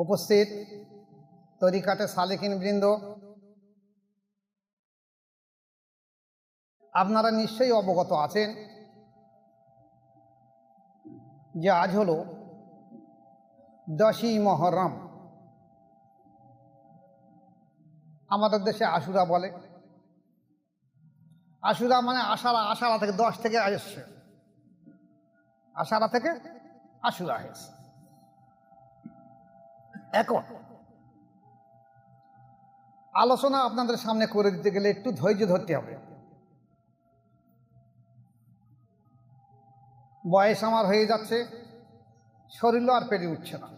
উপস্থিত তরিকাতে সালেকিন বৃন্দ, আপনারা নিশ্চয়ই অবগত আছেন যে আজ হলো 10ই মহরম। আমাদের দেশে আশুরা বলে। আশুরা মানে আষাঢ়া থেকে 10 থেকে আসছে, আষাঢ়া থেকে আশুরা হয়েছে। এখন আলোচনা আপনাদের সামনে করে দিতে গেলে একটু ধৈর্য ধরতে হবে। বয়স আমার হয়ে যাচ্ছে, শরীরও আর পেরে উঠছে না।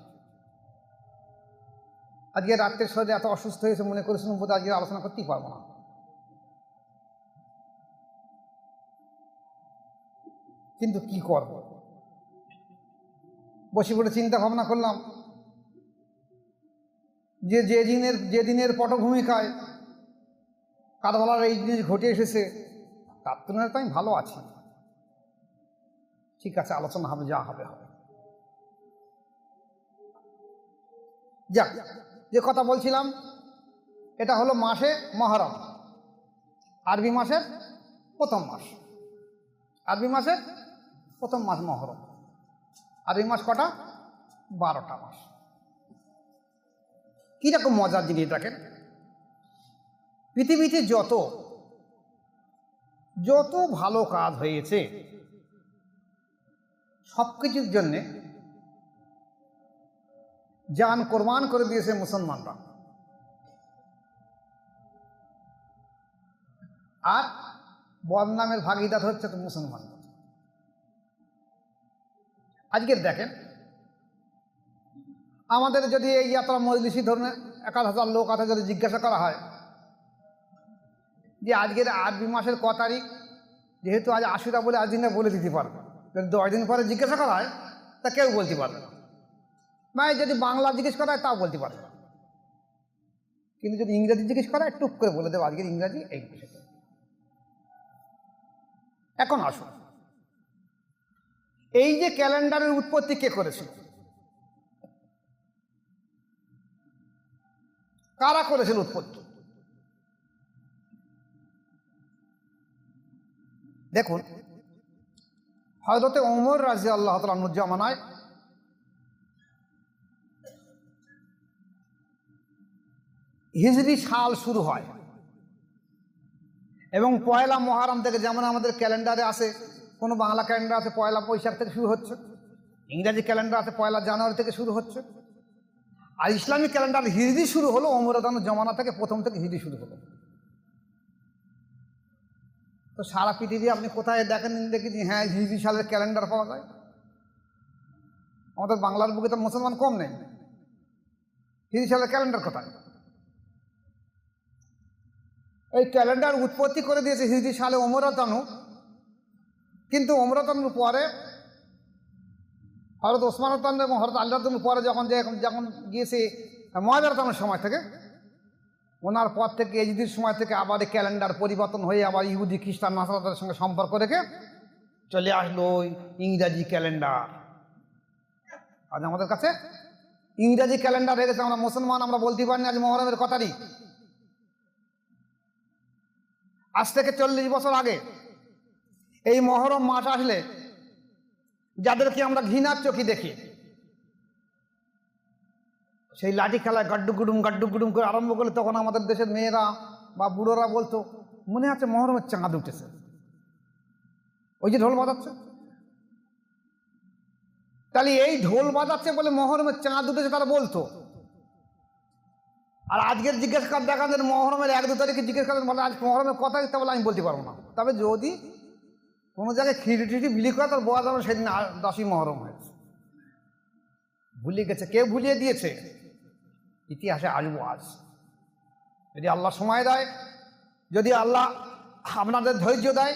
আজকে রাত্রের শরীরে এত অসুস্থ হয়েছে, মনে করেছিলাম বোধ আজকে আলোচনা করতেই পারবো না। কিন্তু কি করব, বসে পড়ে চিন্তা ভাবনা করলাম যে যেদিনের পটভূমিকায় কারবালার এই জিনিস ঘটে এসেছে, তার তুলনায় তো আমি ভালো আছি। ঠিক আছে, আলোচনা হবে, যা হবে হবে। যাক, যে কথা বলছিলাম, এটা হলো মাসে মহরম, আরবি মাসের প্রথম মাস। আরবি মাসের প্রথম মাস মহরম। আরবি মাস কটা? 12টা মাস। কীরকম মজার জিনিস দেখেন, পৃথিবীতে যত ভালো কাজ হয়েছে সব কিছুর জন্যে জান কোরবান করে দিয়েছে মুসলমানরা, আর বদনামের ভাগিদার হচ্ছে তো মুসলমানরা। আজকের দেখেন, আমাদের যদি এই যাত্রা মজলিসি ধরুন 1000 লোক আছে, যদি জিজ্ঞাসা করা হয় যে আজকের আরবি মাসের ক তারিখ, যেহেতু আজ আশুরা বলে আজ দিনে বলে দিতে পারবে। যদি 10 দিন পরে জিজ্ঞাসা করা হয় তা কেউ বলতে পারবে না। মানে যদি বাংলা জিজ্ঞেস করা হয় তাও বলতে পারবে না। কিন্তু যদি ইংরেজি জিজ্ঞেস করা হয় টুক করে বলে দেবো আজকের ইংরাজি এই বিষয়টা। এখন আসুন, এই যে ক্যালেন্ডারের উৎপত্তি কে করেছিল, কারা করেছিল উৎপত্তি? দেখুন, হযরতে ওমর রাদিয়াল্লাহু তাআলা আনহুর জামানায় হিজরি সাল শুরু হয় এবং পয়লা মুহররম থেকে, যেমন আমাদের ক্যালেন্ডারে আছে, কোনো বাংলা ক্যালেন্ডার আছে পয়লা বৈশাখ থেকে শুরু হচ্ছে, ইংরাজি ক্যালেন্ডার আছে পয়লা জানুয়ারি থেকে শুরু হচ্ছে, আর ইসলামিক ক্যালেন্ডার হিজরি শুরু হলো ওমর রাদিয়াল্লাহু জমানা থেকে, প্রথম থেকে হিজরি শুরু হলো। তো সারা পৃথিবী আপনি কোথায় দেখেন দেখি হ্যাঁ হিজরি সালের ক্যালেন্ডার পাওয়া যায়? আমাদের বাংলার বুকে তো মুসলমান কম নেই, হিজরি সালের ক্যালেন্ডার কোথায়? এই ক্যালেন্ডার উৎপত্তি করে দিয়েছে হিজরি সালে ওমর রাদিয়াল্লাহু। কিন্তু ওমর রাদিয়াল্লাহুর পরে হযরত ওসমান রাদিয়াল্লাহু এবং হযরত আলী রাদিয়াল্লাহু পরে যখন গিয়েছে মুআবিয়া রাদিয়াল্লাহুর সময় থেকে, ওনার পর থেকে ইজিদির সময় থেকে আবার ক্যালেন্ডার পরিবর্তন হয়ে আবার ইহুদি খ্রিস্টান নাসারাদের সঙ্গে সম্পর্ক রেখে চলে আসলো ইংরাজি ক্যালেন্ডার। আজ আমাদের কাছে ইংরাজি ক্যালেন্ডার হয়ে গেছে। আমরা মুসলমান, আমরা বলতে পারি না আজ মহরমের ক তারিখ। আজ থেকে 40 বছর আগে এই মহরম মাস আসলে যাদেরকে আমরা ঘৃণার চোখে দেখি, সেই লাঠি খেলায় গাড্ডু গুডুম করে আরম্ভ করলে, তখন আমাদের দেশের মেয়েরা বা বুড়োরা বলতো মনে আছে মহরমের চাঁদ উঠেছে, ওই যে ঢোল বাজাচ্ছে। তাহলে এই ঢোল বাজাচ্ছে বলে মহরমের চাঁদ উঠেছে তারা বলতো। আর আজকের জিজ্ঞেস কর দেখা যায় মহরমের 1-2 তারিখে জিজ্ঞেস করেন, বলে আজ মহরমের কথা, তা বলে আমি বলতে পারবো না। তবে যদি কোনো জায়গায় খিটি বিলি করে তার বোঝা যাবে সেদিন 10ই মহরম হয়েছে। ভুলে গেছে, কে ভুলিয়ে দিয়েছে? ইতিহাসে আসবো আজ, যদি আল্লাহ সময় দেয়, যদি আল্লাহ আপনাদের ধৈর্য দেয়,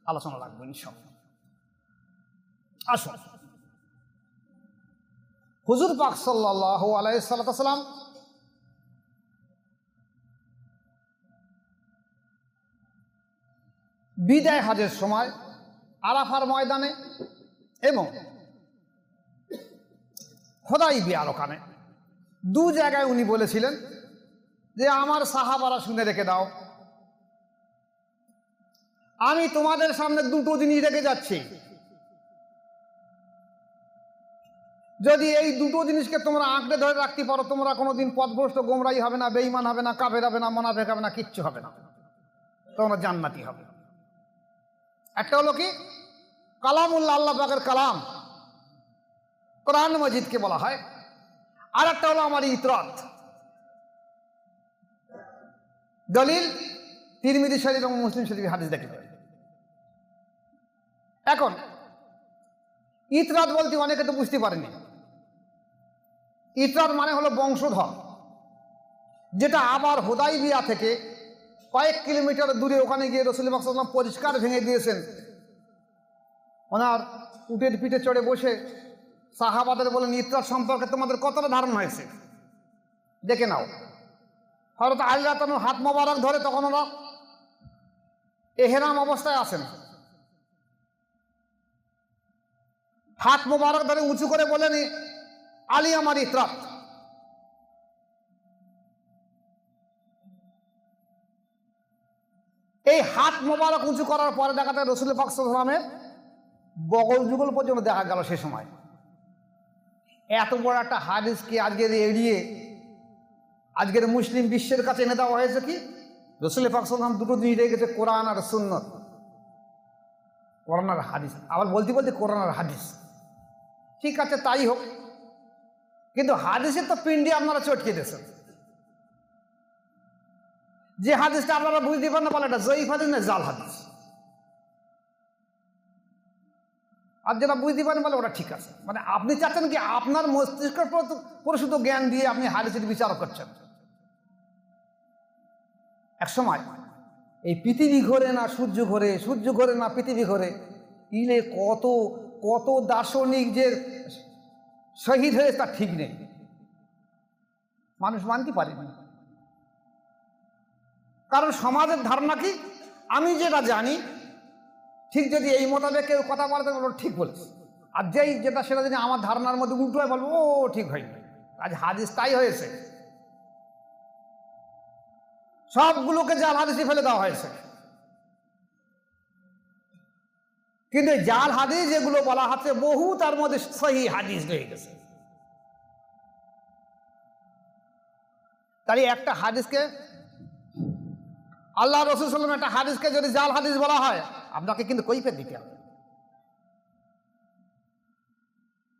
আলোচনা রাখবো ইনশাআল্লাহ। আসুন, হুজুর পাক সাল্লাল্লাহু আলাইহি সাল্লাম বিদায় হজের সময় আরাফার ময়দানে এবং হুদাইবিয়ার ওখানে দু জায়গায় উনি বলেছিলেন যে আমার সাহাবারা শুনে রেখে দাও, আমি তোমাদের সামনে দুটো জিনিস রেখে যাচ্ছি, যদি এই দুটো জিনিসকে তোমরা আঁকড়ে ধরে রাখতে পারো, তোমরা কোনোদিন পথভ্রষ্ট গোমরাই হবে না, বেঈমান হবে না, কাফের হবে না, মুনাফিক হবে না, কিচ্ছু হবে না, তোমরা জান্নাতি হবে। একটা হলো কি, কালামুল্লাহ, আল্লাহ পাকের কালাম, কোরআন মজিদকে বলা হয়। আর একটা হলো আমার ইতরাত। দলিল তিরমিজি শরীফ এবং মুসলিম শরীফ হাদিস দেখতে পাই। এখন ইতরাত বলতে অনেকে তো বুঝতে পারেনি। ইতরাত মানে হলো বংশধর, যেটা আবার হুদাইবিয়া থেকে কয়েক কিলোমিটার দূরে, ওখানে গিয়ে রাসূল পাক সাল্লাল্লাহু আলাইহি ওয়াসাল্লাম পরিষ্কার ভেঙে দিয়েছেন। ওনার উটের পিঠে চড়ে বসে সাহাবাদের বলেন, ইতরাত সম্পর্কে তোমাদের কতটা ধারণা হয়েছে দেখে নাও। হযরত আলী রাদিয়াল্লাহু আনহু হাত মোবারক ধরে, তখন ওরা এহরাম অবস্থায় আছেন, হাত মোবারক ধরে উঁচু করে বলেন, আলী আমার ইতরাত। এই হাত মোবারক উঁচু করার পরে দেখা যায় রাসূল পাক সাল্লাল্লাহু আলাইহি ওয়াসাল্লামের বগল যুগল পর্যন্ত দেখা গেল। সে সময় এত বড় একটা হাদিসকে আজকের এড়িয়ে আজকের মুসলিম বিশ্বের কাছে এনে দেওয়া হয়েছে কি, রাসূল পাক সাল্লাল্লাহু আলাইহি ওয়াসাল্লাম দুটো জিনিস রেখে গেছে, কোরআন আর সুন্নাত। কোরআন আর হাদিস, আবার বলতে বলতে কোরআন আর হাদিস, ঠিক আছে তাই হোক, কিন্তু হাদিসের তো পিণ্ডি আপনারা চটকে দিয়েছেন। যে হাদিসটা আপনারা বুঝতে পারেন না, বলে এটা জয়ীফ হাদিস না জাল হাদিস, আর যেটা বুঝতে পারেন বলে ওটা ঠিক আছে। মানে আপনি চাচ্ছেন কি আপনার মস্তিষ্কের প্রসূত জ্ঞান দিয়ে আপনি হাদিসের বিচার করছেন। এক সময় এই পৃথিবী ঘোরে না সূর্য ঘোরে, সূর্য ঘোরে না পৃথিবী ঘোরে, ইলে কত কত দার্শনিক যে শহীদ হয়েছে তার ঠিক নেই, মানুষ মানতে পারেনি। কারণ সমাজের ধারণা কি, আমি যেটা জানি ঠিক, যদি এই মোতাবেক কেউ কথা বলে তো ঠিক বলেছে, আর যেই যেটা সেটা যদি আমার ধারণার মধ্যে উল্টো হয় বলবো ও ঠিক হয়নি। আজ হাদিস তাই হয়েছে, সবগুলোকে জাল হাদিসে ফেলে দেওয়া হয়েছে। কিন্তু জাল হাদিস যেগুলো বলা হচ্ছে বহু, তার মধ্যে সহিহ হাদিস রয়ে গেছে। তাই একটা হাদিসকে, আল্লাহ রাসূল সাল্লাল্লাহু আলাইহি ওয়াসাল্লাম একটা হাদিসকে যদি জাল হাদিস বলা হয়, আপনাকে কিন্তু কৈফিয়ত দিতে হবে।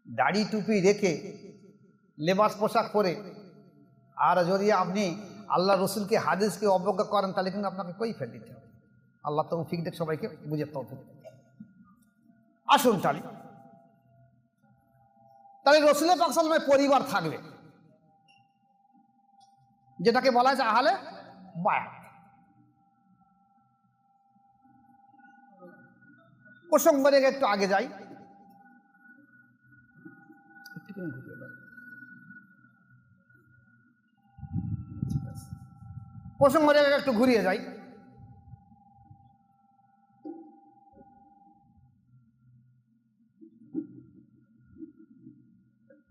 দাড়ি টুপি রেখে লেবাস পোশাক পরে আর যদি আপনি আল্লাহ রসুলকে হাদিসকে অবজ্ঞা করেন, তাহলে কিন্তু আপনাকে কৈফিয়ত দিতে হবে। আল্লাহ তৌফিক দেখ সবাইকে, বুঝে তৌফিক। আসুন তাহলে রাসূল পাক সাল্লাল্লাহু আলাইহি ওয়াসাল্লামের পরিবার থাকবে, যেটাকে বলা হয়েছে আহলে বায়াত। প্রসঙ্গ রেখে একটু আগে যাই, প্রসঙ্গ রেখে একটু ঘুরিয়ে যাই।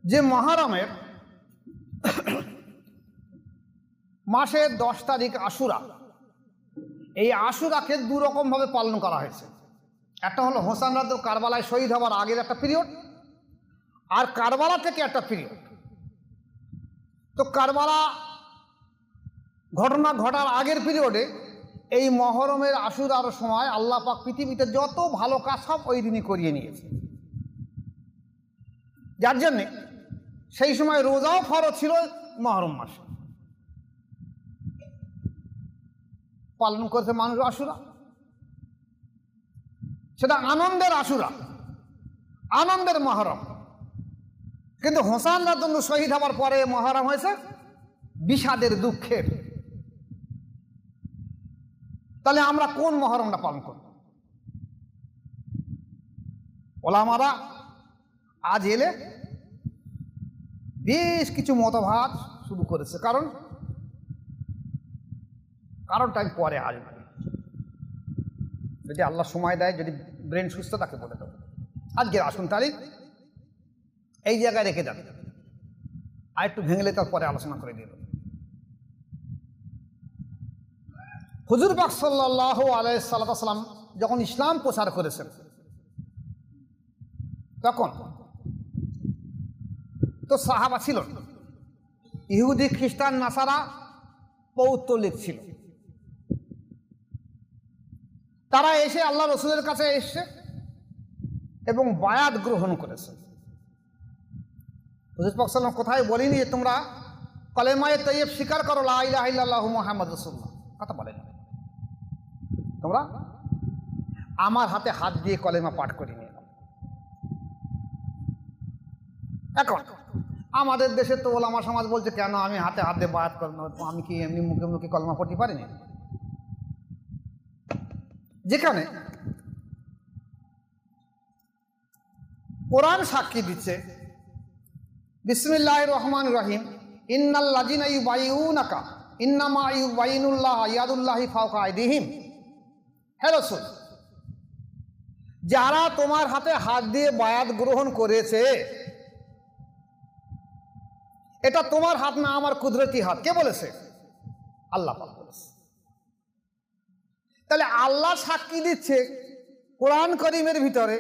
যে মুহররমের মাসের 10 তারিখ আশুরা, এই আশুরাকে দু রকম ভাবে পালন করা হয়েছে। একটা হলো হোসেন রাদিয়াল্লাহু কারবালায় শহীদ হওয়ার আগের একটা পিরিয়ড, আর কারবালা থেকে একটা পিরিয়ড। তো কারবালা ঘটনা ঘটার আগের পিরিয়ডে এই মুহররমের আশুরার সময় আল্লাহ পাক পৃথিবীতে যত ভালো কাজ সব ওই দিনই করিয়ে নিয়েছে, যার জন্যে সেই সময় রোজাও ফরজ ছিল। মুহররম মাসে পালন করছে মানুষ আশুরা, সেটা আনন্দের আশুরা, আনন্দের মুহররম। কিন্তু হোসেন রাদিয়াল্লাহু শহীদ হওয়ার পরে মুহররম হয়েছে বিষাদের, দুঃখের। তাহলে আমরা কোন মুহররমটা পালন করব? ওলামারা আজ এলে বেশ কিছু মতবাদ শুরু করেছে, কারণটা আমি পরে আসবে, যদি আল্লাহ সময় দেয়, যদি ব্রেন সুস্থ তাকে বলে দেবো। আজকের আসুন তারিখ এই জায়গায় রেখে যান। আর একটু ভেঙলে তারপরে আলোচনা করে দিল। হুজুর পাক সাল্লাল্লাহু আলাইহি সাল্লাম যখন ইসলাম প্রচার করেছেন, তখন তো সাহাবা ছিল, ইহুদি খ্রিস্টান নাসারা পৌত্তলিক ছিল। তারা এসে আল্লাহ রসুলের কাছে এসছে এবং বায়াত গ্রহণ করেছে। হুজুর পাক সাল্লাল্লাহু কোথায় বলেনি যে তোমরা কলেমায়ে তৈয়ব স্বীকার করো, লা ইলাহা ইল্লাল্লাহু মুহাম্মাদুর রাসূলুল্লাহ, কথা বলেন। তোমরা আমার হাতে হাত দিয়ে কলেমা পাঠ করে নিয়ে নাও। এখন আমাদের দেশে তো ওলামা সমাজ বলছে, কেন আমি হাতে হাত দিয়ে বায়াত করব, আমি কি এমনি মুখে মুখে কলেমা পড়তে পারিনি? যেখানে কোরআন সাক্ষী দিচ্ছে, বিসমিল্লাহির রহমানির রহিম, ইন্নাল্লাযিনা ইউবাইউনাকা ইন্নামা ইউবাইনুল্লাহ ইয়াদুল্লাহি ফাওকা আইদিহিম। হে রাসূল, যারা তোমার হাতে হাত দিয়ে বায়াত গ্রহণ করেছে, এটা তোমার হাত না, আমার কুদরতি হাত। কে বলেছে? আল্লাহ পাক বলেছে। তাহলে আল্লাহ সাক্ষী দিচ্ছে কোরআন করিমের ভিতরে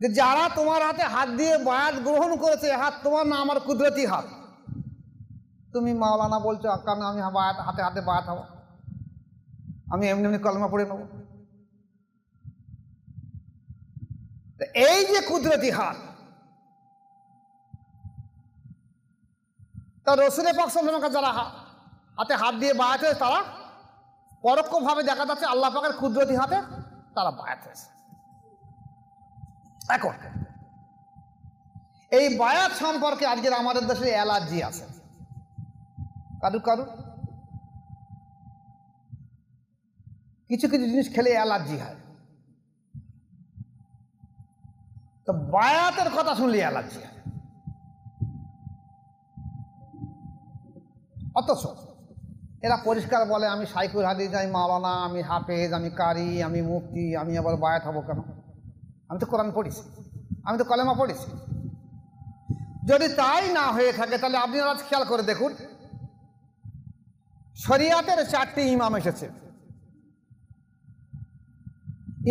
যে যারা তোমার হাতে হাত দিয়ে বায়াত গ্রহণ করেছে, হাত তোমার না, আমার কুদরতি হাত। তুমি মাওলানা বলছো, কেন আমি হাতে হাতে বায়াত হব, আমি এমনি এমনি কলমা পড়ে নেব? এই যে কুদরতি হাত, তা রসুল পাক সাল্লাল্লাহু আলাইহি ওয়াসাল্লাম যারা হাতে হাত দিয়ে বায়াত হয়েছে, তারা পরোক্ষভাবে দেখা যাচ্ছে আল্লাহ পাকের কুদরতি হাতে তারা বায়াত হয়েছে। এখন এই বায়াত সম্পর্কে আজকের আমাদের দেশে অ্যালার্জি আছে, কারু কারু কিছু কিছু জিনিস খেলে অ্যালার্জি হয়। তো বায়াতের কথা শুনলে অ্যালার্জি হয়, অথচ এরা পরিষ্কার বলে আমি শাইখুল হাদিস, আমি মাওলানা, আমি হাফেজ, আমি কারি, আমি মুফতি, আমি আবার বায়াত হব কেন? আমি তো কোরআন পড়েছি, আমি তো কলেমা পড়েছি। যদি তাই না হয়ে থাকে, তাহলে আপনি আজ খেয়াল করে দেখুন, শরিয়াতের 4টি ইমাম এসেছে।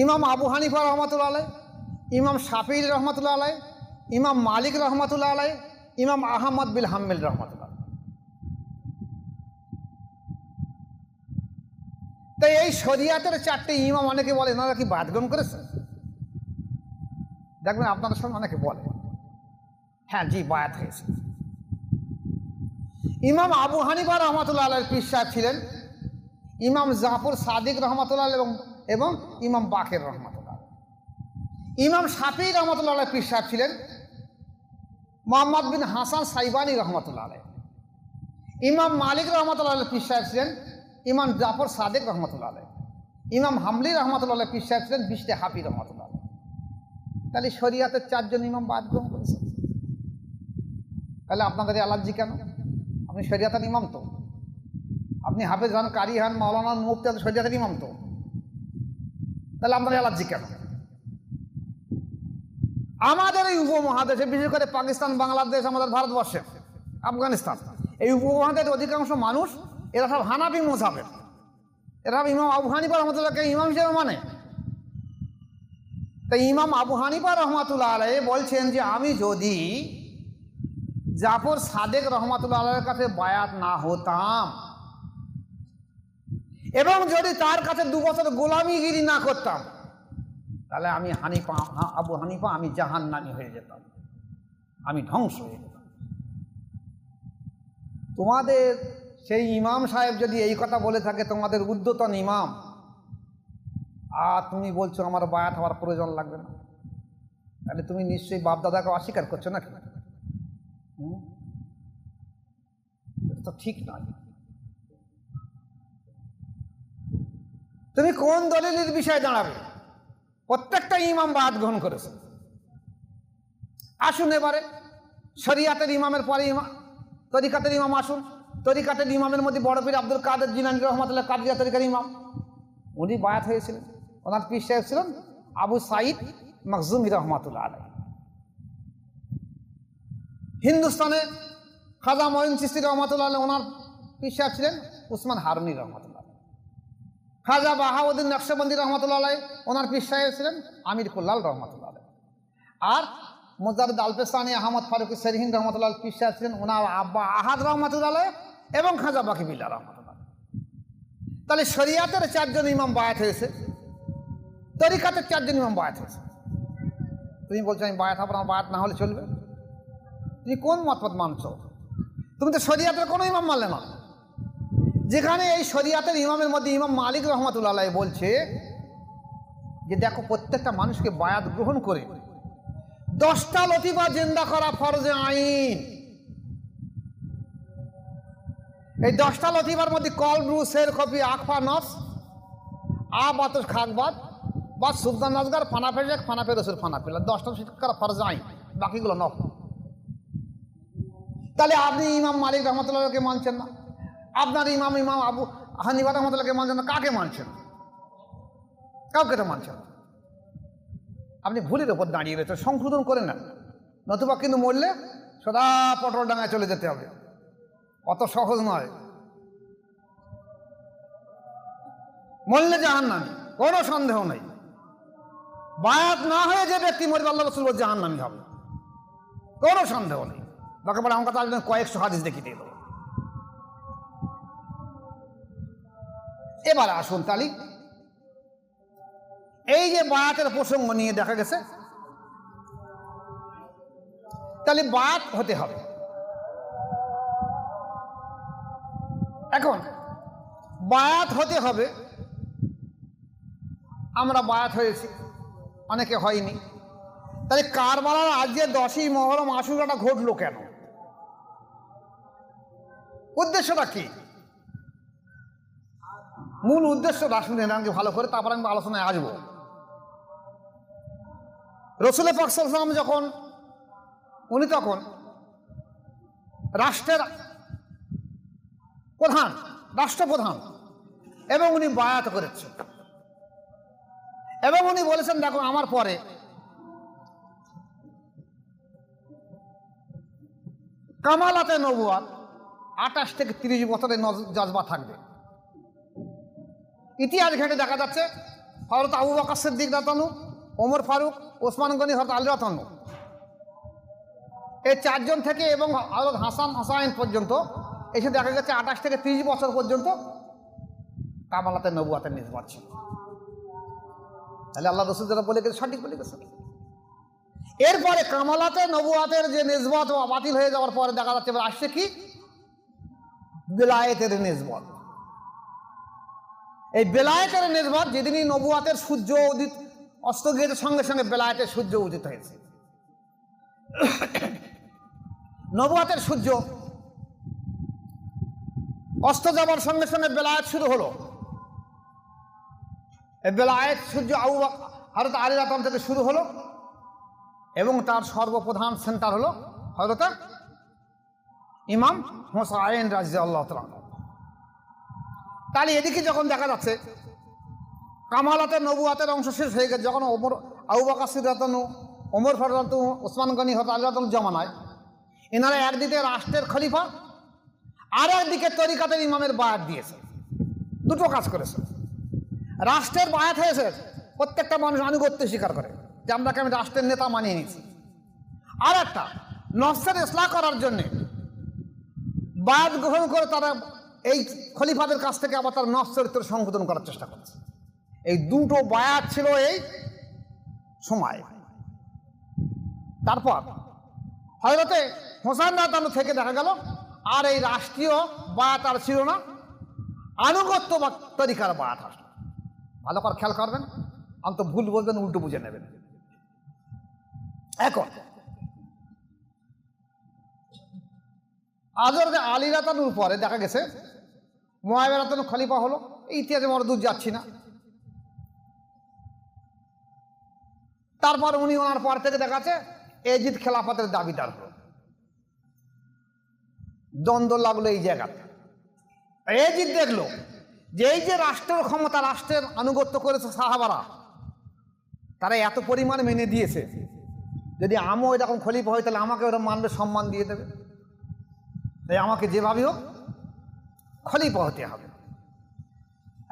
ইমাম আবু হানিফা রহমাতুল্লাহ আলাইহ, ইমাম শাফিঈ রহমাতুল্লাহ আলাইহ, ইমাম মালিক রহমাতুল্লাহ আলাইহ, ইমাম আহমদ বিন হাম্বল রহমাতুল্লাহ। তাই এই শরিয়াতের 4টি ইমাম, অনেকে বলে এনারা কি বায়াত গ্রহণ করেছে? দেখবেন আপনাদের সঙ্গে অনেকে বলে, হ্যাঁ জি বায়াত হয়েছে। ইমাম আবু হানিফা রহমাতুল্লাহ আলাইহির পীর সাহেব ছিলেন ইমাম জাফর সাদিক রহমাতুল্লাহ এবং ইমাম বাকের রহমাতুল্লাহ। ইমাম শাফিঈ রহমাতুল্লাহ আলাইহির পীর সাহেব ছিলেন মুহাম্মদ বিন হাসান সাইবানি রহমাতুল্লাহ আলাইহ। ইমাম মালিক রহমাতুল্লাহ আলাইহির পীর সাহেব ছিলেন ইমাম জাফর সাদিক রহমাতুল্লাহ আলাইহ। ইমাম হামলি রহমাতুল্লাহ আলাইহির পীর সাহেব ছিলেন বিশতে হাফি রহমাতুল্লাহ আলাইহ। তাহলে শরিয়াতের 4 জন ইমাম বায়াত গ্রহণ করেছে। তাহলে আপনাদের অ্যালার্জি কেন? আপনি শরিয়াতের ইমাম তো, আপনি হাফেজ হন, কারি হন, মাওলানা, মুফতি, শরিয়াতের ইমাম তো, তাহলে আপনাদের অ্যালার্জি কেন? আমাদের এই উপমহাদেশে, বিশেষ করে পাকিস্তান, বাংলাদেশ, আমাদের ভারতবর্ষে, আফগানিস্তান, এই উপমহাদেশের অধিকাংশ মানুষ এরা সব হানাফি মাযহাবের। এরা ইমাম আবু হানিফা রহমাতুল্লাহকে ইমাম হিসেবে মানে। তাই ইমাম আবু হানিফা রহমাতুল্লাহ আলাইহি বলছেন যে আমি যদি জাফর সাদেক রহমাতুল্লাহ আলাইহির কাছে বায়াত না হতাম এবং যদি তার কাছে 2 বছর গোলামিগিরি না করতাম, তাহলে আমি আবু হানিফা আমি জাহান্নামী হয়ে যেতাম, আমি ধ্বংস হয়ে যেতাম। তোমাদের সেই ইমাম সাহেব যদি এই কথা বলে থাকে, তোমাদের ঊর্ধ্বতন ইমাম, আর তুমি বলছো আমার বায়াত হওয়ার প্রয়োজন লাগবে না, তাহলে তুমি নিশ্চয়ই বাপদাদাকে অস্বীকার করছো নাকি? তো ঠিক নয়। তুমি কোন দলিলের বিষয়ে দাঁড়াবে? প্রত্যেকটা ইমাম বায়াত গ্রহণ করেছে। আসুন এবারে শরিয়াতের ইমামের পরে তরিকাতের ইমাম আসুন। তরিকাতের ইমামের মধ্যে বড় পীর আব্দুল কাদের জিলানী রহমাতুল্লাহ কাদরিয়া তরিকার ইমাম, উনি বায়াত হয়েছিলেন। ওনার পীর সাহেব ছিলেন আবু সাঈদ মাখজুমি রহমাতুল্লাহ আলাইহি। হিন্দুস্তানে খাজা মঈন চিশতি রহমাতুল্লাহ আলাইহি ওনার পীর সাহেব ছিলেন উসমান হারুনি রহমাতুল্লাহ। খাজা বাহাউদ্দিন নকশবন্দি রহমাতুল্লাহ আলাইহি ওনার পীর সাহেব ছিলেন আমির কুল্লাল রহমাতুল্লাহ আলাইহি। আর মুজাদ্দিদ আলপেসানি আহমদ ফারুকি সেরহিন রহমাতুল্লাহ পীর সাহেব ছিলেন ওনার আব্বা আহাদ রহমাতুল্লাহ আলাইহি এবং খাজা বাকি বিল্লাহ রহমাতুল্লাহ। তাহলে শরিয়াতের 4 জন ইমাম বায়াত হয়েছে, তরিকাতের 4 জন ইমাম বায়াত হয়েছে। তুমি বলছো আমি বায়াত হবো না, বায়াত না হলে চলবে? তুমি কোন মতপথ মানছ? তুমি তো শরিয়াতের কোনো ইমাম মানলে না। যেখানে এই শরিয়াতের ইমামের মধ্যে ইমাম মালিক রহমাতুল্লাহ আলাইহি বলছে যে দেখো প্রত্যেকটা মানুষকে বায়াত গ্রহণ করে 10টা লতিফা জিন্দা করা ফরজে আইন। এই 10টা লতিফার মধ্যে কলব, রু, শের, কপি, আকফা, নফস, আবাত, খাকবাদ বা সুলতান রাজগার, ফানা ফেজেক, ফানা ফেরসুর, ফানা ফেলা 10টা শিক্ষার ফরজে আইন, বাকিগুলো নফ। তাহলে আপনি ইমাম মালিক রহমতুল্লাহকে মানছেন না, আপনার ইমাম আবু হানিফা রহমতুল্লাহকে মানছেন না, কাকে মানছেন? কাউকে তো মানছেন না। আপনি ভুলের ওপর দাঁড়িয়ে রয়েছে, সংশোধন করে নেন, নতুবা কিন্তু মরলে সদা পটল ডাঙায় চলে যেতে হবে। অত সহজ নয়, মরলে জাহান্নামী, কোনো সন্দেহ নেই। বায়াত না হয়ে যে ব্যক্তি মরবে আল্লাহ রাসূল বলেন জাহান্নামী হবে, কোনো সন্দেহ নেই। দরকার পড়ে আমার কাছে আসবেন, কয়েকশো হাদিস দেখিয়ে দেব। এবার আসুন তালি এই যে বায়াতের প্রসঙ্গ নিয়ে দেখা গেছে, তাহলে বায়াত হতে হবে। এখন বায়াত হতে হবে, আমরা বায়াত হয়েছি, অনেকে হয়নি। তাহলে কারবালার আজকে 10ই মহরম আশুরাটা ঘটলো কেন? উদ্দেশ্যটা কি? মূল উদ্দেশ্য রাসূল এনাকে ভালো করে, তারপর আমি আলোচনায় আসবো। রাসূল পাক সাল্লাল্লাহু আলাইহি ওয়াসাল্লাম যখন উনি তখন রাষ্ট্রের প্রধান, রাষ্ট্রপ্রধান, এবং উনি বায়াত করেছেন এবং উনি বলেছেন দেখো আমার পরে কামালাতে নবুয়াত 28 থেকে 30 বছরের জজবা থাকবে। ইতিহাস ঘেঁটে দেখা যাচ্ছে হযরত আবু বকর সিদ্দিক রাদিয়াল্লাহু আনহু, ওমর ফারুক, ওসমান গনি, হযরত আলী রাদিয়াল্লাহু আনহু, এই 4 জন থেকে এবং হযরত হাসান হুসাইন পর্যন্ত এসে দেখা গেছে 28 থেকে 30 বছর পর্যন্ত কামালাতে নবুয়াতের নিসবত ছিল। তাহলে আল্লাহ রাসূল যারা বলে গেছে সঠিক বলে গেছে। এরপরে কামালাতে নবুয়াতের যে নিসবত বাতিল হয়ে যাওয়ার পরে দেখা যাচ্ছে এবার আসছে কি? বেলায়েতের নিসবত। এই বেলায়েতের নিসবত যেদিনই নবুয়াতের সূর্য উদিত অস্ত গিয়েছে, সঙ্গে সঙ্গে বেলায়েতের সূর্য উদিত হয়েছে। নবুয়াতের সূর্য অস্ত যাবার সঙ্গে সঙ্গে বেলায়েত শুরু হলো। এই বেলায়েত সূর্য হযরত আলী রাদিয়াল্লাহু আনহু থেকে শুরু হলো এবং তার সর্বপ্রধান সেন্টার হলো হযরত ইমাম হুসাইন রাদিয়াল্লাহু তাআলা। তাহলে এদিকে যখন দেখা যাচ্ছে কামালাতে নবুয়াতের অংশ শেষ হয়ে গেছে, যখন আবু বকর সিদ্দিক রাদিয়াল্লাহু আনহু, ওমর ফারুক রাদিয়াল্লাহু আনহু, ওসমান গনি, হযরত আলী রাদিয়াল্লাহু জমানায় এনারা একদিকে রাষ্ট্রের খলিফা আর একদিকে তরিকাতের ইমামের বায়াত দিয়েছে। দুটো কাজ করেছে। রাষ্ট্রের বায়াত হয়েছে, প্রত্যেকটা মানুষ আনুগত্য স্বীকার করে যে আমরাকে আমি রাষ্ট্রের নেতা মানিয়ে নিয়েছি। আর একটা নফসের ইসলাহ করার জন্যে বায়াত গ্রহণ করে তারা এই খলিফাদের কাছ থেকে আবার তার নফস চরিত্র সংশোধন করার চেষ্টা করছে। এই দুটো বায়াত ছিল এই সময়। তারপর হযরতে হোসেন রাদিয়াল্লাহু থেকে দেখা গেল আর এই রাষ্ট্রীয় বায়াত আর ছিল না, আনুগত্য বা তরিকার বায়াত আসলো। ভালো করে খেয়াল করবেন, আমি তো ভুল বলবেন, উল্টো বুঝে নেবেন। এখন হযরত আলী রাদিয়াল্লাহু আনহুর পরে দেখা গেছে মুআবিয়া রাদিয়াল্লাহু আনহু খলিফা হলো। এই ইতিহাসে বড় দূর যাচ্ছি না। তারপর উনি ওনার পর থেকে দেখা যাচ্ছে এজিদ খেলাফতের দাবিদার হলো। দ্বন্দ্ব লাগলো এই জায়গাতে। এজিদ দেখলো যে এই যে রাষ্ট্রের ক্ষমতা, রাষ্ট্রের আনুগত্য করেছে সাহাবারা, তারা এত পরিমাণ মেনে দিয়েছে যদি আমিও এরকম খলিফা হই তাহলে আমাকে ওরা মানবে, সম্মান দিয়ে দেবে। তাই আমাকে যেভাবে হোক খলিফা হতে হবে।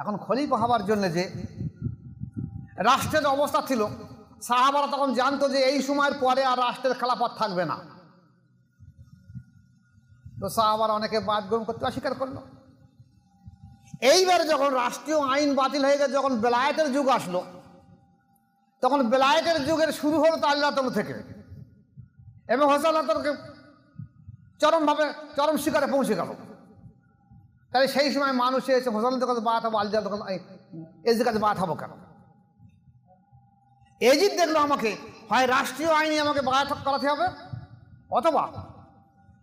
এখন খলিফা হওয়ার জন্য যে রাষ্ট্রের অবস্থা ছিল, সাহাবারা তখন জানতো যে এই সময়ের পরে আর রাষ্ট্রের খেলাফত থাকবে না। তো সাহাবারা অনেকে বাদ গ্রহণ করতে অস্বীকার করলো। এইবার যখন রাষ্ট্রীয় আইন বাতিল হয়ে গেছে, যখন বেলায়েতের যুগ আসলো, তখন বেলায়েতের যুগের শুরু হলো আল্লাহ তাআলা থেকে, এবং হোসেন আল্লাহ তাআলাকে চরম শিকারে পৌঁছে গেল। তাহলে সেই সময় মানুষ এসে হোসেনের কাছে বাদ হবো, আল্লাহ তখন এজিদের কাছে বাদ হবো কেন? এজিদ দেখলো আমাকে হয় রাষ্ট্রীয় আইনে আমাকে বায়াত করাতে হবে, অথবা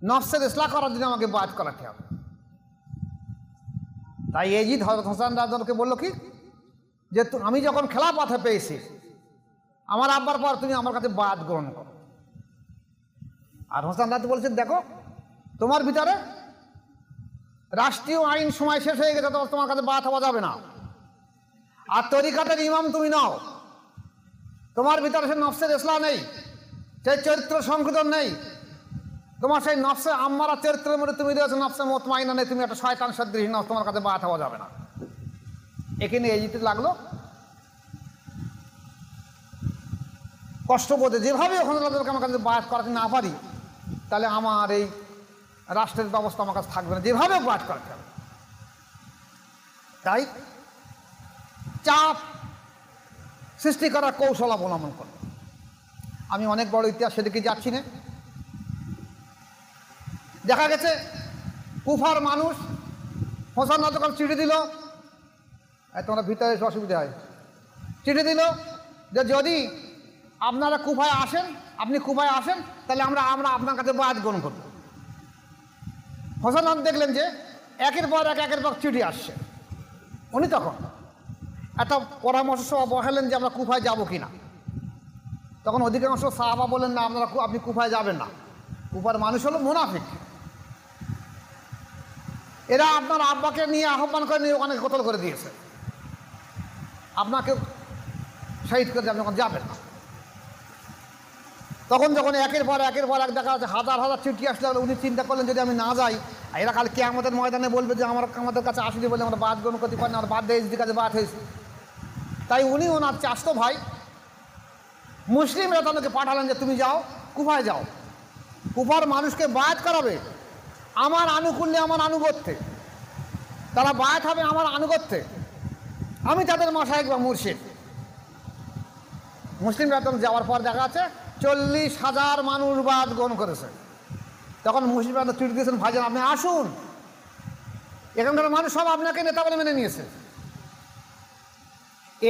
নফসের ইসলাহ করার জন্য আমাকে বায়াত করাতে হবে। তাই এজিদ হযরত হোসেন রাদিয়াল্লাহু আনহুকে বললো কি, যে আমি যখন খেলাফত পেয়েছি, আমার আব্বার পর তুমি আমার কাছে বায়াত গ্রহণ করো। আর হোসেন রাদিয়াল্লাহু বলছেন, দেখো তোমার ভিতরে রাষ্ট্রীয় আইন সময় শেষ হয়ে গেছে, তোমার কাছে বায়াত হওয়া যাবে না। আর তরিকাতের ইমাম তুমি নাও, তোমার ভিতরে সেই নফসের ইসলাহ নেই, সেই চরিত্র সংশোধন নেই, তোমার সেই নফসে আম্মারা চরিত্রের মধ্যে তুমি রয়েছে নফসে মুতমাইনা নেই, তুমি একটা শয়তান সদৃশ নাও, তোমার কাছে বায়াত হওয়া যাবে না। এখানে এজিতে লাগলো কষ্ট বোধে, যেভাবে ওখানে আমার কাছে বায়াত করাতে না পারি, তাহলে আমার এই রাষ্ট্রের ব্যবস্থা আমার কাছে থাকবে না, যেভাবে বায়াত করাতে হবে। তাই চাপ সৃষ্টি করার কৌশল অবলম্বন করল। আমি অনেক বড় ইতিহাস সেদিকে যাচ্ছি না। দেখা গেছে কুফার মানুষ হোসেন যখন চিঠি দিল, তোমরা ভিতরে এসে অসুবিধা হয়, চিঠি দিল যে যদি আপনারা কুফায় আসেন, আপনি কুফায় আসেন, তাহলে আমরা আপনার কাছে বায়াত গ্রহণ করব। হোসেন দেখলেন যে একের পর চিঠি আসছে। উনি তখন একটা পরামর্শ সভা বসালেন যে আমরা কুফায় যাব কিনা। তখন অধিকাংশ সাহাবা বলেন, না আপনি কুফায় যাবেন না, কুফার মানুষ হলো মুনাফিক, এরা আপনার আব্বাকে নিয়ে আহ্বান করে নিয়ে ওখানে কতল করে দিয়েছে, আপনাকে শহীদ করে আপনি ওখানে যাবেন না। তখন যখন একের পর এক দেখা যাচ্ছে হাজার হাজার চিঠি আসলে, উনি চিন্তা করলেন যদি আমি না যাই, এরা কাল কিয়ামতের ময়দানে বলবে যে আমাদের কাছে আসলে বলে আমরা বাদ গ্রহণ করতে পারি না, আমরা বাদ দিয়ে এজিদের কাছে বাদ হয়েছি। তাই উনি ওনার চাচতো ভাই মুসলিমরা তাদেরকে পাঠালেন যে তুমি যাও, কুফায় যাও, কুফার মানুষকে বায়াত করাবে আমার আনুকূল্যে, আমার আনুগত্যে, তারা বায়াত হবে আমার আনুগত্যে, আমি তাদের মাশায়েখ বা মুর্শিদ। মুসলিমরা তখন যাওয়ার পর দেখা যাচ্ছে 40,000 মানুষ বায়াত গ্রহণ করেছে। তখন মুসলিমরা চিঠি দিয়েছেন, ভাইজান আপনি আসুন, এখানকার মানুষ সব আপনাকে নেতা বলে মেনে নিয়েছে।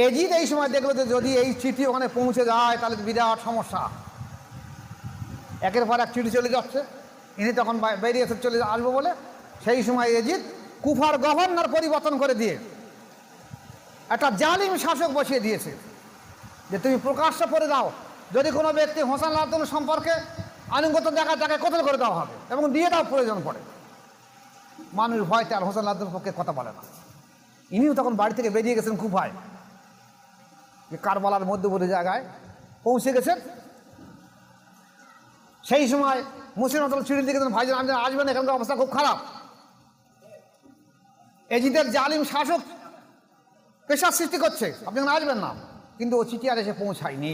এজিদ এই সময় দেখলো যে যদি এই চিঠি ওখানে পৌঁছে যায় তাহলে বিরাট সমস্যা, একের পর এক চিঠি চলে যাচ্ছে, ইনি তখন বেরিয়েছে চলে আসবো বলে। সেই সময় এজিদ কুফার গভর্নর পরিবর্তন করে দিয়ে একটা জালিম শাসক বসিয়ে দিয়েছে যে তুমি প্রকাশ্যে পড়ে দাও, যদি কোনো ব্যক্তি হোসেন রাদিয়াল্লাহু সম্পর্কে আনুগত্য দেখায় তাকে কতল করে দেওয়া হবে, এবং দিয়ে দাও প্রয়োজন পড়ে। মানুষ ভয়তে আর হোসেন রাদিয়াল্লাহুর পক্ষে কথা বলে না। ইনিও তখন বাড়ি থেকে বেরিয়ে গেছেন কুফায়, যে কারবালার মধ্যবর্তী জায়গায় পৌঁছে গেছেন। সেই সময় মুসলিম চিঠি লিখেছেন, ভাইজান আপনি আসবেন, এখানকার অবস্থা খুব খারাপ, এজিদের জালিম শাসক পেশার সৃষ্টি করছে, আপনি এখানে আসবেন না। কিন্তু ও চিঠি আর এসে পৌঁছায়নি।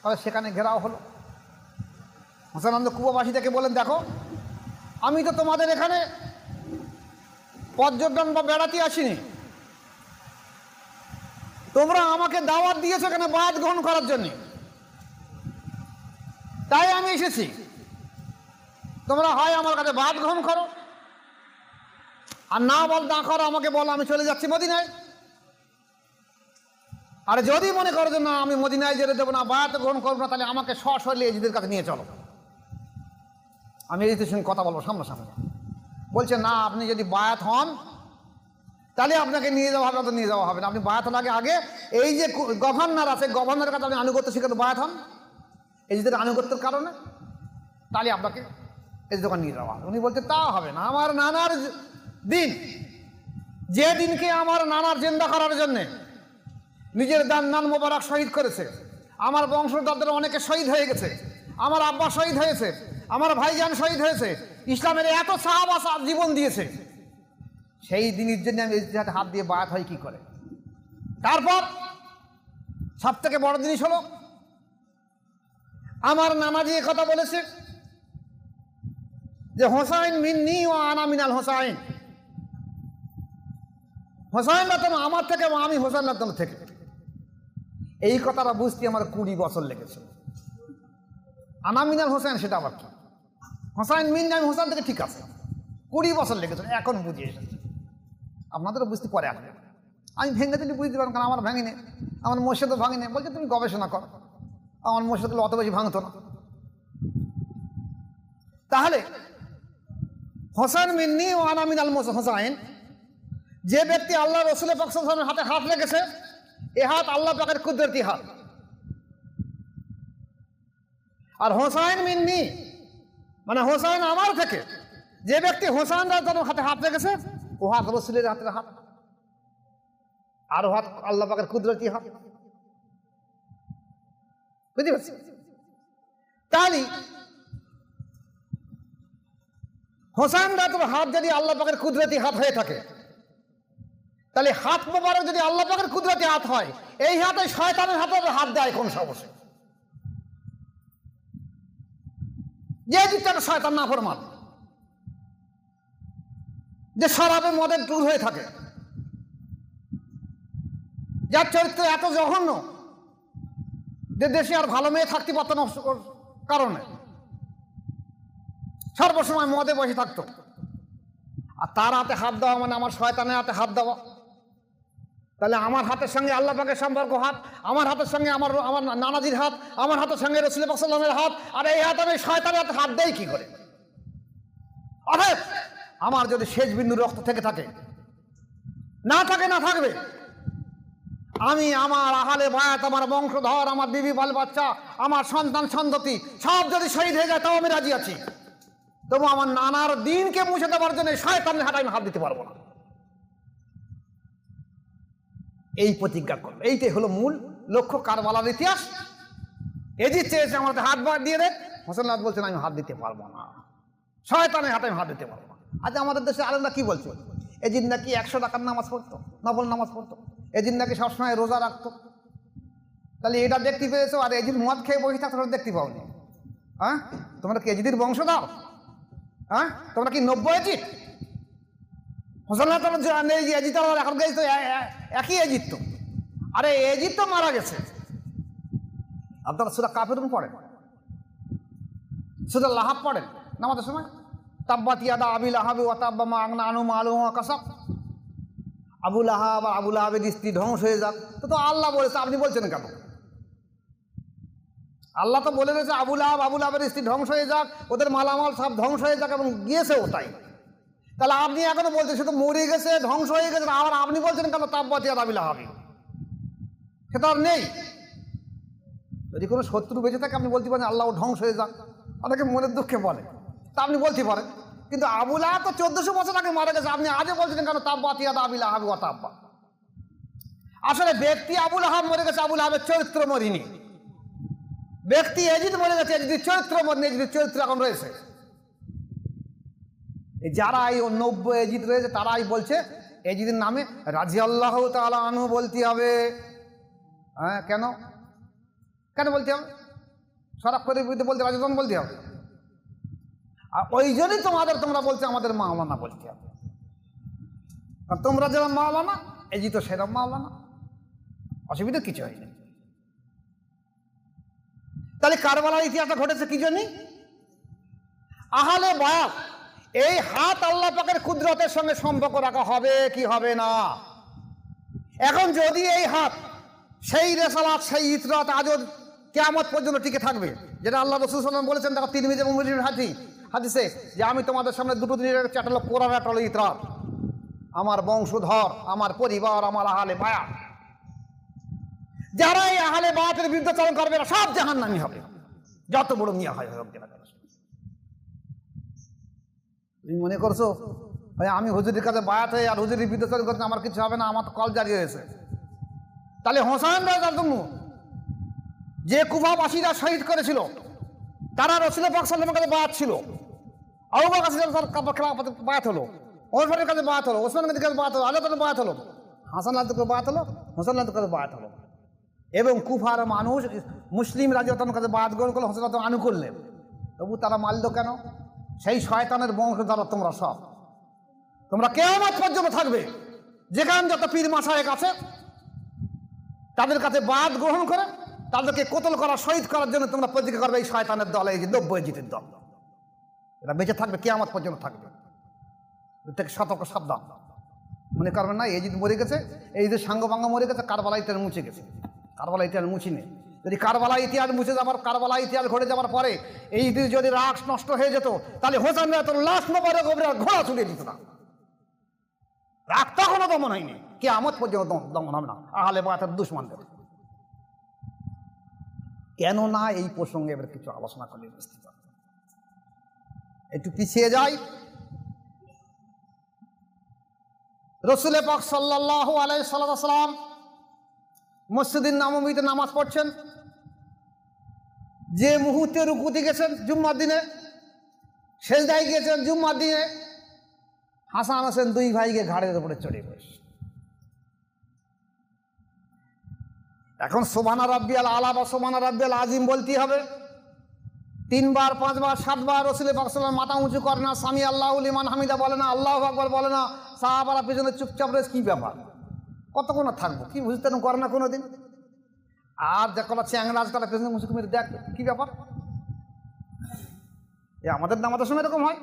তবে সেখানে ঘেরাও হলো। হোসেন কুফাবাসীদেরকে বলেন, দেখো আমি তো তোমাদের এখানে পর্যটন বা বেড়াতে আসিনি, তোমরা আমাকে দাওয়াত দিয়েছো এখানে বায়াত গ্রহণ করার জন্য, তাই আমি এসেছি। তোমরা হয় আমার কাছে বায়াত গ্রহণ করো, আর না করো আমাকে বলো আমি চলে যাচ্ছি মদিনায়। আর যদি মনে করো যে না আমি মদিনায় যেতে দেবো না, বায়াত গ্রহণ করবো না, তাহলে আমাকে সরাসরি এজিদের কাছে নিয়ে চলো, আমি এজিদের সঙ্গে কথা বলবো সামনাসামনি। বলছে না, আপনি যদি বায়াত হন তাহলে আপনাকে নিয়ে যাওয়া হবে, তো নিয়ে যাওয়া হবে না। আপনি বায়াত হন আগে এই যে গভর্নর আছে, গভর্নরের কাছে আপনি আনুগত্য শিখে বায়াত হন এজিদের আনুগত্যের কারণে, তাহলে আপনাকে এই দোকান নিয়ে যাওয়া হবে। উনি বলতে তা হবে না, আমার নানার দিন, যে দিনকে আমার নানার জিন্দা করার জন্যে নিজের নান মোবারক শহীদ করেছে, আমার বংশধরদের অনেকে শহীদ হয়ে গেছে, আমার আব্বা শহীদ হয়েছে, আমার ভাইজান শহীদ হয়েছে, ইসলামের এত সাহাবা জীবন দিয়েছে, সেই দিনের জন্য আমি ইজতিহাদে হাত দিয়ে বায়াত হয় কি করে? তারপর সব থেকে বড় জিনিস হলো, আমার নানাজি কথা বলেছে যে হোসাইন মিন্নি ও আনা মিনাল হোসাইন, হোসাইন রাতন আমার থেকে, আমি হোসাইন রাতন থেকে। এই কথাটা বুঝতে আমার 20 বছর লেগেছে। আনা মিনাল হোসাইন সেটা আবার কি? হোসাইন মিন আমি হোসাইন থেকে, ঠিক আছে, 20 বছর লেগেছে, এখন বুঝে এসেছে। আপনাদেরও বুঝতে পরে আসবে। আমি ভেঙে দিলে বুঝতে পারেন, কারণ আমার ভাঙিনি, আমার মসজিদও ভাঙিনি। বলছে তুমি গবেষণা করো, আমার মসজিদগুলো অত বেশি ভাঙতো না। তাহলে হোসাইন মিন্নি ও আনা মিনাল হোসাইন, যে ব্যক্তি আল্লাহ রসুল পাক সাল্লাল্লাহু আলাইহি ওয়াসাল্লামের হাতে হাত লেগেছে, এ হাত আল্লাহ পাকের কুদরতি হাত। আর হোসাইন মিন্নি মানে হোসাইন আমার থেকে, যে ব্যক্তি হোসাইন রাদিয়াল্লাহু হাতে হাত লেগেছে, ও হাত রসুলের হাতের হাত, আর ও হাত আল্লাহ পাকের কুদরতি হাত। বুঝতে পারছি? তাহলে হোসাইন রাদিয়াল্লাহু হাত যদি আল্লাহ পাকের কুদরতি হাত হয়ে থাকে, তাহলে হাত মোবারক যদি আল্লাহ পাকের কুদরতি হাত হয়, এই হাতে শয়তানের হাতে হাত দেয় কোন সাহসে? যে দিকটা শয়তান নাফরমান, যে শরাবে মদের টুর হয়ে থাকে, যার চরিত্র এত জঘন্য যে দেশে আর ভালো মেয়ে থাকতে পারত না, কারণে সর্বসময় মদে বসে থাকতো। আর তার হাতে হাত দেওয়া মানে আমার শয়তানের হাতে হাত দেওয়া। তাহলে আমার হাতের সঙ্গে আল্লাহ পাকের সম্পর্ক হাত, আমার হাতের সঙ্গে আমার নানাজির হাত, আমার হাতের সঙ্গে রাসূল পাক সাল্লাল্লাহু আলাইহি ওয়াসাল্লামের হাত, আর এই হাত আমি শয়তানের হাতে হাত দেই কি করে? অতএব আমার যদি শেষ বিন্দু রক্ত থেকে থাকে, না থাকে, না থাকবে, আমি আমার আহলে বায়াত, আমার বংশধর, আমার বিবি বাল বাচ্চা, আমার সন্তান সন্ততি সব যদি শহীদ হয়ে যায়, তাও আমি রাজি আছি। তবু আমার নানার দিনকে মুছে দেওয়ার জন্য শয়তানের হাতে আমি হাত দিতে পারবো না। এই প্রতিজ্ঞা করবে। এইটাই হলো মূল লক্ষ্য কারবালার ইতিহাস। এজিদ চেয়েছে আমার হাতে হাত দিয়ে দেয়, হোসেন রাত বলছেন আমি হাত দিতে পারবো না, শয়তানের হাতে আমি হাত দিতে পারবো না। আজ আমাদের দেশে আলেমরা কি বলছে? এজিদ নাকি 100 টাকার নামাজ পড়তো, নফল নামাজ পড়তো, এজিদ নাকি সবসময় রোজা রাখতো। তাহলে এটা দেখতে পেয়েছো, আর এজিদ মদ খেয়ে বসে থাকতো দেখতে পাওনি? হ্যাঁ, তোমরা কি এজিদের বংশ দাও? হ্যাঁ, তোমরা কি 90 এজিদ? হোসেন রাত এজিদ এখন গেছে তো একই এজিদ তো। আরে এজিদ তো মারা গেছে। আপনারা সূরা কাফিরুন পড়েন, সূরা লাহাব পড়েন নামাজের সময়, তাব্বাত ইয়াদা আবি লাহাবি ওয়া তাব্বা মা আগনা আনহু মালুহু ওয়া কাসাব। আবু লাহাব আর আবু লাহাবের স্ত্রী ধ্বংস হয়ে যাক, তো আল্লাহ বলেছে, আপনি বলছেন কেন? আল্লাহ তো বলে রয়েছে আবু লাহাবের স্ত্রী ধ্বংস হয়ে যাক, ওদের মালামাল সব ধ্বংস হয়ে যাক, এবং গিয়েছেও তাই। তাহলে আপনি এখনো বলছেন সে তো মরে গেছে, ধ্বংস হয়ে গেছে, আবার আপনি বলছেন কেন তাব্বাত ইয়াদা আবি লাহাবি? সে তো আর নেই। যদি কোনো শত্রু বেঁচে থাকে আপনি বলতে পারেন আল্লাহ ধ্বংস হয়ে যাক, অনেকে মনের দুঃখে বলে, তা আপনি বলতে পারেন। কিন্তু আবু লাহাব তো 1400 বছর আগে মারা গেছে, আপনি আজও বলছেন কেন তাব্বাত ইয়াদা আবি লাহাবি ওয়া তাব্বা? আসলে ব্যক্তি আবু লাহাব মরে গেছে, আবু লাহাবের চরিত্র মরিনি। ব্যক্তি এজিদ মরে গেছে, এজিদের চরিত্র মরিনি, এজিদের চরিত্র এখন রয়েছে। যারা এই 90 এজিদ রয়েছে তারাই বলছে এজিদের নামে রাদিয়াল্লাহু তাআলা আনহু বলতে হবে। হ্যাঁ, কেন কেন বলতে হবে? শরাফের বিরুদ্ধে বলতে রাজিয়াল্লাহু বলতে হবে। আর ওই জন্যই তোমরা বলছে আমাদের মাওলানা বলতে হবে। আর তোমরা যেরকম মাওলানা, এজিদ তো সেরকম মাওলানা, অসুবিধা কিছু হয়নি। তাহলে কারবালার ইতিহাসটা ঘটেছে কি জন্য? আহলে বায়াত, এই হাত আল্লাহ পাকের কুদরতের সঙ্গে সম্পর্ক রাখা হবে কি হবে না? এখন যদি এই হাত সেই রেসালাত, সেই ইতরাত আজও কিয়ামত পর্যন্ত টিকে থাকবে, যেটা আল্লাহ রাসূল সাল্লাল্লাহু আলাইহি ওয়াসাল্লাম বলেছেন, দেখো তিরমিজি এবং মুসলিমের হাদিসে যে আমি তোমাদের সামনে দুটো দিনের একটা হলো কোরআন, একটা হলো ইতরাত। আমার বংশধর, আমার পরিবার, আমার আহলে বায়াত, যারা এই আহলে বায়াতের বিরুদ্ধাচরণ করবে না সব জাহান্নামী হবে, যত বড় মিয়া হয় হোক। তুমি মনে করছো ভাই আমি হুজুরের কাছে বায়াত হয়ে আর হুজুরের বিরুদ্ধাচরণ করতে আমার কিছু হবে না, আমার তো কল জারি হয়েছে? তাহলে হোসাইন রাদিয়াল্লাহু যে কুফাবাসীরা শহীদ করেছিল তারা রাসূল পাক সাল্লাল্লাহু আলাইহি ওয়াসাল্লামের কাছে বায়াত ছিল। আবু বকর সিদ্দিকের খেলাফতে বায়াত হলো, ওমরের কাছে বায়াত হলো, ওসমানের কাছে বায়াত হলো, আলীর কাছে বায়াত হলো, হাসান আলীর কাছে বায়াত হলো, হোসেন আলীর কাছে বায়াত হলো। এবং কুফার মানুষ মুসলিম রাজিয়াতার কাছে বায়াত গ্রহণ করলো, হোসেন আলী আনু করলেন। তবু তারা মানল কেন? সেই শয়তানের বংশধর তোমরা সব, তোমরা কিয়ামত পর্যন্ত থাকবে। যেখানে যত পীর মাশায়েখ আছে তাদের কাছে বায়াত গ্রহণ করে তাদেরকে কতল করা, শহীদ করার জন্য তোমরা প্রতিজ্ঞা করবে এই শয়তানের দল, এই যে 90 জিতের দল, এরা বেঁচে থাকবে, কিয়ামত পর্যন্ত থাকবে। এর থেকে সতর্ক সাবধান। মনে করবেন না এই যদি মরে গেছে, এই যে সাঙ্গবাঙ্গ মরে গেছে, কারবালা ইতিহাস মুছে গেছে। কারবালা ইতিহাস মুছি নেই। যদি কারবালা ইতিহাস মুছে যাবার, কারবালা ইতিহাস ঘটে যাওয়ার পরে এই যদি রাগ নষ্ট হয়ে যেত, তাহলে হোসেন লাশ নবারে ঘোড়া ছুড়িয়ে দিত না। রাগ তখনও দমন হয়নি, কিয়ামত পর্যন্ত দমন হবে না আহলে বায়াতের দুশমনদের। কেন না এই প্রসঙ্গে এবার কিছু আলোচনা করলে বুঝতে পারবে। একটু পিছিয়ে যাই। রাসূল পাক সাল্লাল্লাহু আলাইহি ওয়াসাল্লাম মসজিদে নববীতে নামাজ পড়ছেন। যে মুহূর্তে রুকুতে গেছেন জুম্মার দিনে, সেজদায় গিয়েছেন জুম্মার দিনে, হাসান হোসেন দুই ভাইকে ঘাড়ের উপরে চড়ে বসে। এখন সুবহান রাব্বিয়াল আলা বা সুবহান রাব্বিয়াল আজিম বলতেই হবে। 3 বার 5 বার 7 বার রাসূল পাক সাল্লাল্লাহু আলাইহি ওয়াসাল্লাম মাথা উঁচু করে না, সামি আল্লাহু লিমান হামিদা বলে না, আল্লাহু আকবার বলে না। সাহাবারা পিছনে চুপচাপ রয়েছে। কি ব্যাপার, কতক্ষণ থাকবো, কি বুঝতে করে না কোনোদিন। আর দেখো চ্যাংরাজ তারা পেছনে মুসুক মেরে দেখ কি ব্যাপার। এ আমাদের নামাজের সময় এরকম হয়।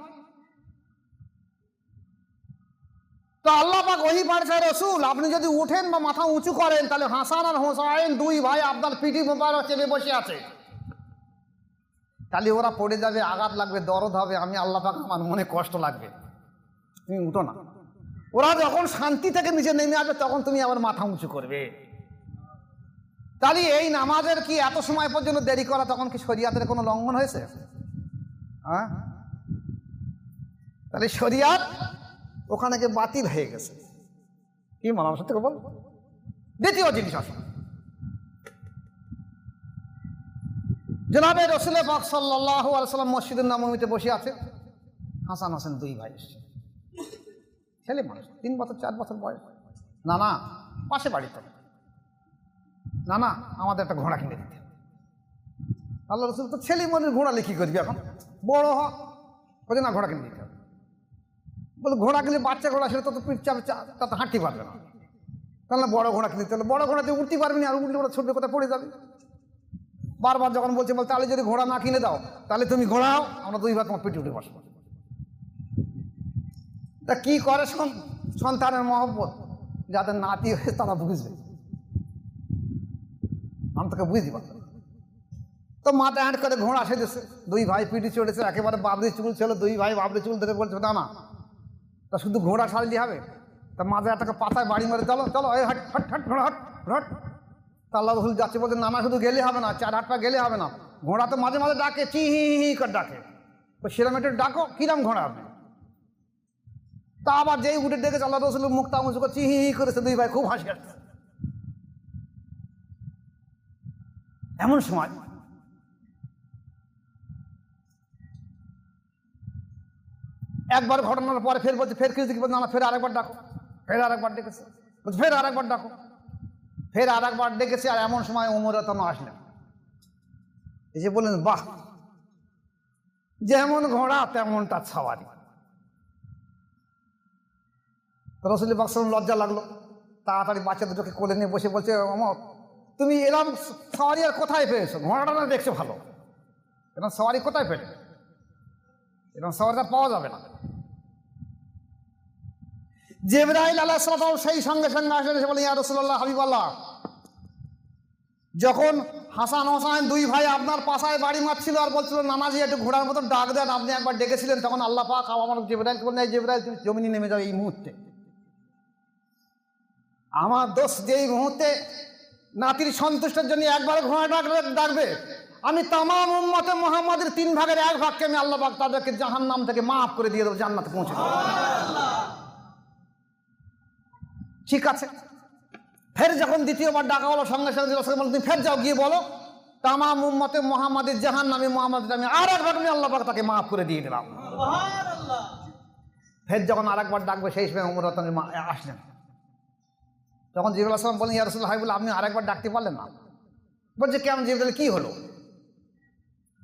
তো আল্লাহ পাক ওহী পাঠায়, রাসূল আপনি যদি উঠেন বা মাথা উঁচু করেন তাহলে হাসান আর হোসাইন দুই ভাই আপনার পিঠি মোবারক চেপে বসে আছে, তাহলে ওরা পড়ে যাবে, আঘাত লাগবে, দরদ হবে, আমি আল্লাহ পাক আমার মনে কষ্ট লাগবে, তুমি উঠো না। ওরা যখন শান্তি থেকে নিচে নেমে আসবে তখন তুমি আবার মাথা উঁচু করবে। তাহলে এই নামাজের কি এত সময় পর্যন্ত দেরি করা তখন কি শরিয়াতের কোনো লঙ্ঘন হয়েছে? হ্যাঁ, তাহলে শরিয়াত ওখানে কি বাতিল হয়ে গেছে। কি মনে আমার সাথে বল। দ্বিতীয় জিনিস আসলে জনাবে রাসূল পাক সাল্লাল্লাহু আলাইহি ওয়াসাল্লাম মসজিদের নববীতে বসে আছে। হাসান হোসেন দুই ভাই এসেছে, ছেলে মানুষ, 3 বছর 4 বছর বয়স। না না, পাশে বাড়িতে, না না আমাদের একটা ঘোড়া কিনে দিতে। আল্লাহ রাসূল তো ছেলে মনের ঘোড়া লিখি করবি, এখন বড় হ, বলছে না ঘোড়া কিনে দিতে হবে। বলে ঘোড়া কিনলে বাচ্চা ঘোড়া সেটা তো পিঠ চাপে, তা তো হাঁটতে পারবে না, তাহলে বড় ঘোড়া কিনে দিতে হবে। বড় ঘোড়াতে উঠতে পারবি না, আর উঠলে ওরা ছুটবে, কোথায় পড়ে যাবে। বারবার যখন বলছে বল তাহলে যদি ঘোড়া না কিনে দাও তাহলে তুমি ঘোড়াও, আমরা দুই ভাই তোমার পিঠে উঠে বসবো। তা কি করে সন্তানের মহব্বত, যাদের নাতি হয়ে তারা বুঝবে, আমি তোকে বুঝতে পারতাম। তো মাথা হ্যাঁট করে ঘোড়া সেজেছে, দুই ভাই পিঠে চড়েছে, একেবারে বাবরি চুল ছিল, দুই ভাই বাবরি চুল ধরে বলছে না না তা শুধু ঘোড়া সারলি হবে, তা মাঝে একটা পাতায় বাড়ি মারে, চলো চলো এই হাট হাট হাট ঘোড়া হাট হাট। তা আল্লাহ রাসূল যাচ্ছে, বলছে না না শুধু গেলে হবে না, 4 হাত পা গেলে হবে না, ঘোড়া তো মাঝে মাঝে ডাকে, চি হি হি করে ডাকে, তো সেরকম একটু ডাকো, কিরম ঘোড়া আপনি। তা আবার যেই উঠে ডেকেছে আল্লাহ রাসূল মুখটা মুচু করে চি হি হি করেছে, দুই ভাই খুব হাসি আসছে। এমন সময় একবার ঘটনার পরে ফের বলছে, ফের কিছু বলছে না ফের আরেকবার ডাকো, ফের আরেকবার ডেকেছে, বলছে ফের আরেকবার ডাকো, ফের আরেকবার ডেকেছে। আর এমন সময় ওমর রাদিয়াল্লাহু আনহু আসলেন, এসে বললেন বাহ, যেমন ঘোড়া তেমন তার ছাওয়ারি। রাসূল পাক সাল্লাল্লাহু আলাইহি ওয়াসাল্লাম লজ্জা লাগলো, তাড়াতাড়ি বাচ্চা দুটোকে কোলে নিয়ে বসে বলছে, ওমর তুমি এরকম ছাওয়ারি আর কোথায় পেয়েছো? ঘোড়াটা না দেখছো ভালো, এরকম ছাওয়ারি কোথায় পেলে? এরকম ছাওয়ারিটা পাওয়া যাবে না। জিবরাইল আলাইহিস সালাম সেই সঙ্গে সঙ্গে আসেন, এসে বলে ইয়া রাসূলুল্লাহ হাবিবাল্লাহ, যখন হাসান হোসাইন দুই ভাই আপনার পাশায় বাড়ি মারছিল আর বলছিল নানাজি একটু ঘোড়ার মতো ডাক দেন, আপনি একবার ডেকেছিলেন, তখন আল্লাহ পাক আমার জিবরাইলকে বললেন, জিবরাইল তুমি জমিনে নেমে যাও এই মুহূর্তে। আমার দোষ যেই মুহূর্তে নাতির সন্তুষ্টের জন্য একবার ঘোড়া ডাকবে, আমি তামাম উম্মতে মুহাম্মাদের 3 ভাগের 1 ভাগকে আমি আল্লাহ পাক তাদেরকে জাহান্নাম থেকে মাফ করে দিয়ে দেবো, জান্নাতে পৌঁছে দেবো। ঠিক আছে। ফের যখন দ্বিতীয়বার ডাকা হলো, সঙ্গে সঙ্গে রাসূল বললেন তুমি ফের যাও, গিয়ে বলো তামাম উম্মতে মুহাম্মাদের জাহান্নামী মুহাম্মাদের আমি আর একবার আমি আল্লাহ পাক তাকে মাফ করে দিয়ে দিলাম। ফের যখন আর একবার ডাকবে সেই সময় ওমর আসলেন। তখন জিবরাইল আলাইহিস সালাম বলেন, ইয়া রাসূলুল্লাহ, বলে আপনি আর একবার ডাকতে পারলেন না? বলছে কেমন জিবরাইল, কি হলো?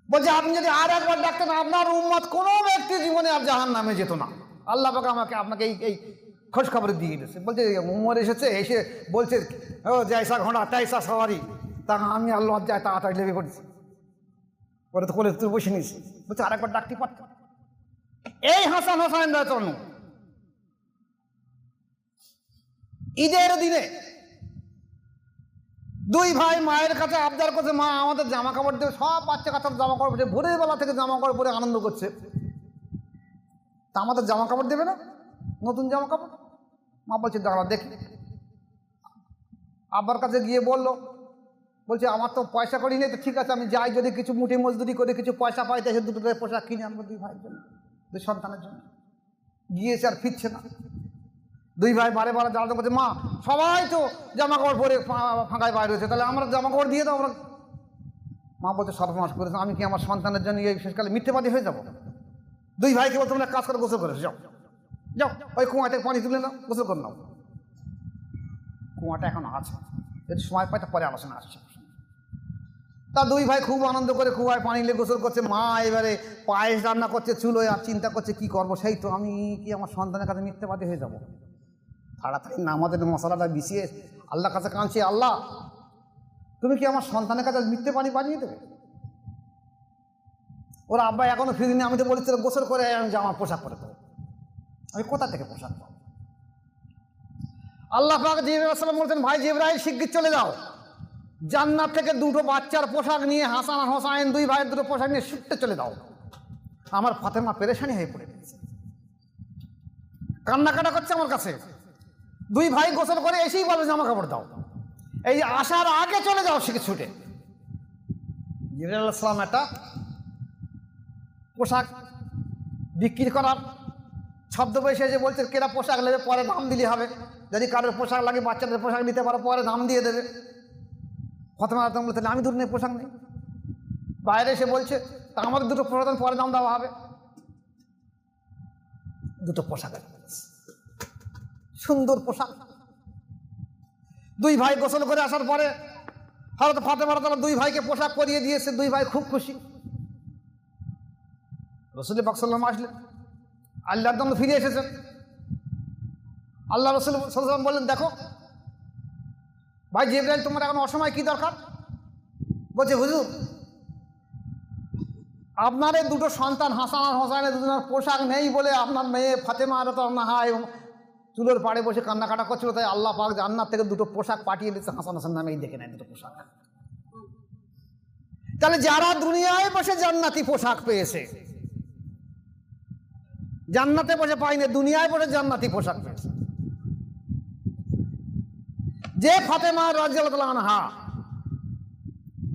বলছে আপনি যদি আর একবার ডাকতেন আপনার উম্মত কোনো ব্যক্তি জীবনে আর জাহান্নামে যেত না। আল্লাহ পাক আপনাকে এই খোঁজ খবর দিয়ে দিয়েছে। বলছে উমর এসে বলছে ও জয়সা ঘোড়া তাইসা সওয়ারি, তা আমি আর লজ্জায় তাড়াতাড়ি লেগে পড়েছি, পরে তো কোলে তুই বসে নিয়েছি। বলছে আর একবার ডাকতে পারতাম। এই হাসান হোসাইন জন্য ঈদের দিনে দুই ভাই মায়ের কাছে আবদার করছে, মা আমাদের জামা কাপড় দেবে। সব বাচ্চা কাচ্চার জামা কাপড় পরে ভোরের বেলা থেকে জামা কাপড় পরে আনন্দ করছে, তা আমাদের জামা কাপড় দেবে না, নতুন জামা কাপড়? মা বলছে দাঁড়া দেখি। আব্বার কাছে গিয়ে বলছে আমার তো পয়সা করি নেই, তো ঠিক আছে আমি যাই, যদি কিছু মুঠি মজদুরি করে কিছু পয়সা পাই তো দুটো পোশাক কিনে আনবো দুই ভাইয়ের জন্য, দুই সন্তানের জন্য। গিয়েছে আর ফিরছে না। দুই ভাই বারে বারে জ্বালাতে করছে, মা সবাই তো জামা কাপড় পরে ফাঁকায় বাইরে হয়েছে, তাহলে আমরা জামা কাপড় দিয়ে দাও। আমরা মা বলছে সর্বনাশ করেছে, আমি কি আমার সন্তানের জন্য এই শেষকালে মিথ্যেবাদী হয়ে যাবো? দুই ভাইকে বলতে তোমরা কাজ করে গোসল করেছো, যাও যাও ওই কুয়া থেকে পানি তুলে নাও, গোসল করে নাও। কুয়াটা এখন আছে, যদি সময় পাই তা পরে আলোচনা আসছে। তা দুই ভাই খুব আনন্দ করে কুয়ায় পানি নিয়ে গোসল করছে। মা এবারে পায়েস রান্না করছে চুলোয়, আর চিন্তা করছে কি করবো, সেই তো আমি কি আমার সন্তানের কাছে মিথ্যেবাদী হয়ে যাবো। তাড়াতাড়ি নামাজের মশলাটা বিছিয়ে আল্লাহর কাছে কাঁদছে, আল্লাহ তুমি কি আমার সন্তানের কাছে মিথ্যে পানি বানিয়ে দেবে? ওরা আব্বা এখনো ফিরিনি, আমি তো বলেছিলাম গোসল করে আমি জামা পোশাক পরে দেবো, আমি কোথা থেকে পোশাক পাবো? আল্লাহ পাক জিবরাইল আলাইহিস সালাম বলছেন, ভাই জিবরাইল শিগগির চলে যাও, জান্নাত থেকে দুটো বাচ্চার পোশাক নিয়ে, হাসান আর হোসাইন দুই ভাইয়ের দুটো পোশাক নিয়ে ছুটতে চলে দাও। আমার ফাতেমা পেরেশানি হয়ে পড়ে গেছে, কান্নাকাটা করছে আমার কাছে। দুই ভাই গোসল করে এসেই বলে জামা কাপড় দাও, এই আসার আগে চলে যাও শিখে ছুটে। জিবরাইল আলাইহিস সালাম একটা পোশাক বিক্রি করার শব্দ বসে এসে বলছে, কেরা পোশাক নেবে পরে দাম দিলে হবে, যদি কারোর পোশাক লাগে বাচ্চাদের পোশাক নিতে পারো পরে দাম দিয়ে দেবে। ফাতেমা রাদিয়াল্লাহু আনহা বলতেন আমি দুটো নেই পোশাক নেই। বাইরে এসে বলছে তা আমাদের দুটো পোশাক পরে দাম দেওয়া হবে। দুটো পোশাক, সুন্দর পোশাক। দুই ভাই গোসল করে আসার পরে হযরত ফাতেমা রাদিয়াল্লাহু আনহা দুই ভাইকে পোশাক পরিয়ে দিয়েছে। দুই ভাই খুব খুশি। রাসূল পাক সাল্লাল্লাহু আলাইহি ওয়াসাল্লাম আসলেন, আল্লাহর জন্য ফিরে এসেছেন। আল্লাহ রাসূল সাল্লাল্লাহু আলাইহি ওয়াসাল্লাম বললেন, দেখো ভাই জিবরাইল তোমার এখন অসময় কি দরকার? বলছে হুজুর আপনার এই দুটো সন্তান হাসান আর হোসাইনের দুজনের পোশাক নেই বলে আপনার মেয়ে ফাতেমা রাদিয়াল্লাহু আনহা এবং চুলোর পাড়ে বসে কান্নাকাটা করছিল, তাই আল্লাহ পাক জান্নাত থেকে দুটো পোশাক পাঠিয়ে দিচ্ছে হাসান হোসেন নামে, এই দেখে নেয় দুটো পোশাক। তাহলে যারা দুনিয়ায় বসে জান্নাতি পোশাক পেয়েছে, জান্নাতে বসে পায়নি, দুনিয়ায় বসে জান্নাতি পোশাক পেয়েছে। যে ফাতেমা রাদিয়াল্লাহু আনহা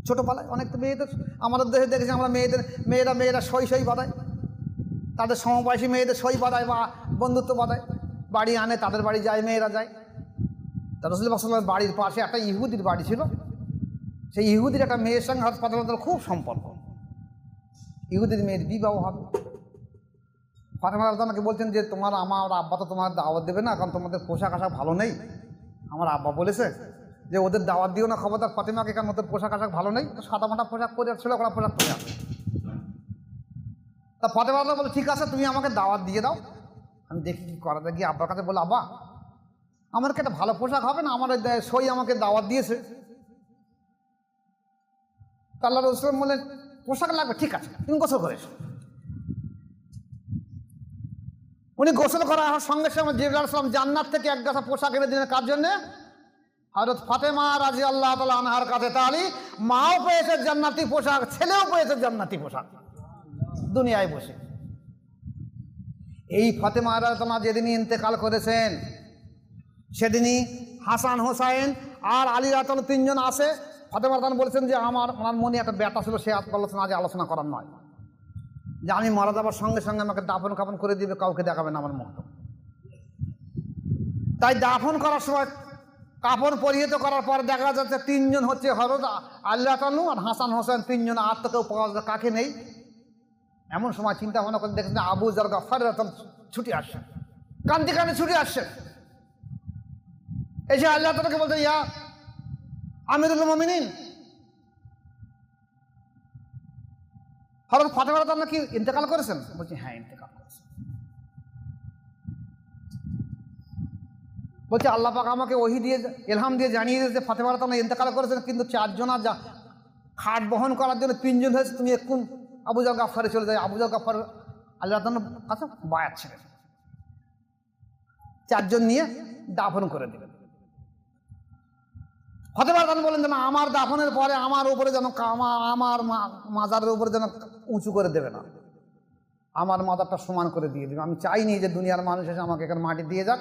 ছোটবেলায় অনেক তো মেয়েদের আমাদের দেশে দেখেছি আমরা, মেয়েরা সই বাঁধায়, তাদের সমবয়সী মেয়েদের সই বাঁধায় বা বন্ধুত্ব বাঁধায়, বাড়ি আনে, তাদের বাড়ি যায়, মেয়েরা যায়। তা রাসূল পাক সাল্লাল্লাহু আলাইহি ওয়াসাল্লামের বাড়ির পাশে একটা ইহুদির বাড়ি ছিল। সেই ইহুদির একটা মেয়ের সঙ্গে হযরত ফাতেমার খুব সম্পর্ক, ইহুদির মেয়ের বিবাহ হবে। ফাতেমা রাদিয়াল্লাহু আনহা বলছেন যে আমার আব্বা তো তোমার দাওয়াত দেবে না, কারণ তোমাদের পোশাক আশাক ভালো নেই। আমার আব্বা বলেছে যে ওদের দাওয়াত দিও না, খবরদার ফাতেমাকে, কারণ ওদের পোশাক আশাক ভালো নেই, সাদা মাটা পোশাক পরে ছিল, ওরা পোশাক পরে আসে। তা ফাতেমা রাদিয়াল্লাহু আনহা বলে ঠিক আছে তুমি আমাকে দাওয়াত দিয়ে দাও, আমি দেখি কি করা যায়। গিয়ে আব্বার কাছে বলে, আব্বা আমার কি একটা ভালো পোশাক হবে না, আমার সই আমাকে দাওয়াত দিয়েছে। তা আল্লাহ রাসূল বললেন পোশাক লাগবে, ঠিক আছে তুমি গোসল করে এসো। উনি গোসল করার সঙ্গে সঙ্গে জিবরাইল আলাইহিস সালাম জান্নাত থেকে এক গাছা পোশাক এনে দিলেন। কার জন্যে? হযরত ফাতেমা রাদিয়াল্লাহু তাআলা আনহার কাছে। তাহলে মাও পেয়েছে জান্নাতি পোশাক, ছেলেও পেয়েছে জান্নাতি পোশাক দুনিয়ায় বসে। এই ফাতেমা রাদিয়াল্লাহু আনহা যেদিনই ইন্তেকাল করেছেন সেদিনই হাসান হোসাইন আর আলী রাদিয়াল্লাহু আনহু তিনজন আসে। ফাতেমা রাদিয়াল্লাহু আনহা বলেছেন যে আমার মনে একটা ব্যথা ছিল, সে আলোচনা আজ আলোচনা করার নয়, যে আমি মারা যাবার সঙ্গে সঙ্গে আমাকে দাফন কাফন করে দিবে, কাউকে দেখাবে না আমার মত। তাই দাফন করার সময় কাপড় পরিহিত করার পর দেখা যাচ্ছে তিনজন হচ্ছে হযরত আল্লাহ তাআলা আর হাসান হোসেন, তিনজন, আর তো কেউ পাওয়া যায়, কাকে নেই। এমন সময় চিন্তা ভাবনা করে দেখছেন আবু যর গফফার ছুটি আসছে, কান্দি কান্দি ছুটি আসছে, এসে আল্লাহ তাআলাকে বলতে, ইয়া আমিরুল মুমিনিন, হযরত ফাতেমা রাদিয়াল্লাহু আনহা কি ইন্তেকাল করেছেন? বলছি হ্যাঁ ইন্তেকাল করেছেন। বলছে আল্লাহ পাক আমাকে ওহী দিয়ে ইলহাম দিয়ে জানিয়ে দিয়েছে ফাতেমা রাদিয়াল্লাহু আনহা ইন্তেকাল করেছেন, কিন্তু চারজনা যা খাট বহন করার জন্য তিনজন হয়েছে, তুমি এখন আবু যর গফফারে চলে যাও। আবু যর গফফার আল্লাহ তাআলার কাছে বায়াত ছিলেন, চারজন নিয়ে দাফন করে দিলেন। ফাতেমা রাদিয়াল্লাহু বলেন যেন আমার দাফনের পরে আমার উপরে যেন আমার মাজারের উপরে যেন উঁচু করে দেবে না, আমার মাজারটা সমান করে দিয়ে দেবে। আমি চাইনি যে দুনিয়ার মানুষ এসে আমাকে এখানে মাটি দিয়ে যাক,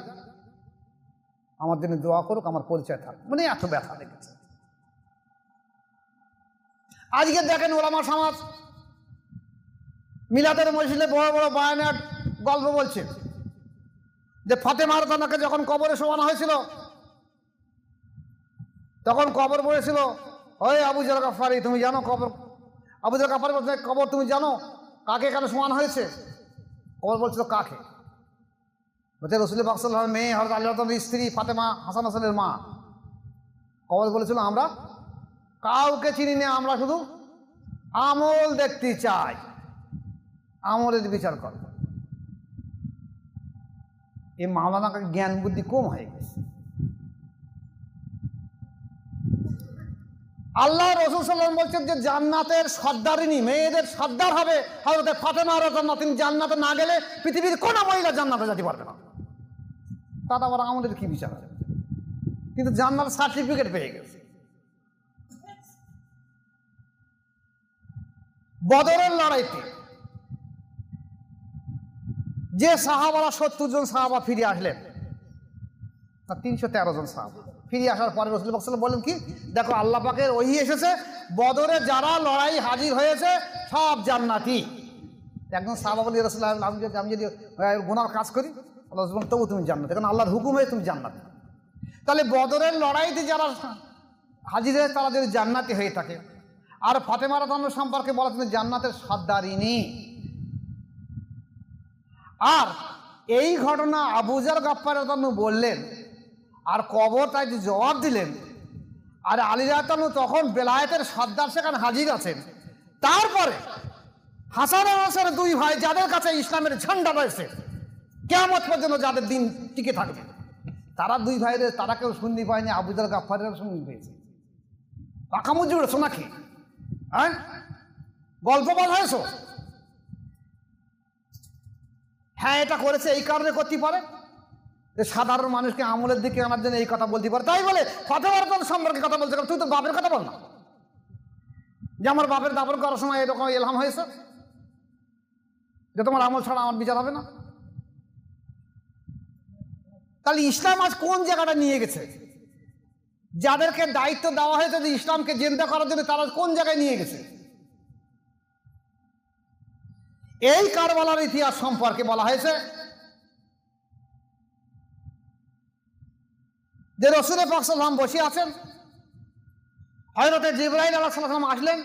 আমার জন্য দোয়া করুক, আমার পরিচয় থাক। মানে এত ব্যথা লেগেছে। আজকে দেখেন ওলামা সমাজ মিলাদের মজলিসে বড় বড় বায়ানের গল্প বলছে যে ফাতেমা রাদিয়াল্লাহু আনহাকে যখন কবরে শোয়ানো হয়েছিল তখন কবর বলেছিল, ওই আবু যর গফফারি তুমি জানো কবর, আবু যর গফফারি বলছে কবর তুমি জানো কাকে এখানে শোয়ানো হয়েছে? কবর বলছিল কাকে? বলছে রাসূল পাক সাল্লাল্লাহু আলাইহি ওয়াসাল্লাম মেয়ে হযরত আলী রাদিয়াল্লাহু স্ত্রী ফাতেমা হাসান হোসেনের মা। কবর বলেছিল আমরা কাউকে চিনি না, আমরা শুধু আমল দেখতে চাই, আমলের বিচার করব। এই মাওলানাকে জ্ঞান বুদ্ধি কম হয়ে গেছে। আল্লাহ রাসূল সাল্লাল্লাহু আলাইহি ওয়াসাল্লাম বলছেন যে জান্নাতের সর্দারিনী, মেয়েদের সর্দার হবে হযরত ফাতেমা রাদিয়াল্লাহু আনহা। তিনি জান্নাতে না গেলে পৃথিবীর কোনো মহিলা জান্নাতে যেতে পারবে না। তারা আবার আমাদের কি বিচার হবে? কিন্তু জান্নাত সার্টিফিকেট পেয়ে গেছে। বদরের লড়াইতে যে সাহাবারা 70 জন সাহাবা ফিরে আসলেন, 313 জন সাহাবা ফিরে আসার পরে রাসূল পাক সাল্লাল্লাহু আলাইহি ওয়াসাল্লাম বলেন কি, দেখো আল্লাহ পাকের ওহী এসেছে, বদরে যারা লড়াই হাজির হয়েছে সব জান্নাতি। একজন সাহাবা বলে, রাসূলুল্লাহ আমি যদি গুনার কাজ করি, আল্লাহ বলেন তবু তুমি জান্নাতি, কারণ আল্লাহর হুকুম হয়ে তুমি জান্নাতি। তাহলে বদরের লড়াইতে যারা হাজির হয়ে তারা যদি জান্নাতি হয়ে থাকে, আর ফাতেমা রাদিয়াল্লাহু আনহা সম্পর্কে বলা তুমি জান্নাতের সর্দারিনী। আর এই ঘটনা আবু যর গফফার রাদিয়াল্লাহু আনহু বললেন, আর কবর তাই জবাব দিলেন। আর আলী রাদিয়াল্লাহু আনহু তখন বেলায়েতের সর্দার সেখানে হাজির আছেন। তারপরে হাসান আর হোসেন দুই ভাই যাদের কাছে ইসলামের ঝান্ডা রয়েছে, কিয়ামত পর্যন্ত যাদের দিন টিকে থাকবে, তারা দুই ভাইদের তারা কেউ শুনতে পায়নি, আবু যর গফফারের শুনতে পেয়েছে। পাকা মুজুর শোনাকি, হ্যাঁ গল্প বল হয়েছ, হ্যাঁ এটা করেছে এই কারণে করতে পারে যে সাধারণ মানুষকে আমলের দিকে আনার জন্য এই কথা বলতে পারে। তাই বলে ফাতেমা রাদিয়াল্লাহু সম্পর্কে কথা বলছে, তুই তো বাপের কথা বল না, যে আমার বাপের দাফন করার সময় এরকম ইলহাম হয়েছে যে তোমার আমল ছাড়া আমার বিচার হবে না। তাহলে ইসলাম আজ কোন জায়গাটা নিয়ে গেছে? যাদেরকে দায়িত্ব দেওয়া হয়েছে যে ইসলামকে জিন্দা করার জন্য, তারা কোন জায়গায় নিয়ে গেছে? এই কারবালার ইতিহাস সম্পর্কে বলা হয়েছে যে রাসূল পাক সাল্লাল্লাহু আলাইহি ওয়াসাল্লাম বসে আছেন, হযরত জিবরাইল আলাইহিস সালাম আসলেন,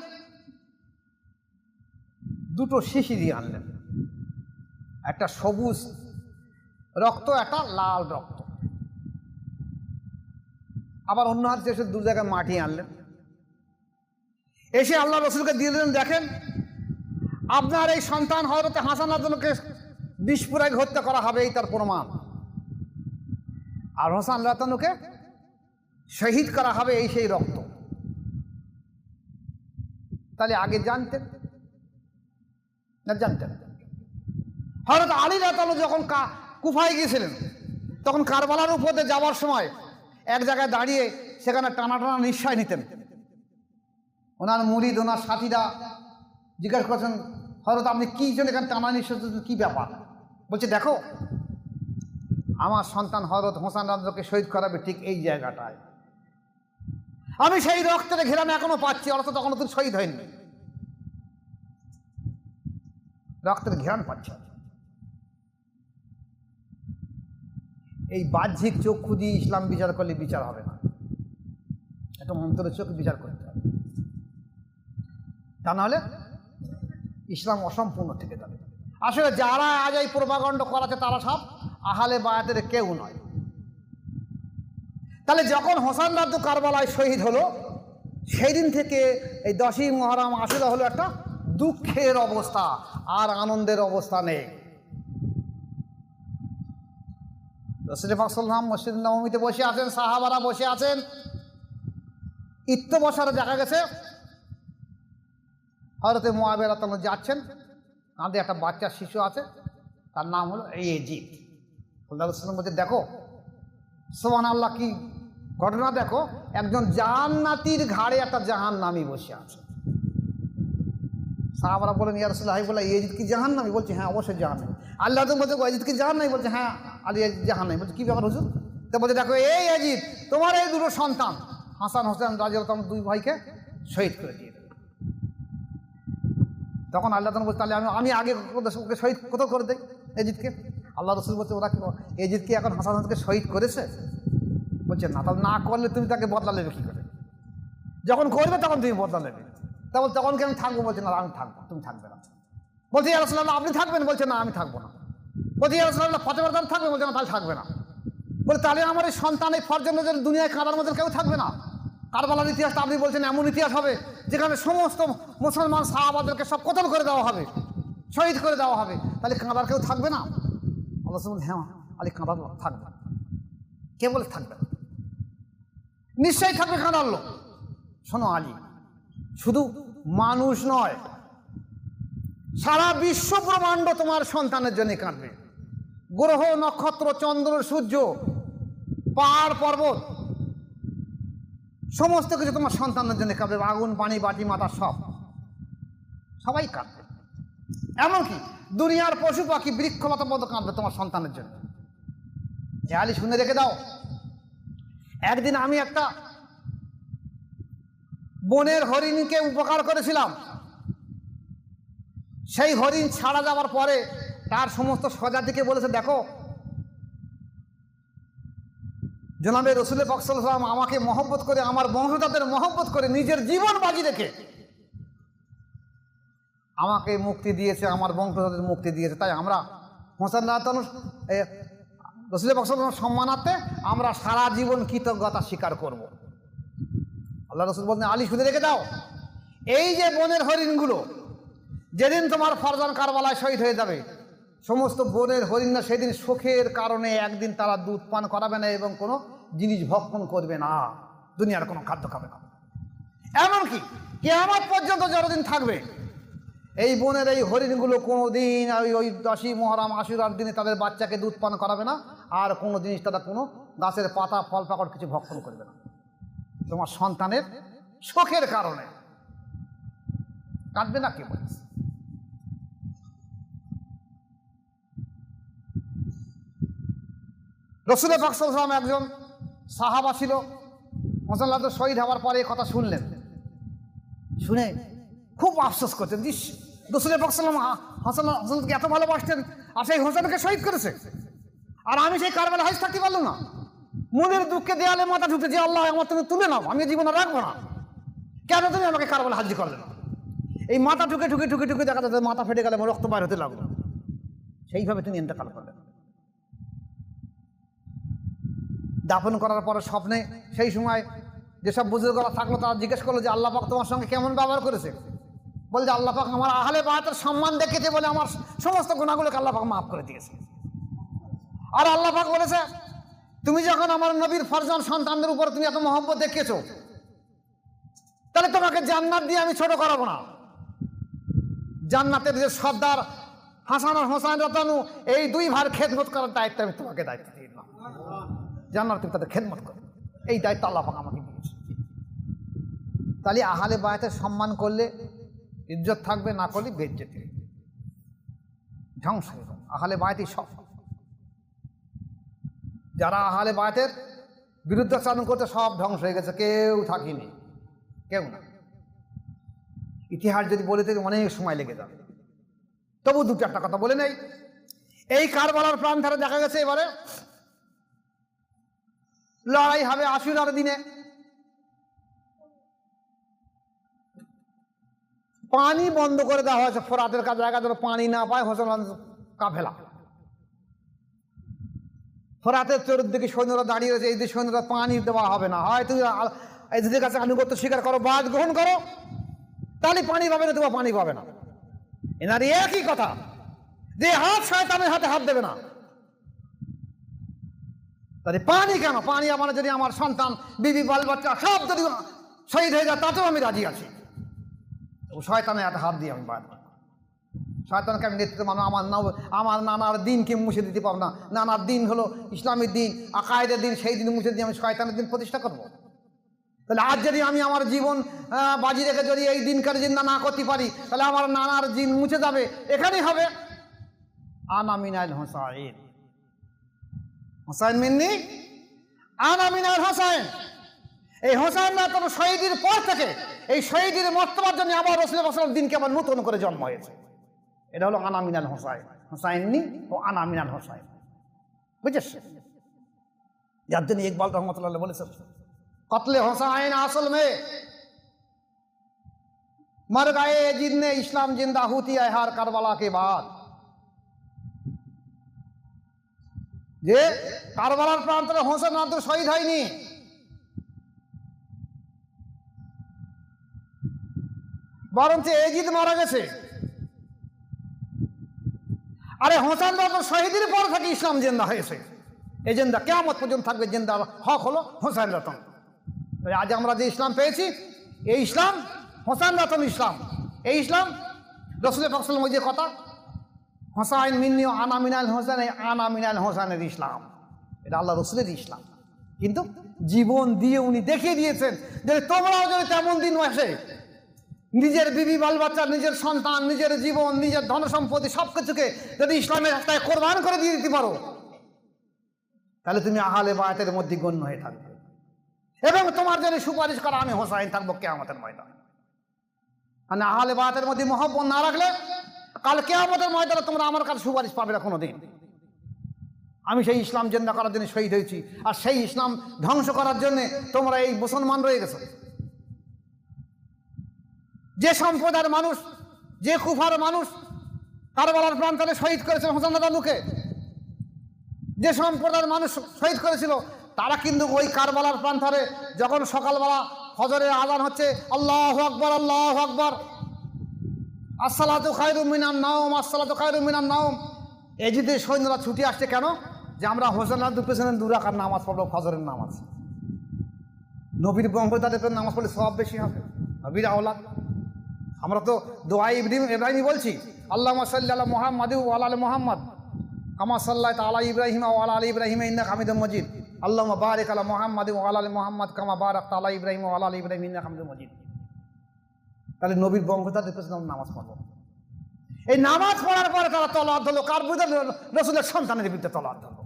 দুটো শিশি দিয়ে আনলেন, একটা সবুজ রক্ত, একটা লাল রক্ত। আবার অন্য হাতে এসে দু জায়গায় মাটি আনলেন, এসে আল্লাহ রাসূলকে দিয়ে দিলেন, দেখেন আপনার এই সন্তান হযরত হাসান রাদিয়াল্লাহুকে বিষ পুরাই হত্যা করা হবে, এই তার প্রমাণ। আর হাসান রাদিয়াল্লাহুকে শহীদ করা হবে, এই সেই রক্ত। তাহলে আগে জানতেন না? জানতেন। হযরত আলী রাদিয়াল্লাহু যখন কুফায় গিয়েছিলেন, তখন কারবালার উপরে যাওয়ার সময় এক জায়গায় দাঁড়িয়ে সেখানে টানা টানা নিঃশ্বাস নিতেন। ওনার মুরিদ, ওনার সাথীরা জিজ্ঞাসা করছেন, হযরত আপনি কি জন্য এখানে টানা নিঃশ্বাস, কি ব্যাপার? বলছে দেখো আমার সন্তান হযরত হোসেন রাদিয়াল্লাহুকে শহীদ করাবে ঠিক এই জায়গাটায়, আমি সেই রক্তের ঘেরানো এখনো পাচ্ছি, অর্থাৎ তখন তো শহীদ হয়নি, রক্তের ঘেরান পাচ্ছি। এই বাহ্যিক চক্ষু দিয়ে ইসলাম বিচার করলে বিচার হবে না। একটা অন্তরের চোখে বিচার করতে হবে, তা নাহলে ইসলাম অসম্পূর্ণ থেকে যাবে। আসলে যারা আজ এই প্রোপাগান্ডা করাচ্ছে তারা সব আহলে বায়াতের কেউ নয়। তাহলে যখন হোসেন রাজ্য কারবালায় শহীদ হলো, সেই দিন থেকে এই 10ই মুহররম আশুরা হলো একটা দুঃখের অবস্থা, আর আনন্দের অবস্থা নেই। রাসূল পাক সাল্লাল্লাহু আলাইহি ওয়াসাল্লাম মসজিদ নববীতে বসে আছেন, সাহাবারা বসে আছেন, বসারে দেখা গেছে হযরতে মুআবিয়া রাদিয়াল্লাহু আনহু যাচ্ছেন, কাঁধে একটা বাচ্চা শিশু আছে, তার নাম হলো ইয়াজিদ। আল্লাহ রাসূল বলছে, দেখো সুবহানাল্লাহ, কি ঘটনা দেখো, একজন জান্নাতীর ঘাড়ে একটা জাহান্নামী বসে আছে। সাহাবারা বলেন, ইয়া রাসূলুল্লাহ, বলে ইয়াজিদ কি জাহান্নামী? বলছে, হ্যাঁ অবশ্যই জাহান্নামী। আল্লাহ তো বলছে ইয়াজিদ কি জাহান্নামী? বলছে, হ্যাঁ আলী জাহান্নামী। বলছে, কি ব্যাপার হুজুর? তো বলছে, দেখো এই ইয়াজিদ তোমার এই দুটো সন্তান হাসান হোসেন রাদিয়াল্লাহু আনহু দুই ভাইকে শহীদ করে দিয়ে দেবে। তখন আল্লাহ বলছে, তাহলে আমি আগে ওকে শহীদ কোথাও করে দেয় ইয়াজিদকে? আল্লাহ রাসূল বলছে, ওরা কি ইয়াজিদকে এখন হাসান হোসেনকে শহীদ করেছে? বলছে, না। তাহলে না করলে তুমি তাকে বদলা নেবে কী করে? যখন করবে তখন তুমি বদলা নেবে। তখন কি আমি থাকবো? বলছে, না আমি থাকবো, তুমি থাকবে না। বলছে, ইয়া রাসূলুল্লাহ আপনি থাকবেন? বলছে, না আমি থাকবো না। বলছে, ইয়া রাসূলুল্লাহ ফাতেমা থাকবে? বলছে, না তাহলে থাকবে না। বলে, তাহলে আমার এই সন্তান এই ফরজনের দুনিয়ায় কাঁদার মধ্যে কেউ থাকবে না। কারবালার ইতিহাসটা আপনি বলছেন এমন ইতিহাস হবে যেখানে সমস্ত মুসলমান সাহাবাদেরকে সব কতল করে দেওয়া হবে, শহীদ করে দেওয়া হবে, তাহলে কাঁদার কেউ থাকবে না? আল্লাহ বলছেন, হ্যাঁ আলী কাঁদার থাকবে। কে বলে থাকবে? নিশ্চয়ই থাকবে কাঁদার লোক। শোনো আলী, শুধু মানুষ নয়, সারা বিশ্ব ব্রহ্মাণ্ড তোমার সন্তানের জন্য কাঁদবে। গ্রহ নক্ষত্র চন্দ্র সূর্য পাহাড় পর্বত সমস্ত কিছু তোমার সন্তানের জন্য কাঁদবে। আগুন পানি বাটি মাথা সবাই কাঁদবে। এমনকি দুনিয়ার পশু পাখি বৃক্ষলতা পর্যন্ত কাঁদবে তোমার সন্তানের জন্য। এ আলী শুনে রেখে দাও, একদিন আমি একটা বনের হরিণকে উপকার করেছিলাম। সেই হরিণ ছাড়া যাওয়ার পরে তার সমস্ত স্বজাতিকে বলেছে, দেখো জনাবে রাসূল পাক সাল্লাল্লাহু আলাইহি ওয়াসাল্লাম আমাকে মহব্বত করে, আমার বংশধরদের মহব্বত করে নিজের জীবন বাজি রেখে আমাকে মুক্তি দিয়েছে, আমার বংশধরদের মুক্তি দিয়েছে। তাই আমরা হোসেন রাদিয়াল্লাহু আনহু রাসূল পাক সাল্লাল্লাহু আলাইহি ওয়াসাল্লাম সম্মানার্থে আমরা সারা জীবন কৃতজ্ঞতা স্বীকার করব। আল্লাহ রাসূল বলেন, আলী শুনে রেখে দাও, এই যে বনের হরিণগুলো যেদিন তোমার ফরজান কারবালায় শহীদ হয়ে যাবে, সমস্ত বনের হরিণরা সেদিন শোকের কারণে একদিন তারা দুধ পান করাবে না এবং কোনো জিনিস ভক্ষণ করবে না, দুনিয়ার কোনো খাদ্য খাবে না। এমনকি কিয়ামত পর্যন্ত যতদিন থাকবে এই বনের এই হরিণগুলো কোনো দিন ওই 10ই মুহররম আশুরার দিনে তাদের বাচ্চাকে দুধ পান করাবে না, আর কোনো জিনিস তারা কোনো গাছের পাতা ফল পাকড় কিছু ভক্ষণ করবে না, তোমার সন্তানের শোকের কারণে। কাঁদবে না কে বলেছে? রাসূল পাক সাল্লাল্লাহু আলাইহি ওয়াসাল্লাম একজন সাহাবা ছিল, মুসলমান শহীদ হওয়ার পরে কথা শুনলেন, শুনে খুব আফসোস করতেন। রাসূল পাক সাল্লাল্লাহু আলাইহি ওয়াসাল্লাম হাসানকে এত ভালোবাসতেন, আর সেই হোসেনকে শহীদ করেছে, আর আমি সেই কারবালায় হাজির থাকতে পারলাম না। মনের দুঃখে দেয়ালে মাথা ঢুকে, যে আল্লাহ আমার তুমি তুলে নাও, আমি জীবনে রাখবো না, কেন তুমি আমাকে কারবালায় হাজির করলে না? এই মাথা ঢুকে ঢুকে ঢুকে ঢুকে দেখা যাচ্ছে মাথা ফেটে গেলে রক্ত বাইর হতে লাগলো। সেইভাবে তিনি ইন্তেকাল করলেন। দাফন করার পরে স্বপ্নে সেই সময় যেসব বুজুর্গরা থাকলো তারা জিজ্ঞেস করলো যে আল্লাহ পাক তোমার সঙ্গে কেমন ব্যবহার করেছে? বলছে, আল্লাহ পাক আমার আহলে বায়াতের সম্মান দেখেছে বলে আমার সমস্ত গুনাহগুলোকে আল্লাহ পাক মাফ করে দিয়েছে। আর আল্লাহ পাক বলেছে, তুমি যখন আমার নবীর ফরজান সন্তানদের উপর তুমি এত মহব্বত দেখিয়েছো, তাহলে তোমাকে জান্নাত দিয়ে আমি ছোট করাবো না। জান্নাতের যে সর্দার হাসান আর হোসেন রাদিয়াল্লাহু আনহু, এই দুই ভাইয়ের খেদমত করার দায়িত্ব আমি তোমাকে দায়িত্ব দিয়ে দিলাম। জান্নাত তুমি তাদের খেদমত করো, এই দায়িত্ব আল্লাহ পাক আমাকে দিয়েছে। তাহলে আহলে বায়াতের সম্মান করলে ইজ্জত থাকবে, না করলে বেইজ্জতি, ধ্বংস হয়ে যাবে। আহলে বায়াতই সব। যারা আহলে বায়াতের বিরুদ্ধাচরণ করতে সব ধ্বংস হয়ে গেছে, কেউ থাকিনি, কেউ না। ইতিহাস যদি বলে থাকে অনেক সময় লেগে যাবে, তবু দুটো একটা কথা বলে নেই। এই কারবালার প্রান্তরে দেখা গেছে এবারে লড়াই হবে আশুরার দিনে। পানি বন্ধ করে দেওয়া হয়েছে ফোরাতের কাছে, জায়গা যেন পানি না পায় হোসেন কাফেলা। ফোরাতের চতুর্দিকে সৈন্যরা দাঁড়িয়ে রয়েছে, এই দিকে সৈন্যরা পানি দেওয়া হবে না, হয় তুমি এদের কাছে আনুগত্য স্বীকার করো, বাদ গ্রহণ করো, তাহলে পানি পাবে না, তোমার পানি পাবে না। এনার একই কথা যে হাত শয়তানের হাতে হাত দেবে না। তাহলে পানি কেন? পানি আমার যদি আমার সন্তান বিবি বাল বাচ্চা সব যদি শহীদ হয়ে যায় তাতেও আমি রাজি আছি। শয়তানের হাতে হাত দিয়ে আমি বাদ, শয়তানকে আমি নেতৃত্ব মানো। আমার নানার দিনকে মুছে দিতে পারবো না। নানার দিন হলো ইসলামের দিন, আকায়েদের দিন, সেই দিন মুছে দিয়ে আমি শয়তানের দিন প্রতিষ্ঠা করবো? তাহলে আজ যদি আমি আমার জীবন বাজি রেখে যদি এই দিনকার জিন্দা না করতে পারি, তাহলে আমার নানার দিন মুছে যাবে। এখানেই হবে আনা মিনাল হোসাইন, হোসাইন মিন্নি আনা মিনাল হোসাইন। এই হোসাইন না কোনো শহীদের পর থেকে এই শহীদের মর্তবার জন্য আবার রাসূলুল্লাহ দিনকে আবার নতুন করে জন্ম হয়েছে। এটা হলো আনা মিনাল হোসাইন, হোসাইনি ও আনা মিনাল হোসাইন, বুঝেছ? যার জন্য ইকবাল রহমতুল্লাহ বলেছেন, কতলে হোসাইন আসল মে मर गए जिनने इस्लाम जिंदा होती है हर करबला के बाद। যে কারবালার প্রান্তরে হোসেন আব্দুল শহীদ হয়নি, বরঞ্চ এজিদ মারা গেছে। আরে হোসেন আব্দুল শহীদের পর থেকে ইসলাম জিন্দা হয়েছে। এই জিন্দা কিয়ামত পর্যন্ত থাকবে। জিন্দা হক হলো হোসেন রতন। আজ আমরা যে ইসলাম পেয়েছি, এই ইসলাম হোসেন রতন ইসলাম। এই ইসলাম রাসূল পাক সাল্লাল্লাহু আলাইহি ওয়াসাল্লাম যে কথা হোসাইন মিন্নি আনা মিনাল হোসেন, এই আনা মিনাল হোসেনের ইসলাম, এটা আল্লাহ রসুলের ইসলাম। কিন্তু জীবন দিয়ে উনি দেখিয়ে দিয়েছেন যে তোমরাও যদি তেমন দিন আসে, নিজের বিবি বাল বাচ্চা, নিজের সন্তান, নিজের জীবন, নিজের ধন সম্পত্তি সব কিছুকে যদি ইসলামের রাস্তায় কোরবান করে দিয়ে দিতে পারো, তাহলে তুমি আহলে বায়াতের মধ্যে গণ্য হয়ে থাকবে। এবং তোমার জন্য সুপারিশ করা আমি হোসাইন থাকবো কিয়ামতের ময়দানে। মানে আহলে বায়াতের মধ্যে মহব্বত না রাখলে কাল কিয়ামতের ময়দানে তোমরা আমার কাছে সুপারিশ পাবে না কোনোদিন। আমি সেই ইসলাম জিন্দা করার জন্য শহীদ হয়েছি, আর সেই ইসলাম ধ্বংস করার জন্য তোমরা এই মুসলমান রয়ে গেছো। যে সম্প্রদায়ের মানুষ, যে কুফার মানুষ কারবালার প্রান্তরে শহীদ করেছিল হোসেন রাজানুকে, যে সম্প্রদায়ের মানুষ শহীদ করেছিল, তারা কিন্তু ওই কারবালার প্রান্তরে যখন সকালবেলা ফজরের আযান হচ্ছে, আল্লাহু আকবার আল্লাহু আকবার, আসসালাতু খায়রুম মিনান নাওম আসসালাতু খায়রুম মিনান নাওম, এজিদের সৈন্যরা ছুটে আসছে কেন? যে আমরা হোসেন আব্দুল পেছনে 2 রাকাত নামাজ পড়বো, ফজরের নামাজ। নবীর বংশধরদের নামাজ পড়লে সওয়াব বেশি হবে, নবীর আওলাদ। আমরা তো দোয়া ইব্রাহিমই বলছি, আল্লাহুম্মা সাল্লি আলা মুহাম্মাদ ওয়া আলা আলি মুহাম্মাদ কামা সাল্লাইতা আলা ইব্রাহিম ওয়া আলা আলি ইব্রাহিম ইন্নাকা হামিদুম মাজিদ, আল্লাহুম্মা বারিক আলা মুহাম্মাদ ওয়া আলা আলি মুহাম্মাদ কামা বারাকতা আলা ইব্রাহিম ওয়া আলা আলি ইব্রাহিম ইন্নাকা হামিদুম মাজিদ। তাহলে নবীর বংশধরদের পেছনে নামাজ পড়বো। এই নামাজ পড়ার পরে তারা তলোয়ার ধরলো, কার বিরুদ্ধে? রাসূলের সন্তানের বিরুদ্ধে তলোয়ার ধরলো।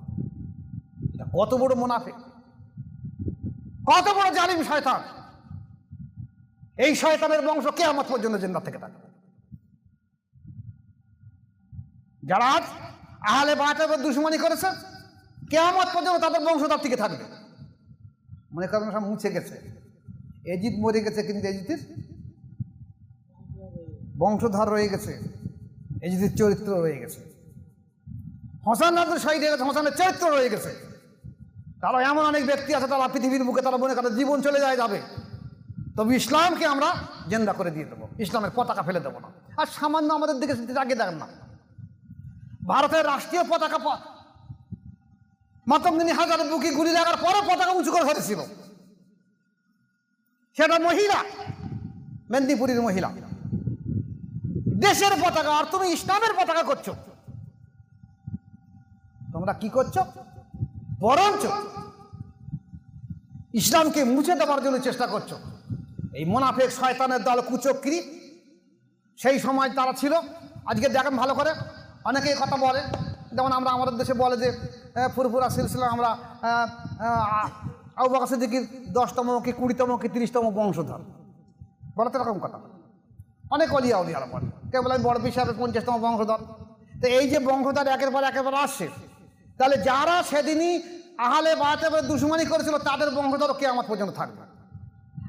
কত বড় মুনাফিক, কত বড় জালিম শয়তান! এই শয়তানের বংশ কিয়ামত পর্যন্ত জিন্দা থেকে থাকবে। যারা আজ আহলে বায়াতের দুশমনি করেছে, কিয়ামত পর্যন্ত তাদের বংশধর টিকে থাকবে। মনে করেন সব মুছে গেছে, এজিদ মরে গেছে, কিন্তু এজিদের বংশধর রয়ে গেছে, এজিদের চরিত্র রয়ে গেছে। হোসেন আব্দুল শহীদ হয়ে গেছে, হোসেনের চরিত্র রয়ে গেছে। তারা এমন অনেক ব্যক্তি আছে, তারা পৃথিবীর বুকে তারা মনে করে জীবন চলে যায় যাবে, তবে ইসলামকে আমরা জিন্দা করে দিয়ে দেবো, ইসলামের পতাকা ফেলে দেবো না। আর সামান্য আমাদের দিকে আগে দেখেন না, ভারতের রাষ্ট্রীয় পতাকা মাতঙ্গিনী হাজারের বুকে গুলি লাগার পরে পতাকা উঁচু করে ধরেছিল, সেটা মহিলা, মেদিনীপুরের মহিলা, দেশের পতাকা। আর তুমি ইসলামের পতাকা করছো, তোমরা কি করছো? বরঞ্চ ইসলামকে মুছে দেওয়ার জন্য চেষ্টা করছো। এই মুনাফিক শয়তানের দল কুচক্রী, সেই সময় তারা ছিল। আজকে দেখেন ভালো করে, অনেকেই কথা বলে, যেমন আমরা আমাদের দেশে বলে যে ফুরফুরা সিলসিলা আমরা আবু বকর সিদ্দিকের 10তম কি 20তম কি 30তম বংশধর, বলে তো এরকম কথা। অনেক অলিয়া উলিয়ারা বলে, কেউ বলে আমি বড় পীর সাহেবের 50তম বংশধর। তো এই যে বংশধর একের পর একেবারে আসছে, তাহলে যারা সেদিনই আহলে বায়াতের দুশমনি করেছিল তাদের বংশধর কিয়ামত পর্যন্ত থাকবে।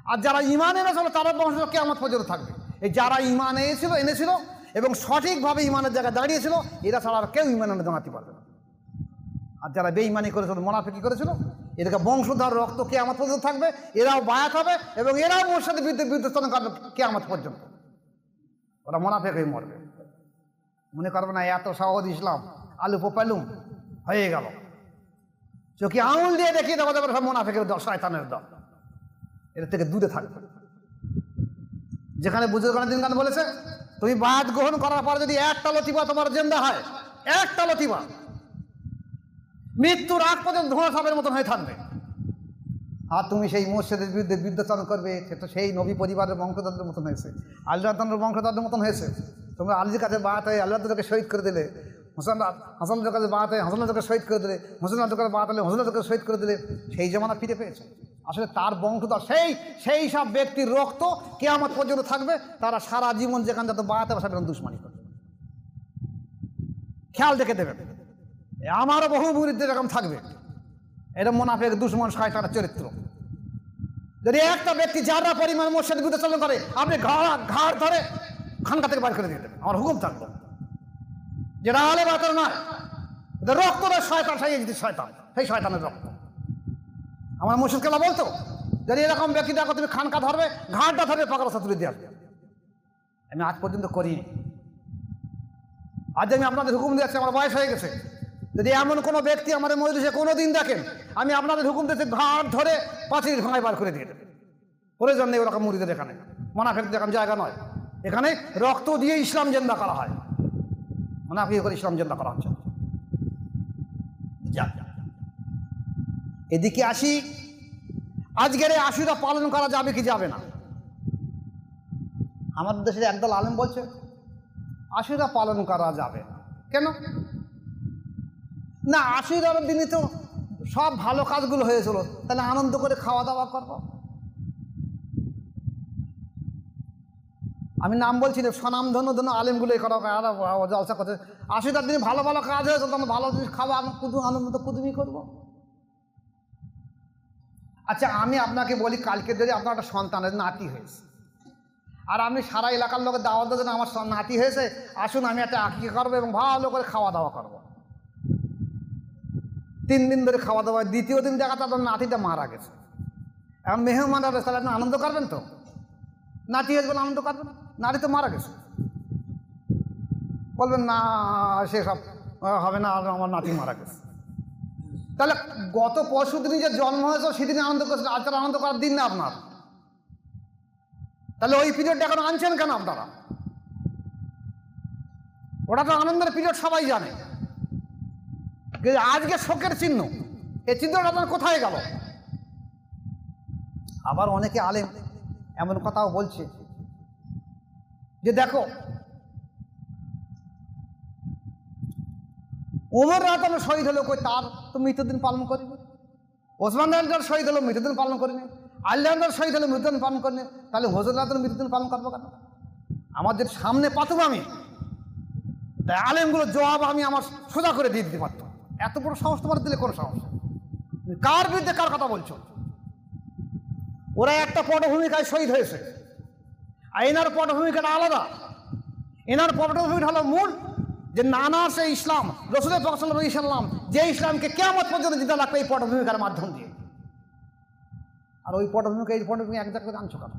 আর যারা ঈমান এনেছিল তাদের বংশধর কিয়ামত পর্যন্ত থাকবে। এই যারা ইমান এনেছিল এবং সঠিকভাবে ইমানের জায়গায় দাঁড়িয়েছিল, এরা ছাড়া আর কেউ ইমান এনে দাঁড়াতে পারবে না। আর যারা বেঈমানি করেছিল, মুনাফিকি করেছিল, এদেরকে বংশধর রক্ত কিয়ামত পর্যন্ত থাকবে, এরাও বায়াত হবে এবং এরাও মুরশিদের বিরুদ্ধে করবে কিয়ামত পর্যন্ত। ওরা মুনাফিক হয়ে মরবে। মনে করবে না এত সহজ ইসলাম, আলু পোপালুম হয়ে গেল, চোখে আঙুল দিয়ে দেখিয়ে দেওয়া যাবে সব মুনাফিকের দল, শয়তানের দল। এর থেকে দূরে থাকবে। যেখানে বুজুর্গান দিন গান বলেছে, তুমি বায়াত গ্রহণ করার পর যদি একটা লতিফা তোমার জিন্দা হয়, একটা লতিফা, মৃত্যুর আগ পর্যন্ত ধোঁয়া সাপের মতন হয়ে থাকবে। আর তুমি সেই মুর্শিদের বিরুদ্ধে বিরুদ্ধাচরণ করবে, সে তো সেই নবী পরিবারের বংশধরদের মতন হয়েছে, আলী রাদিয়াল্লাহু বংশধরদের মতন হয়েছে। তোমরা আলীর কাছে বায়াত হয়ে আল্লাহ তাআলাকে শহীদ করে দিলে, হাসানের কাছে বায়াত হয়ে হাসানের কাছে শহীদ করে দিলে, হোসেনের কাছে বায়াত হলে হোসেনের কাছে শহীদ করে দিলে, সেই জমানা ফিরে পেয়েছে। আসলে তার বংশধর সেই সব ব্যক্তির রক্ত কিয়ামত পর্যন্ত থাকবে। তারা সারা জীবন যেখানে যত বায়াত হবে সেখানে দুশমনি করবে। খেয়াল দেখে দেবে, আমারও বহু মুরিদদের এরকম থাকবে। এটা মুনাফিক, দুশমন, শয়তানের চরিত্র। যদি একটা ব্যক্তি যারা পরিমাণ মুর্শিদের বিরুদ্ধে চলন করে, আপনি ঘাড় ধরে খানকা থেকে বাইর করে দিয়ে দেবেন। আমার হুকুম থাকলো, যেটা আলে বাতর নয়, রক্তটা শয়তান, শয়তান, সেই শয়তানের রক্ত। আমার মুর্শিদ কেলা বলতো, যদি এরকম ব্যক্তি দেখো তুমি খানকা ধরবে, ঘাড়টা ধরবে, পাকা রাস্তা তুলে দিয়ে আসবে। আমি আজ পর্যন্ত করিনি। আজ আমি আপনাদের হুকুম দিয়েছি, আমার বয়স হয়ে গেছে। যদি এমন কোনো ব্যক্তি আমাদের মজলিসে কোনো দিন দেখেন, আমি আপনাদের হুকুম দিয়েছি ঘাট ধরে পাঁচিল ভাঙায় বার করে দিয়ে দেবে। প্রয়োজন নেই ওরকম মুরিদের, এখানে মুনাফিকদের এখানে জায়গা নয়। এখানে রক্ত দিয়ে ইসলাম জিন্দা করা হয়, মুনাফিক করে ইসলাম জিন্দা করা হচ্ছে। এদিকে আসি, আজকের এই আশুরা পালন করা যাবে কি যাবে না? আমাদের দেশের একদল আলেম বলছে আশুরা পালন করা যাবে না। কেন না? আশুরার দিনে তো সব ভালো কাজগুলো হয়েছিল, তাহলে আনন্দ করে খাওয়া দাওয়া করব। আমি নাম বলছি না, স্বনামধন্য আলেমগুলোই করা জলসা করছে। আশুরার দিনে ভালো ভালো কাজ হয়েছিল, তখন ভালো জিনিস খাওয়া, কুদু আনন্দ কুদুমি করবো। আচ্ছা, আমি আপনাকে বলি, কালকে যদি আপনার একটা সন্তানের নাতি হয়েছে, আর আপনি সারা এলাকার লোকের দাওয়াত দেন, আমার নাতি হয়েছে, আসুন আমি একটা আকিকা করবো এবং ভালো করে খাওয়া দাওয়া করবো। 3 দিন ধরে খাওয়া দাওয়া, দ্বিতীয় দিন দেখা তার নাতিটা মারা গেছে। এখন মেহমান হবে, তাহলে আপনি আনন্দ করবেন তো? নাতি হয়েছে বলে আনন্দ করবেন? নাতি তো মারা গেছে। বলবেন না সেসব হবে না, আমার নাতি মারা গেছে। তাহলে গত পরশু দিনই যে জন্ম হয়েছে সেদিনে আনন্দ করছেন, আজ তার আনন্দ করার দিন না আপনার। তাহলে ওই পিরিয়ডটা এখন আনছেন কেন আপনারা? ওটা তো আনন্দের পিরিয়ড, সবাই জানে। আজকে শোকের চিহ্ন, এই চিহ্নটা আপনার কোথায় গেল? আবার অনেকে আলেম এমন কথাও বলছে যে দেখো, ওমর রাদিয়াল্লাহু আনহু শহীদ হলো, কই তার তো মৃত্যুদিন পালন করিনি। ওসমান রাদিয়াল্লাহু শহীদ হলো, মৃত্যুদিন পালন করিনি। আলী রাদিয়াল্লাহু শহীদ হলো, মৃত্যুদিন পালন করিনি। তাহলে হুজুর রাদিয়াল্লাহু মৃত্যুদিন পালন করবো কেন? আমাদের সামনে পাতুম আমি, তাই আলেমগুলো জবাব আমি আমার সোজা করে দিয়ে দিতে পারতাম। এত বড় সাহস তোমার দিলে কোন সাহস? কার বিরুদ্ধে কার কথা বলছো? ওরা একটা পটভূমিকায় শহীদ হয়েছে, আর এনার পটভূমিকাটা আলাদা। এনার পটভূমিকা হলো মূল, যে নানা সে ইসলাম, রাসূল পাক সাল্লাল্লাহু আলাইহি ওয়াসাল্লাম যে ইসলামকে কিয়ামত পর্যন্ত জিন্দা রাখবে এই পটভূমিকার মাধ্যম দিয়ে। আর ওই পটভূমিকা এই পটভূমিকা এক জায়গায় আনছো কেন?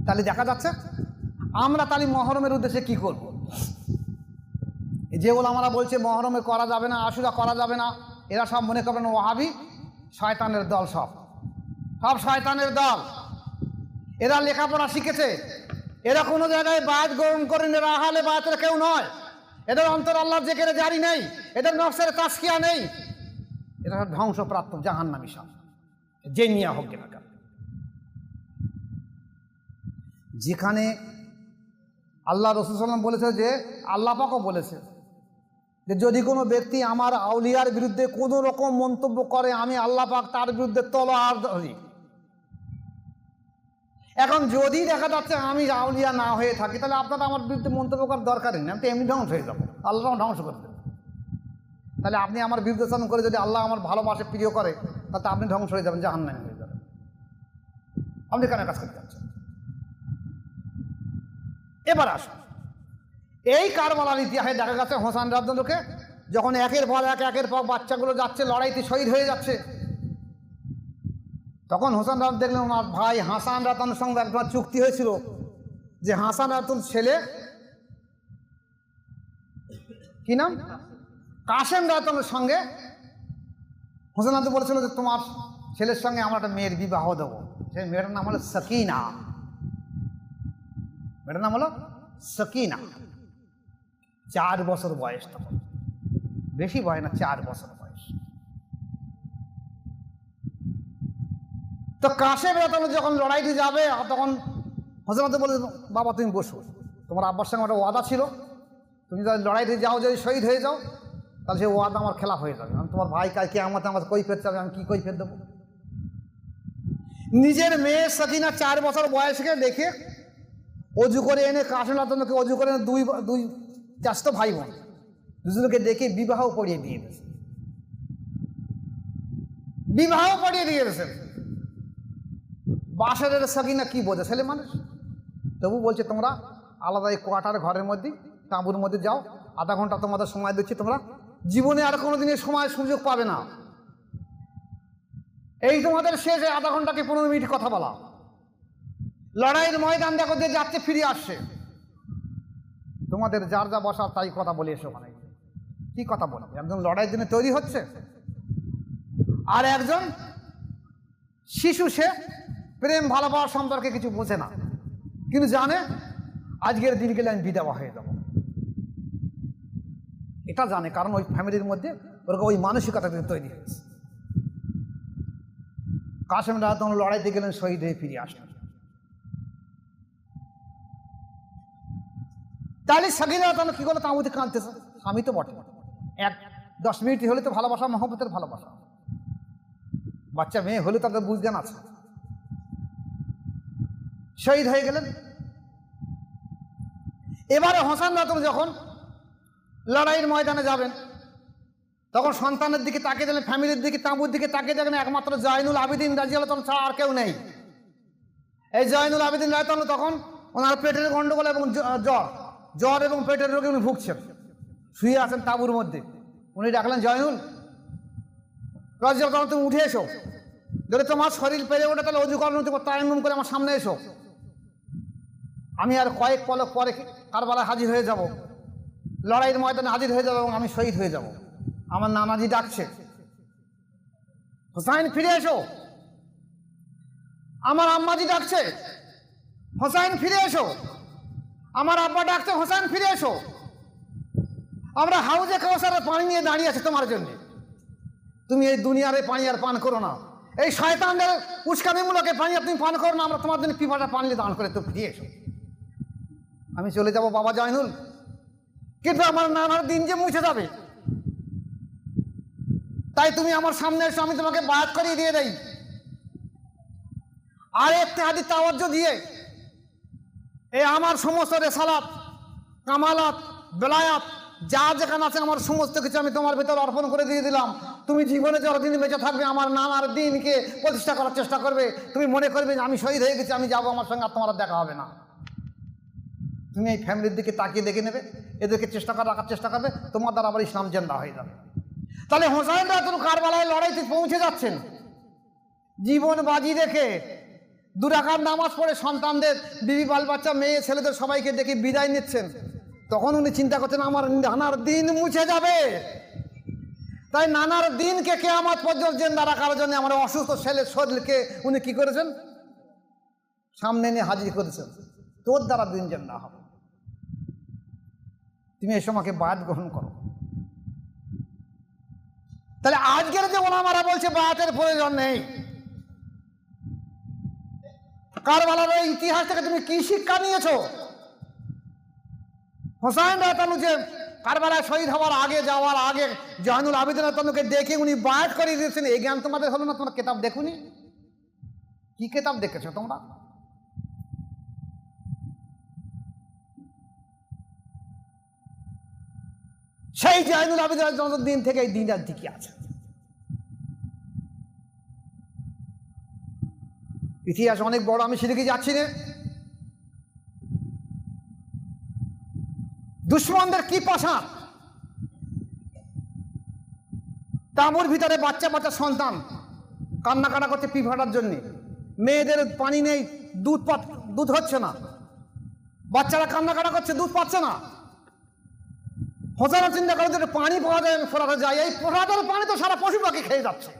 তাহলে দেখা যাচ্ছে আমরা তাহলে মহরমের উদ্দেশ্যে কি করব? যে ওলামারা বলছে মহরমে করা যাবে না, আশুরা করা যাবে না, এরা সব মনে করবেন ওয়াহাবি, শয়তানের দল। সব শয়তানের দল। এরা লেখাপড়া শিখেছে, এরা কোনো জায়গায় বায়াত গ্রহণ করেন, এরা আহলে বায়াতের কেউ নয়। এদের অন্তর আল্লাহর জিকিরে জারি নেই, এদের নফসের তাসকিয়া নেই। এরা ধ্বংসপ্রাপ্ত জাহান্নামী সব, যে নিয়া হোক না কেন। যেখানে আল্লাহ রাসূল সাল্লাল্লাহু আলাইহি ওয়াসাল্লাম বলেছে, যে আল্লাহ পাকও বলেছে যে যদি কোনো ব্যক্তি আমার আউলিয়ার বিরুদ্ধে কোনো রকম মন্তব্য করে, আমি আল্লাহ পাক তার বিরুদ্ধে তলোয়ার ধরি। এখন যদি দেখা যাচ্ছে আমি আউলিয়া না হয়ে থাকি, তাহলে আপনারা আমার বিরুদ্ধে মন্তব্য করার দরকারই নেই, আমি তো এমনি ধ্বংস হয়ে যাবো, আল্লাহ ধ্বংস করে দেবেন। তাহলে আপনি আমার বিরুদ্ধে করে যদি আল্লাহ আমার ভালোবাসে, প্রিয় করে, তাহলে আপনি ধ্বংস হয়ে যাবেন, জাহান্নামী হয়ে যাবেন। আপনি কেন কাজ করতে যাচ্ছেন? এবার আসুন, এই কারবালার ইতিহাসে দেখা গেছে হোসেন রাজদণ্ডকে যখন একের পর বাচ্চাগুলো যাচ্ছে, লড়াইতে শহীদ হয়ে যাচ্ছে, তখন হোসেন রাজ দেখলেন ওনার ভাই হাসান রাতানের সঙ্গে একবার চুক্তি হয়েছিল যে হাসান রাতুল ছেলে কি নাম কাসেম রাতানের সঙ্গে হোসেন রাত বলেছিল যে তোমার ছেলের সঙ্গে আমরা একটা মেয়ের বিবাহ দেবো। সেই মেয়েটার নাম হলো সকিনা। মেয়েটার নাম হলো সকিনা। 4 বছর বয়স, তখন বেশি বয়স না, 4 বছর বয়স। তো কাসেম রাতান যখন লড়াইতে যাবে তখন হোসেন রাত বলে, বাবা তুমি বসো, তোমার আব্বার সঙ্গে একটা ওয়াদা ছিল, তুমি যদি লড়াইতে যাও, যদি শহীদ হয়ে যাও, তাহলে সেই ওয়াদা আমার খেলাফ হয়ে যাবে। আমি তোমার ভাই কালকে আমার কৈফিয়ত চাবে, আমি কি কৈফিয়ত দেবো? নিজের মেয়ে সকিনা 4 বছর বয়সকে দেখে অজু করে এনে কাসেম রাতানকে অজু করে এনে দুই চাষতো ভাই বোন দুজনকে দেখে বিবাহ পড়িয়ে দিয়ে দিয়েছে। বিবাহ পড়িয়ে দিয়ে দিয়েছেন। বাসারের সকিনা কি বোঝে, ছেলে মানুষ, তবু বলছে তোমরা আলাদা এই কোয়ার্টার ঘরের মধ্যে তাঁবুর মধ্যে যাও, আধা ঘন্টা তোমাদের সময় দিচ্ছি, তোমরা জীবনে আর কোনোদিনের সময় সুযোগ পাবে না, এই তোমাদের শেষ আধা ঘন্টাকে 15 মিনিট কথা বলা। লড়াইয়ের ময়দান দেখো যে যাচ্ছে ফিরে আসছে, তোমাদের যার যা বসার তাই কথা বলে এসো। ওখানে কি কথা বলবে? একজন লড়াইয়ের জন্য তৈরি হচ্ছে, আর একজন শিশু, সে প্রেম ভালোবাসা সম্পর্কে কিছু বোঝে না, কিন্তু জানে আজকের দিন গেলে আমি বিধবা হয়ে যাব, এটা জানে, কারণ ওই ফ্যামিলির মধ্যে ওরকম ওই মানসিকতা তৈরি হয়েছে। কাসেম রাত লড়াইতে গেলেন, শহীদ হয়ে ফিরে আসলেন। তাহলে সকিনা রাতান কি করলো? তাঁবুতে কাঁদতেছে, স্বামী তো বটে, 10 মিনিট হলে তো ভালোবাসা, মহব্বতের ভালোবাসা, বাচ্চা মেয়ে হলে তাদের বুঝজ্ঞান আছে। শহীদ হয়ে গেলেন। এবারে হোসেন রাতুল যখন লড়াইয়ের ময়দানে যাবেন, তখন সন্তানের দিকে তাকিয়ে দিলেন, ফ্যামিলির দিকে, তাঁবুর দিকে তাকিয়ে দেখেন একমাত্র জয়নুল আবেদিন রাদিয়াল্লাহু তাআলা ছাড়া আর কেউ নেই। এই জয়নুল আবেদিন রাদিয়াল্লাহু তাআলা তখন ওনার পেটের গন্ডগোল এবং জ্বর এবং পেটের রোগে উনি ভুগছেন, শুয়ে আছেন তাঁবুর মধ্যে। উনি ডাকলেন, জয়নুল রাদিয়াল্লাহু তাআলা, তুমি উঠে এসো, যদি তোমার শরীর পেরে ওঠে তাহলে অজু করো, তায়াম্মুম করে আমার সামনে এসো, আমি আর কয়েক পলক পরে কারবালায় হাজির হয়ে যাব, লড়াইয়ের ময়দানে হাজির হয়ে যাব এবং আমি শহীদ হয়ে যাব। আমার নানাজি ডাকছে, হোসাইন ফিরে এসো। আমার আম্মাজি ডাকছে, হোসাইন ফিরে এসো। আমার আব্বা ডাকছে, হোসাইন ফিরে এসো। আমরা হাউজে কাউসারের পানি নিয়ে দাঁড়িয়ে আছে তোমার জন্য, তুমি এই দুনিয়ারে পানি আর পান করো না, এই শয়তানদের উস্কানিমূলক পানি আপনি পান করো না, আমরা তোমার জন্য পিপাটা পানি দান করে তো ফিরে এসো। আমি চলে যাব বাবা জয়নুল, কিন্তু আমার নানার দিন যে মুছে যাবে, তাই তুমি আমার সামনে এসো, আমি তোমাকে বায়াত করিয়ে দিয়ে দেই। আর একটি হাদিস তাওয়াজ্জু দিয়ে এই আমার সমস্ত রেসালাত, কামালাত, বেলায়াত যা যেখানে আছে আমার সমস্ত কিছু আমি তোমার ভিতরে অর্পণ করে দিয়ে দিলাম। তুমি জীবনে যতদিন বেঁচে থাকবে আমার নানার দিনকে প্রতিষ্ঠা করার চেষ্টা করবে। তুমি মনে করবে যে আমি শহীদ হয়ে গেছি, আমি যাবো, আমার সঙ্গে আর তোমার দেখা হবে না। তুমি এই ফ্যামিলির দিকে তাকিয়ে দেখে নেবে, এদেরকে রাখার চেষ্টা করবে, তোমার দ্বারা আবার ইসলাম জিন্দা হয়ে যাবে। তাহলে হোসেন রাতুল কারবালায় লড়াইতে পৌঁছে যাচ্ছেন, জীবন বাজি রেখে 2 রাকাত নামাজ পড়ে সন্তানদের, বিবি বাল বাচ্চা, মেয়ে ছেলেদের সবাইকে দেখে বিদায় নিচ্ছেন। তখন উনি চিন্তা করছেন আমার নানার দিন মুছে যাবে, তাই নানার দিনকে কিয়ামত পর্যন্ত জিন্দা রাখার জন্য আমার অসুস্থ ছেলের শরীরকে উনি কি করেছেন? সামনে নিয়ে হাজির করেছেন, তোর দ্বারা দিন জিন্দা হবে, তুমি এই সময়কে বায়াত গ্রহণ করো। তাহলে আজকের যে ওলামারা বলছে বায়াতের প্রয়োজন নেই, কারবালার এই ইতিহাস থেকে তুমি কি শিক্ষা নিয়েছো? হোসাইন রাতানু যে কারবালায় শহীদ হওয়ার আগে, যাওয়ার আগে জয়নুল আবেদিন রাতানুকে দেখে উনি বায়াত করিয়ে দিয়েছেন, এই জ্ঞান তোমাদের হলো না? তোমরা কিতাব দেখুনি? কি কিতাব দেখেছো তোমরা? সেই জয়নুল আবেদিন দিন থেকে এই দিনটার দিকে আছে। ইতিহাস অনেক বড়, আমি সেদিকে যাচ্ছি না। দুশ্মনদের কি পাশা, তাঁবুর ভিতরে বাচ্চা বাচ্চা সন্তান কান্নাকাটা করছে পি ফাটার জন্য, মেয়েদের পানি নেই, দুধ হচ্ছে না, বাচ্চারা কান্নাকাটা করছে, দুধ পাচ্ছে না। হোসানা চিন্তা করে যে পানি পাওয়া যায়, ফোরাতে যায়, এই ফোরাতের পানি তো সারা পশু পাখি খেয়ে যাচ্ছে,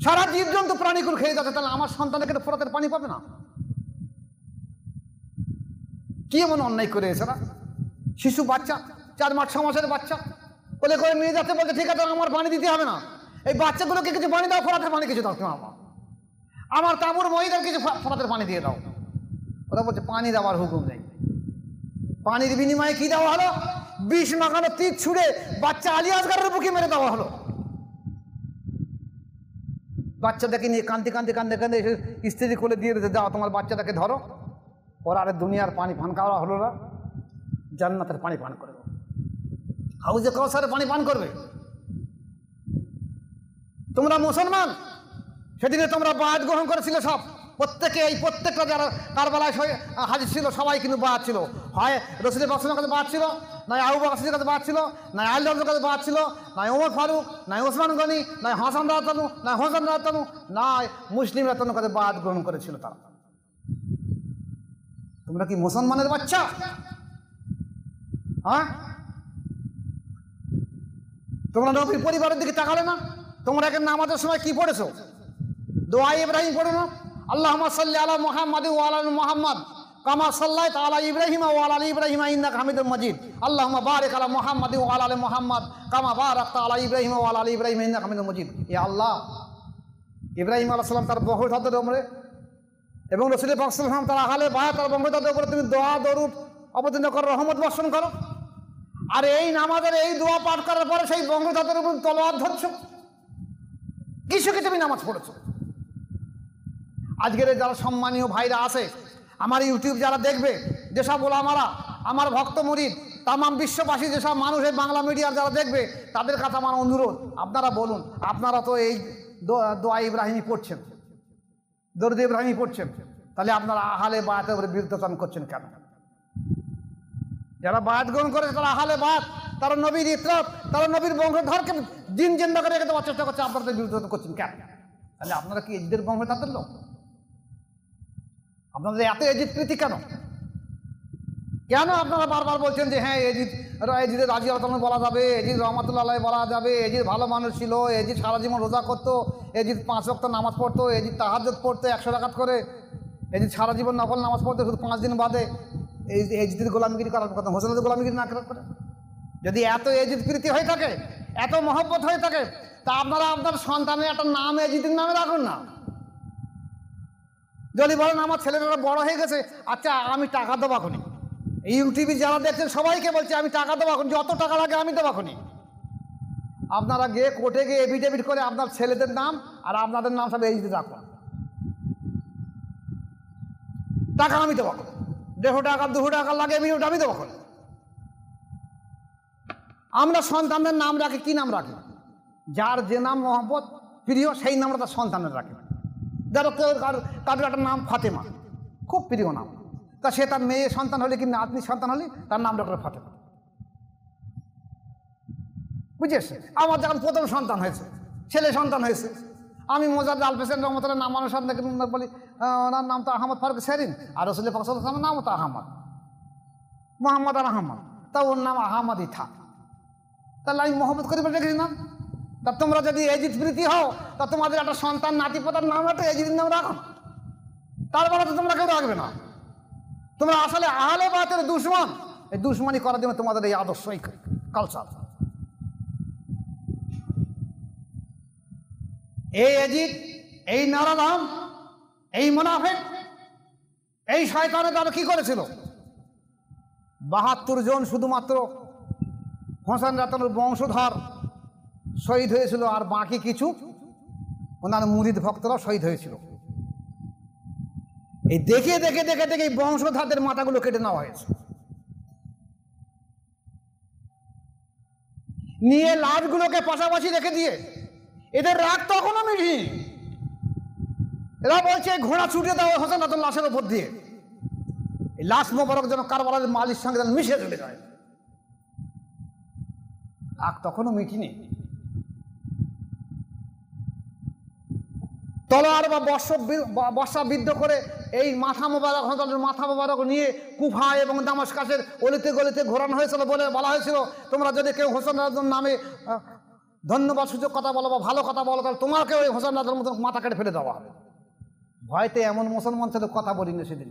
সারা জীবজন্তু প্রাণীকুল খেয়ে যাচ্ছে, তাহলে আমার সন্তানকে ফোরাতের পানি পাবে না? কি এমন অন্যায় করে এছাড়া? শিশু বাচ্চা, 4 মাস 6 মাসের বাচ্চা কোলে করে নিয়ে যাচ্ছে, বলছে ঠিক আছে আমার পানি দিতে হবে না, এই বাচ্চাগুলোকে কিছু পানি দাও, ফোরাতের পানি কিছু দাও, তুমি আমার তাঁবুর মহিলার কিছু ফোরাতের পানি দিয়ে দাও। ওরা বলছে পানি দেওয়ার হুকুম নেই। পানির বিনিময়ে কি দেওয়া হলো? বিষ মাখানো তীর ছুঁড়ে বাচ্চা আলী আসগরের বুকে মেরে দেওয়া হলো। বাচ্চাটাকে নিয়ে কাঁদতে কাঁদতে কাঁদতে কাঁদতে স্ত্রী কোলে দিয়ে দিতে, যাও তোমার বাচ্চাটাকে ধরো। ওরা আরে দুনিয়ার পানি পান করা হলো না, জান্নাতের পানি পান করবে, হাউজে কাউসারের পানি পান করবে। তোমরা মুসলমান, সেদিনে তোমরা বায়াত গ্রহণ করেছিলে সব, প্রত্যেকটা যারা কারবালায় হাজির ছিল সবাই কিন্তু বায়াত ছিল। হয় রসুলের বাসনের কাছে বায়াত ছিল, নয় আবু বকর সিদ্দিকের কাছে বায়াত ছিল, নয় আলীর কাছে বায়াত ছিল, নয় ওমর ফারুক, নয় ওসমান গনি, নয় হাসান রাতানু, নয় হোসেন রাতানু, নয় মুসলিম রাতানুর কাছে বায়াত গ্রহণ করেছিল তারা। তোমরা কি মুসলমানের বাচ্চা? হ্যাঁ, তোমরা নবীর পরিবারের দিকে তাকালে না? তোমরা এখন নামাজের সময় কি পড়েছো? দোয়া ইব্রাহিম পড়ো না? আল্লাহুম্মা সাল্লি আলা মুহাম্মাদ ওয়া আলা আলি মুহাম্মাদ কামা সাল্লাইতা আলা ইব্রাহিম ওয়া আলা আলি ইব্রাহিম ইন্নাকা হামিদুম মাজিদ। আল্লাহুম্মা বারিক আলা মুহাম্মাদ ওয়া আলা আলি মুহাম্মাদ কামা বারাকতা আলা ইব্রাহিম ওয়া আলা আলি ইব্রাহিম ইন্নাকা হামিদুম মাজিদ। এ আল্লাহ, ইব্রাহিম আলাইহিস সালাম তার বংশধরদের উপরে এবং রাসূল পাক সাল্লাল্লাহু আলাইহি ওয়াসাল্লাম তার আহলে বায়াত তার বংশধরদের উপরে তুমি দোয়া দরুদ অবতীর্ণ করো, রহমত বর্ষণ করো। আর এই নামাজের এই দোয়া পাঠ করার পরে সেই বংশধরদের উপর তলোয়ার ধরছো, কিসুকে তুমি নামাজ পড়েছো? আজকের যারা সম্মানীয় ভাইরা আছে, আমার ইউটিউব যারা দেখবে, যেসব ওলামারা, আমার ভক্ত মুরিদ, তামাম বিশ্ববাসী যেসব মানুষ এই বাংলা মিডিয়ার যারা দেখবে, তাদের কাছে আমার অনুরোধ, আপনারা বলুন, আপনারা তো এই দোয়া ইব্রাহিমই পড়ছেন, দরুদ ইব্রাহিমই পড়ছেন, তাহলে আপনারা আহলে বায়াতের উপরে বিরুদ্ধাচরণ করছেন কেন? যারা বায়াত গ্রহণ করেছে তারা আহলে বায়াত, তারা নবীর ইতরাত, তারা নবীর বংশধরকে দিন জিন্দা করে রেখে দেওয়ার চেষ্টা করছে, আপনাদের বিরুদ্ধে করছেন কেন? তাহলে আপনারা কি এজিদের বংশধরদের লোক? আপনাদের এত এজিদ প্রীতি কেন? কেন আপনারা বারবার বলছেন যে হ্যাঁ এজিদের রাজি আল্লাহ বলা যাবে, এজিদ রহমাতুল্লাহ বলা যাবে, এজিদ ভালো মানুষ ছিল, এজিদ সারা জীবন রোজা করতো, এজিদ 5 ওয়াক্ত নামাজ পড়তো, এজিদ তাহাজ্জুদ পড়তো 100 রাকাত করে, এজিদ সারা জীবন নফল নামাজ পড়তো, শুধু 5 দিন বাদে এজিদের গোলামিগিরি করার কথা, হোসেনের গোলামিগিরি না করে? যদি এত এজিদ প্রীতি হয়ে থাকে, এত মহব্বত হয়ে থাকে, তা আপনারা আপনার সন্তানের একটা নাম এজিদের নামে রাখুন না। যদি বলেন আমার ছেলেটা বড় হয়ে গেছে, আচ্ছা আমি টাকা দেবো এখনই, ইউটিউবে যারা দেখছেন সবাইকে বলছি আমি টাকা দেবো এখন, যত টাকা লাগে আমি দেবো এখনই। আপনারা গিয়ে কোর্টে গিয়ে এফিডেভিট করে আপনার ছেলেদের নাম আর আপনাদের নাম সব এজিদ রাখুন, টাকা আমি দেবো এখন, 150 টাকা 200 টাকা লাগে মিনিট আমি দেবো এখন। আমরা সন্তানদের নাম রাখি, কি নাম রাখি? যার যে নাম মহব্বত প্রিয় সেই নামটা তার সন্তানের রাখি। যারা কারোর একটা নাম ফাতেমা, খুব প্রিয় নাম, তা সে তার মেয়ে সন্তান হলে কি নাতনি সন্তান হলে তার নাম রাখলো ফাতেমা, বুঝেছে? আমার যখন প্রথম সন্তান হয়েছে, ছেলে সন্তান হয়েছে, আমি মোজাদ্দেদ আল হোসেন রহমতুল্লাহ নাম মানুষ বলি, ওনার নাম তো আহমদ ফারুক সেরিন, আর রসুলের পাক সাল্লাল্লাহু আলাইহি ওয়াসাল্লামের নাম তো আহমদ, মোহাম্মদ আর আহমদ, তা ওর নাম আহমদই থাক, তাহলে আমি মোহাম্মদ করে বলে রেখেছি নাম। তা তোমরা যদি এজিদ প্রীতি হও, তা তোমাদের একটা সন্তান নাতি পোতার নাম একটা এজিদের নাম রাখো, তারপরে তো তোমরা কেউ রাখবে না। তোমরা আসলে আহলে বায়াতের দুশমন, এই দুশমনি করার জন্য তোমাদের এই আদর্শ, এই কালচার। এই এজিদ, এই নারাদাম, এই মুনাফিক, এই শয়তানের দ্বারা কি করেছিল? 72 জন শুধুমাত্র হোসেন রাতানুর বংশধর শহীদ হয়েছিল, আর বাকি কিছু ওনার মুরিদ ভক্তরা শহীদ হয়েছিল। এই দেখে দেখে দেখে দেখে এই বংশধরদের মাথাগুলো কেটে নেওয়া হয়েছে, নিয়ে লাশগুলোকে পাশাপাশি রেখে দিয়ে এদের রাগ তখনও মিটিনি। এরা বলছে ঘোড়া ছুটে দেওয়া হোসেন রাতুর লাশের উপর দিয়ে, এই লাশ মোবারক যেন কারবালার মালির সঙ্গে যেন মিশে চলে যায়। রাগ তখনও মিটিনি। তলোয়ার বা বর্ষা বিদ্ধ করে এই মাথা মোবারক, মাথা মোবারক নিয়ে কুফা এবং দামাশকাসের অলিতে গলিতে ঘোরানো হয়েছিল। বলে বলা হয়েছিল, তোমরা যদি কেউ হোসেন রাজার নামে ধন্যবাদ সূচক কথা বলো বা ভালো কথা বলো, তাহলে তোমাকে ওই হোসেন রাজার মতো মাথা কেটে ফেলে দেওয়া হবে। ভয়তে এমন মুসলমান ছিল কথা বলিনি সেদিন।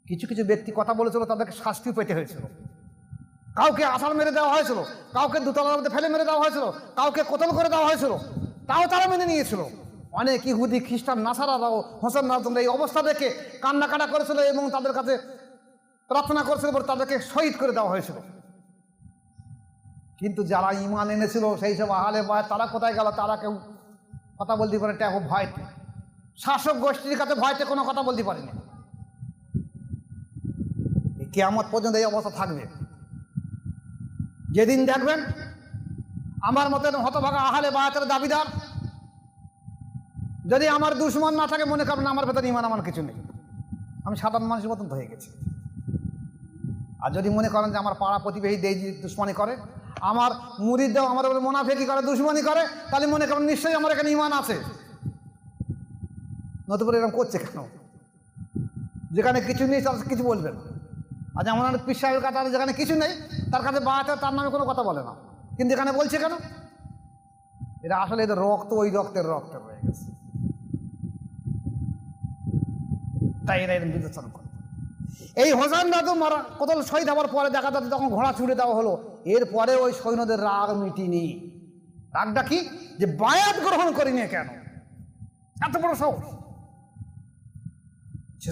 কিছু কিছু ব্যক্তি কথা বলেছিল, তাদেরকে শাস্তি পেতে হয়েছিল। কাউকে আষাঢ় মেরে দেওয়া হয়েছিল, কাউকে দুতলার মধ্যে ফেলে মেরে দেওয়া হয়েছিল, কাউকে কোতল করে দেওয়া হয়েছিল, তাও তারা মেনে নিয়েছিল। অনেক ইহুদি খ্রিস্টান নাসারারাও হোসেন রাজার এই অবস্থা দেখে কান্নাকাটা করেছিল এবং তাদের কাছে প্রার্থনা করেছিল, বলে তাদেরকে শহীদ করে দেওয়া হয়েছিল। কিন্তু যারা ঈমান এনেছিল সেই সব আহলে বায়াত, তারা কোথায় গেল? তারা কেউ কথা বলতে পারে এখন ভয়তে, শাসক গোষ্ঠীর কাছে ভয়তে কোনো কথা বলতে পারেনি। কিয়ামত পর্যন্ত এই অবস্থা থাকবে। যেদিন দেখবেন আমার মতের হতভাগা আহলে বায়াতের দাবিদার যদি আমার দুশ্মন না থাকে, মনে করবেন আমার ভেতরে ঈমান, আমার কিছু নেই, আমি সাধারণ মানুষের মতন হয়ে গেছি। আর যদি মনে করেন যে আমার পাড়া প্রতিবেশী দেই দুশ্মনী করে, আমার মুরিদরাও আমার উপরে মুনাফিকি করে, দুশ্মনী করে, তাহলে মনে করেন নিশ্চয়ই আমার এখানে ঈমান আছে। নতুন এরকম করছে কেন? যেখানে কিছু নেই তার কিছু বলবেন। আর যেমন পীর সাহেবের কাছে যেখানে কিছু নেই, তার কাছে বায়াতে তার নামে কোনো কথা বলে না, কিন্তু এখানে বলছে কেন? এটা আসলে এদের রক্ত ওই রক্তের রয়ে গেছে, তাই এরা এরকম বিবেচন করে। এই হোসেন রাজু মারা কোথাও শহীদ হওয়ার পরে দেখা যাচ্ছে যখন ঘোড়া ছুড়ে দেওয়া হলো, এরপরে ওই সৈন্যদের রাগ মিটিনি। রাগটা কি? যে বায়াত গ্রহণ করিনি কেন, এত বড় সাহস।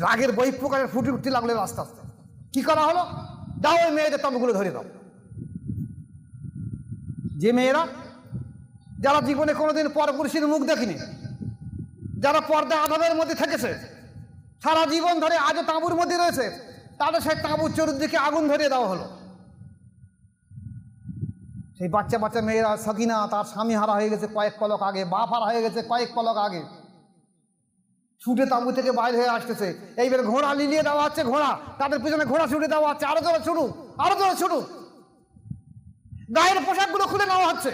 রাগের বই প্রকারের ফুটে উঠতে লাগলো আস্তে আস্তে। কি করা হলো? দাও ওই মেয়েদের তবগুলো ধরে দাও। যে মেয়েরা যারা জীবনে কোনোদিন পরপুরুষের মুখ দেখিনি, যারা পর্দা আধারের মধ্যে থেকেছে সারা জীবন ধরে, আজও তাঁবুর মধ্যে রয়েছে, তাদের সেই তাঁবুর চতুর্দিকে আগুন ধরিয়ে দেওয়া হলো। সেই বাচ্চা বাচ্চা মেয়েরা, সকিনা তার স্বামী হারা হয়ে গেছে কয়েক পলক আগে, বাপ হারা হয়ে গেছে কয়েক পলক আগে, ছুটে তাঁবু থেকে বাইরে হয়ে আসতেছে। এইবার ঘোড়া লিলিয়ে দেওয়া হচ্ছে, ঘোড়া তাদের পিছনে ঘোড়া ছুটে দেওয়া হচ্ছে, আরো জোরে ছুটু, আরো জোরে ছুটু। গায়ের পোশাকগুলো খুলে নেওয়া হচ্ছে।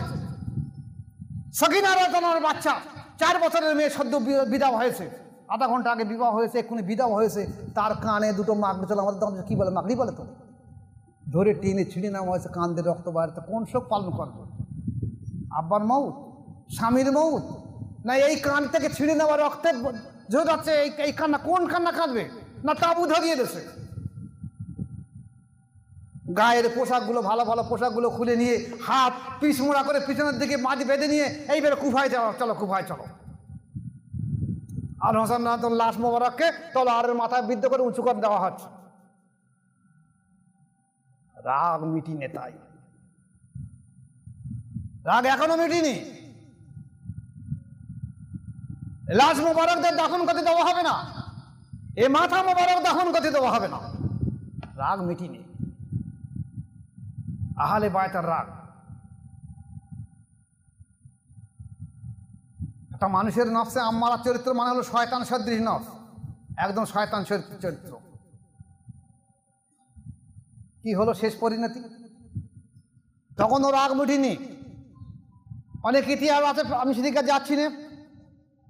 সকিনা রাজার বাচ্চা 4 বছরের মেয়ে সদ্য বিধবা হয়েছে, আধা ঘন্টা আগে বিবাহ হয়েছে, এক্ষুনি বিধবা হয়েছে, তার কানে দুটো মাগড়ি চলে, আমাদের তখন কি বলে মাগড়ি বলে তো, ধরে টেনে ছিঁড়ে নেওয়া হয়েছে, কান দিয়ে রক্ত বাইরে। কোন শোক পালন করবে? আব্বার মৌত, স্বামীর মৌত, না এই কান থেকে ছিঁড়ে নেওয়া রক্তের ঝোঁকাচ্ছে, এই কান্না কোন কান্না কাঁদবে? না তাঁবু ধরিয়ে দিয়েছে। গায়ের পোশাকগুলো, ভালো ভালো পোশাকগুলো খুলে নিয়ে হাত পিছমোড়া করে পিছনের দিকে মাটি বেঁধে নিয়ে এইবারে কুফায় যাওয়া, চলো কুফায় চলো। আর হোসেন রাজার লাশ মোবারককে তলোয়ারের মাথায় বিদ্ধ করে উঁচু করে দেওয়া হচ্ছে। রাগ মিটিনি, তাই রাগ এখনো মিটিনি। লাশ মোবারকদের দাফন করতে দেওয়া হবে না, এ মাথা মোবারক দাফন করতে দেওয়া হবে না। রাগ মিটিনি, আহলে বায়তের রাগ। একটা মানুষের নফসে আম্মারা চরিত্র মানে হলো শয়তান সদৃশ নফস, একদম শয়তান চরিত্র। কি হলো শেষ পরিণতি? তখন ও রাগ মিটিনি। অনেক ইতিহাস আছে, আমি সেদিকে যাচ্ছি না।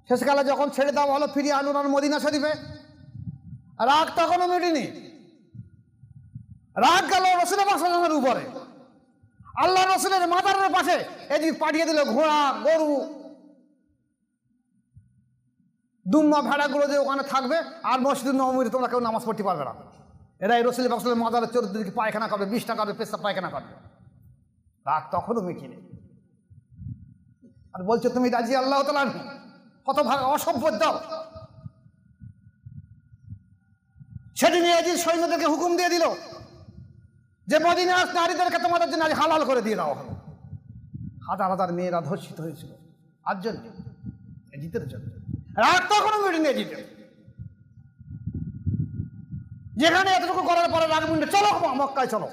শেষকালে যখন ছেড়ে দেওয়া হলো, ফিরিয়ে আনুন মদিনা শরীফে, রাগ তখনও মিটিনি। রাগ গেল রসুলের বাসনের উপরে, আল্লাহ রসুলের মাজারের পাশে এদিকে পাঠিয়ে দিল ঘোড়া, গরু, দুম্বা, ভেড়াগুলো যে ওখানে থাকবে, আর মসজিদুন নববীতে তোমরা কেউ নামাজ পড়তে পারবে না। এরা এই রসুলের বাসনের মাজারের চতুর্দিকে পায়খানা করবে, 20 টাকা করবে, পেশা পায়খানা করবে। রাগ তখনও মিটিনি। আর বলছে তুমি রাজি আল্লাহ তাআলা কত ভালো অসভ্য দাও। সেদিন ইয়াজিদ সৈন্যদেরকে হুকুম দিয়ে দিল যে মদিনার নারীদেরকে তোমাদের জন্য আজ হালাল করে দিয়ে দেওয়া হলো। হাজার হাজার মেয়েরা ধর্ষিত হয়েছিল আর জন্য, ইয়াজিদের জন্য। রাগ তখনও মিটিনি ইয়াজিদের। যেখানে এতটুকু করার পরে রাগ মিটে, চলো মক্কায় চলো,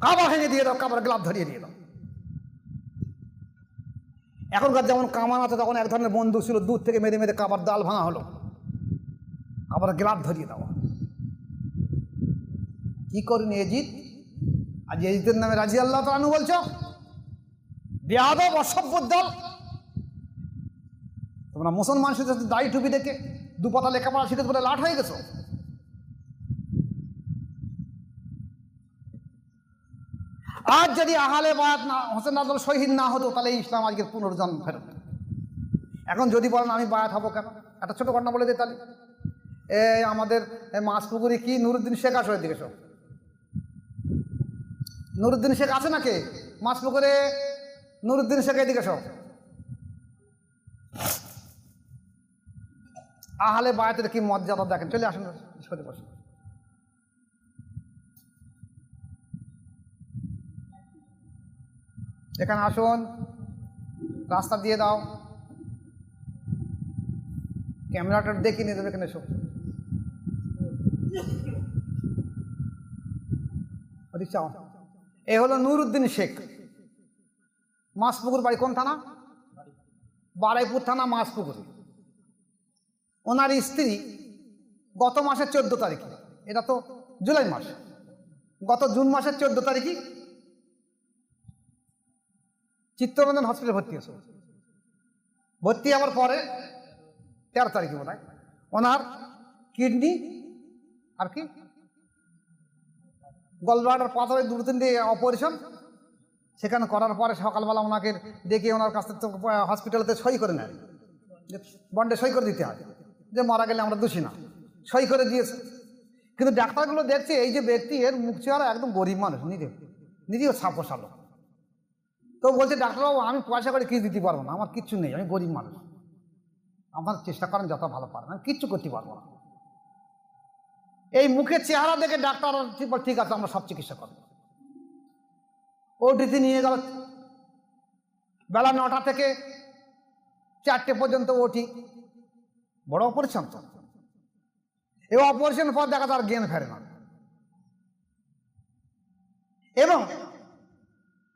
কাবা ভেঙে দিয়ে দাও, কাবার গ্লাভ ধরিয়ে দিয়ে দাও। এখনকার যেমন কামান আছে, তখন এক ধরনের বন্দুক ছিল, দূর থেকে মেরে মেরে কাবার ডাল ভাঙা হলো, আবার গ্লাভ ধরিয়ে দেওয়া। কি করেন এজিদ? আজ এজিদের নামে রাজি আল্লাহ তাআলা বলছো বেয়াদব অসভ্য দল, তোমরা মুসলমান শুধু দাড়ি টুপি দেখে দুপাতা লেখাপড়া শিখে বলে লাট হয়ে গেছো। আজ যদি আহলে বায়াত না হোসেন আদল শহীদ না হতো, তাহলে ইসলাম আজকের পুনর্জন্ম ফেরত। এখন যদি বলেন আমি বায়াত হবো কেন, একটা ছোট ঘটনা বলে দিই তাহলে। আমাদের মাসপুকুরি কি নুরুদ্দিন শেখ আসো এদিকে সব, নুরুদ্দিন শেখ আছে নাকি মাসপুকুরে? নুরুদ্দিন শেখ এদিকে সব। আহলে বায়াতের কি মর্যাদা দেখেন, চলে আসুন সরে বসে। এখানে আসুন, রাস্তা দিয়ে দাও, ক্যামেরাটা দেখি নিয়ে দেবে। এখানে এসো, এ হলো নুরুদ্দিন শেখ, মাসপুকুর বাড়ি। কোন থানা? বারাইপুর থানা, মাসপুকুর। ওনার স্ত্রী গত মাসের 14 তারিখে, এটা তো জুলাই মাস, গত জুন মাসের 14 তারিখে চিত্তরঞ্জন হসপিটালে ভর্তি হয়েছে। ভর্তি হওয়ার পরে 13 তারিখে মনে হয় ওনার কিডনি আর কি গলব্লাডার পাথরের 2-3 অপারেশন, সেখানে করার পরে সকালবেলা ওনাকে ডেকে ওনার কাছ থেকে হসপিটালেতে সই করে নেয়, বন্ডে সই করে দিতে হয় যে মারা গেলে আমরা দোষী না, সই করে দিয়েছে। কিন্তু ডাক্তারগুলো দেখছে এই যে ব্যক্তি, এর মুখ চেহারা একদম গরিব মানুষ, নিজেও ছাপোষালো। তো বলছে ডাক্তারবাবু আমি পয়সা করে কিছু দিতে পারবো না, আমার কিচ্ছু নেই, আমি গরিব মানুষ, আমার চেষ্টা করেন যত ভালো পারেন, আমি কিচ্ছু করতে পারবো না। এই মুখের চেহারা দেখে ডাক্তার ঠিক আছে আমরা সব চিকিৎসা করবো। ওটিতে নিয়ে গেল, বেলা 9টা থেকে 4টে পর্যন্ত ওটি, বড় অপারেশন তো। এই অপারেশনের পর দেখা তার জ্ঞান ফেরে না, এবং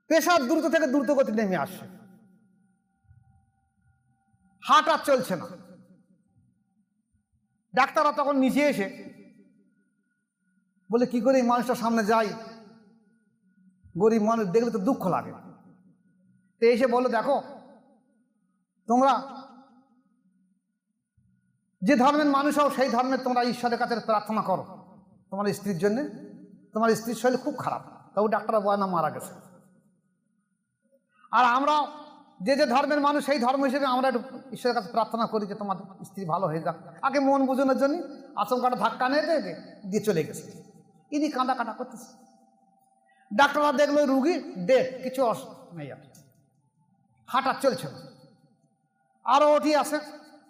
প্রেশার দ্রুত থেকে দ্রুত গতি নেমে আসছে, হার্ট আর চলছে না। ডাক্তাররা তখন নিচে এসে বলে কি করে এই মানুষটার সামনে যাই, গরিব মানুষ দেখলে তো দুঃখ লাগে। তো এসে বলো দেখো তোমরা যে ধর্মের মানুষ হও, সেই ধর্মের তোমরা ঈশ্বরের কাছে প্রার্থনা করো তোমার স্ত্রীর জন্য, তোমার স্ত্রীর শরীর খুব খারাপ, তবু ডাক্তাররা বলে না মারা গেছে। আর আমরা যে যে ধর্মের মানুষ, সেই ধর্ম হিসেবে আমরা একটু ঈশ্বরের কাছে প্রার্থনা করি যে তোমার স্ত্রী ভালো হয়ে যাক। আগে মন বোঝানোর জন্য আচমকাটা ধাক্কা নিয়ে দিয়ে চলে গেছে। ইনি কাঁদা কাটা করতেছে। ডাক্তাররা দেখলো রুগী ডেড, কিছু নেই, হাঁটা চলছে না। আরও ওটি আছে,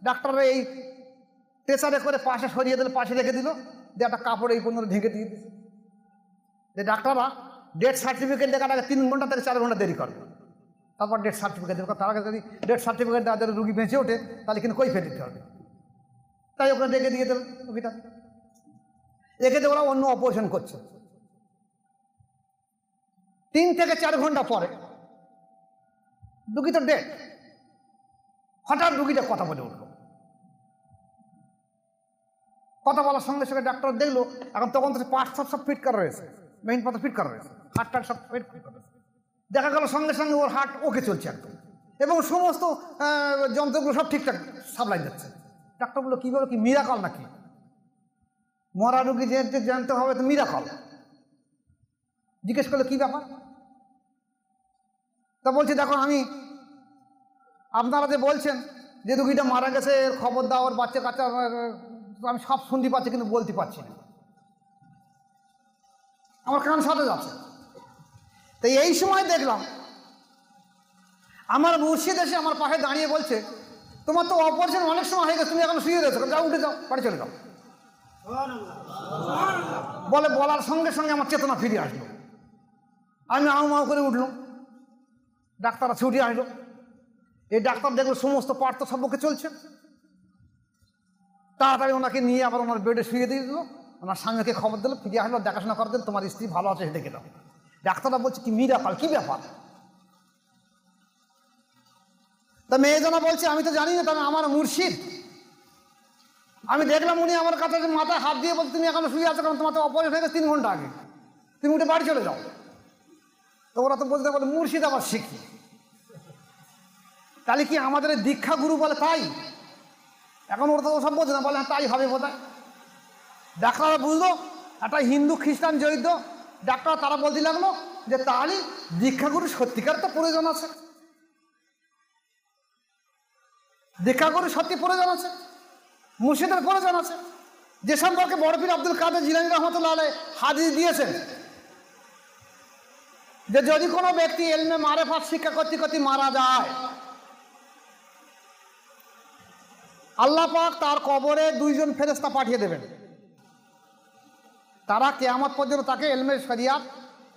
ডাক্তাররা এই প্রেসারে করে পাশে সরিয়ে দিল, পাশে রেখে দিল, দিয়ে একটা কাপড় এই পর্যন্ত ঢেকে দিয়ে দিচ্ছে। যে ডাক্তাররা ডেথ সার্টিফিকেট দেখাটাকে 3 ঘন্টা থেকে 4 ঘন্টা দেরি করবে, তারপর ডেথ সার্টিফিকেট দেবে। তার আগে যদি ডেথ সার্টিফিকেট দেওয়া যদি রুগী বেঁচে ওঠে, তাহলে কিন্তু কই ফেলে দিতে হবে। তাই ওখানে রেখে দিয়ে দেবে রুগীটা, রেখে দিয়ে ওরা অন্য অপারেশন করছে। 3 থেকে 4 ঘন্টা পরে রুগী তো ডেড, হঠাৎ রুগীটা কথা বলে উঠলো। কথা বলার সঙ্গে সঙ্গে ডাক্তার দেখলো এখন তখন তো পার্ট সব ফিট করা রয়েছে, মেইন পাতা ফিট করা রয়েছে, হার্টটা সব ফিট করা রয়েছে। দেখা গেল সঙ্গে সঙ্গে ওর হার্ট ওকে চলছে একদম, এবং সমস্ত যন্ত্রগুলো সব ঠিকঠাক সাপ্লাই যাচ্ছে। ডাক্তার বললো কী বলো, কি মিরাকল নাকি? মরা রুগী যে জানতে হবে তো মিরাকল। জিজ্ঞেস করলো কী ব্যাপার? তা বলছি দেখো আমি, আপনারা যে বলছেন যে রুগীটা মারা গেছে, এর খবর দাও, ওর বাচ্চা কাচ্চা আমি সব শুনতে পাচ্ছি কিন্তু বলতে পারছি না, আমার কান সাথে যাচ্ছে। তো এই সময় দেখলাম আমার মুর্শিদ এসে আমার পাশে দাঁড়িয়ে বলছে তোমার তো অপারেশন অনেক সময় হয়ে গেছে, তুমি এখন শুয়ে রয়েছো, যাও উঠে যাও, বাড়ি চলে যাও। বলে বলার সঙ্গে সঙ্গে আমার চেতনা ফিরে আসলো, আমি আউ করে উঠলাম। ডাক্তাররা ছুটি আসলো, এই ডাক্তার দেখলো সমস্ত পার্ট তো সবকে চলছে, তাড়াতাড়ি ওনাকে নিয়ে আবার ওনার বেডে শুয়ে দিয়ে দিল। ওনার স্বামীকে খবর দিল, ফিরে আসলো, দেখাশোনা করে দিল, তোমার স্ত্রী ভালো আছে দেখে দাও। ডাক্তাররা বলছে কি মিরাকল, কি ব্যাপার? তা মেয়েজনা বলছে আমি তো জানি না, তবে আমার মুর্শিদ, আমি দেখলাম উনি আমার কাছে মাথায় হাত দিয়ে বলছে তুমি এখনো শুয়ে আছো, কারণ তোমার তো অপারেশন হয়ে গেছে 3 ঘন্টা আগে, তুমি উঠে বাড়ি চলে যাও। তো ওরা তো বলতে বলে মুর্শিদ আবার শিখি। তাহলে কি আমাদের দীক্ষা গুরু বলে তাই? এখন ওরা তো ওসব বোঝে না, বলে হ্যাঁ তাই হবে বোধ হয়। ডাক্তাররা বুঝলো, একটা হিন্দু খ্রিস্টান জৈন ডাক্তার, তারা বলতে লাগলো যে তাহলে দীক্ষাগুরু সত্যিকার তো প্রয়োজন আছে, দীক্ষাগুরু সত্যি প্রয়োজন আছে, মুর্শিদের প্রয়োজন আছে। যে সম্পর্কে বড় পীর আব্দুল কাদের জিলানী রহমতুল্লাহ আলাইহি হাদিস দিয়েছেন যে যদি কোনো ব্যক্তি ইলমে মারেফাত শিক্ষা করতে করতে মারা যায়, আল্লাহ পাক তার কবরে 2 জন ফেরেশতা পাঠিয়ে দেবেন। তারা কিয়ামত পর্যন্ত তাকে ইলমে শরিয়াত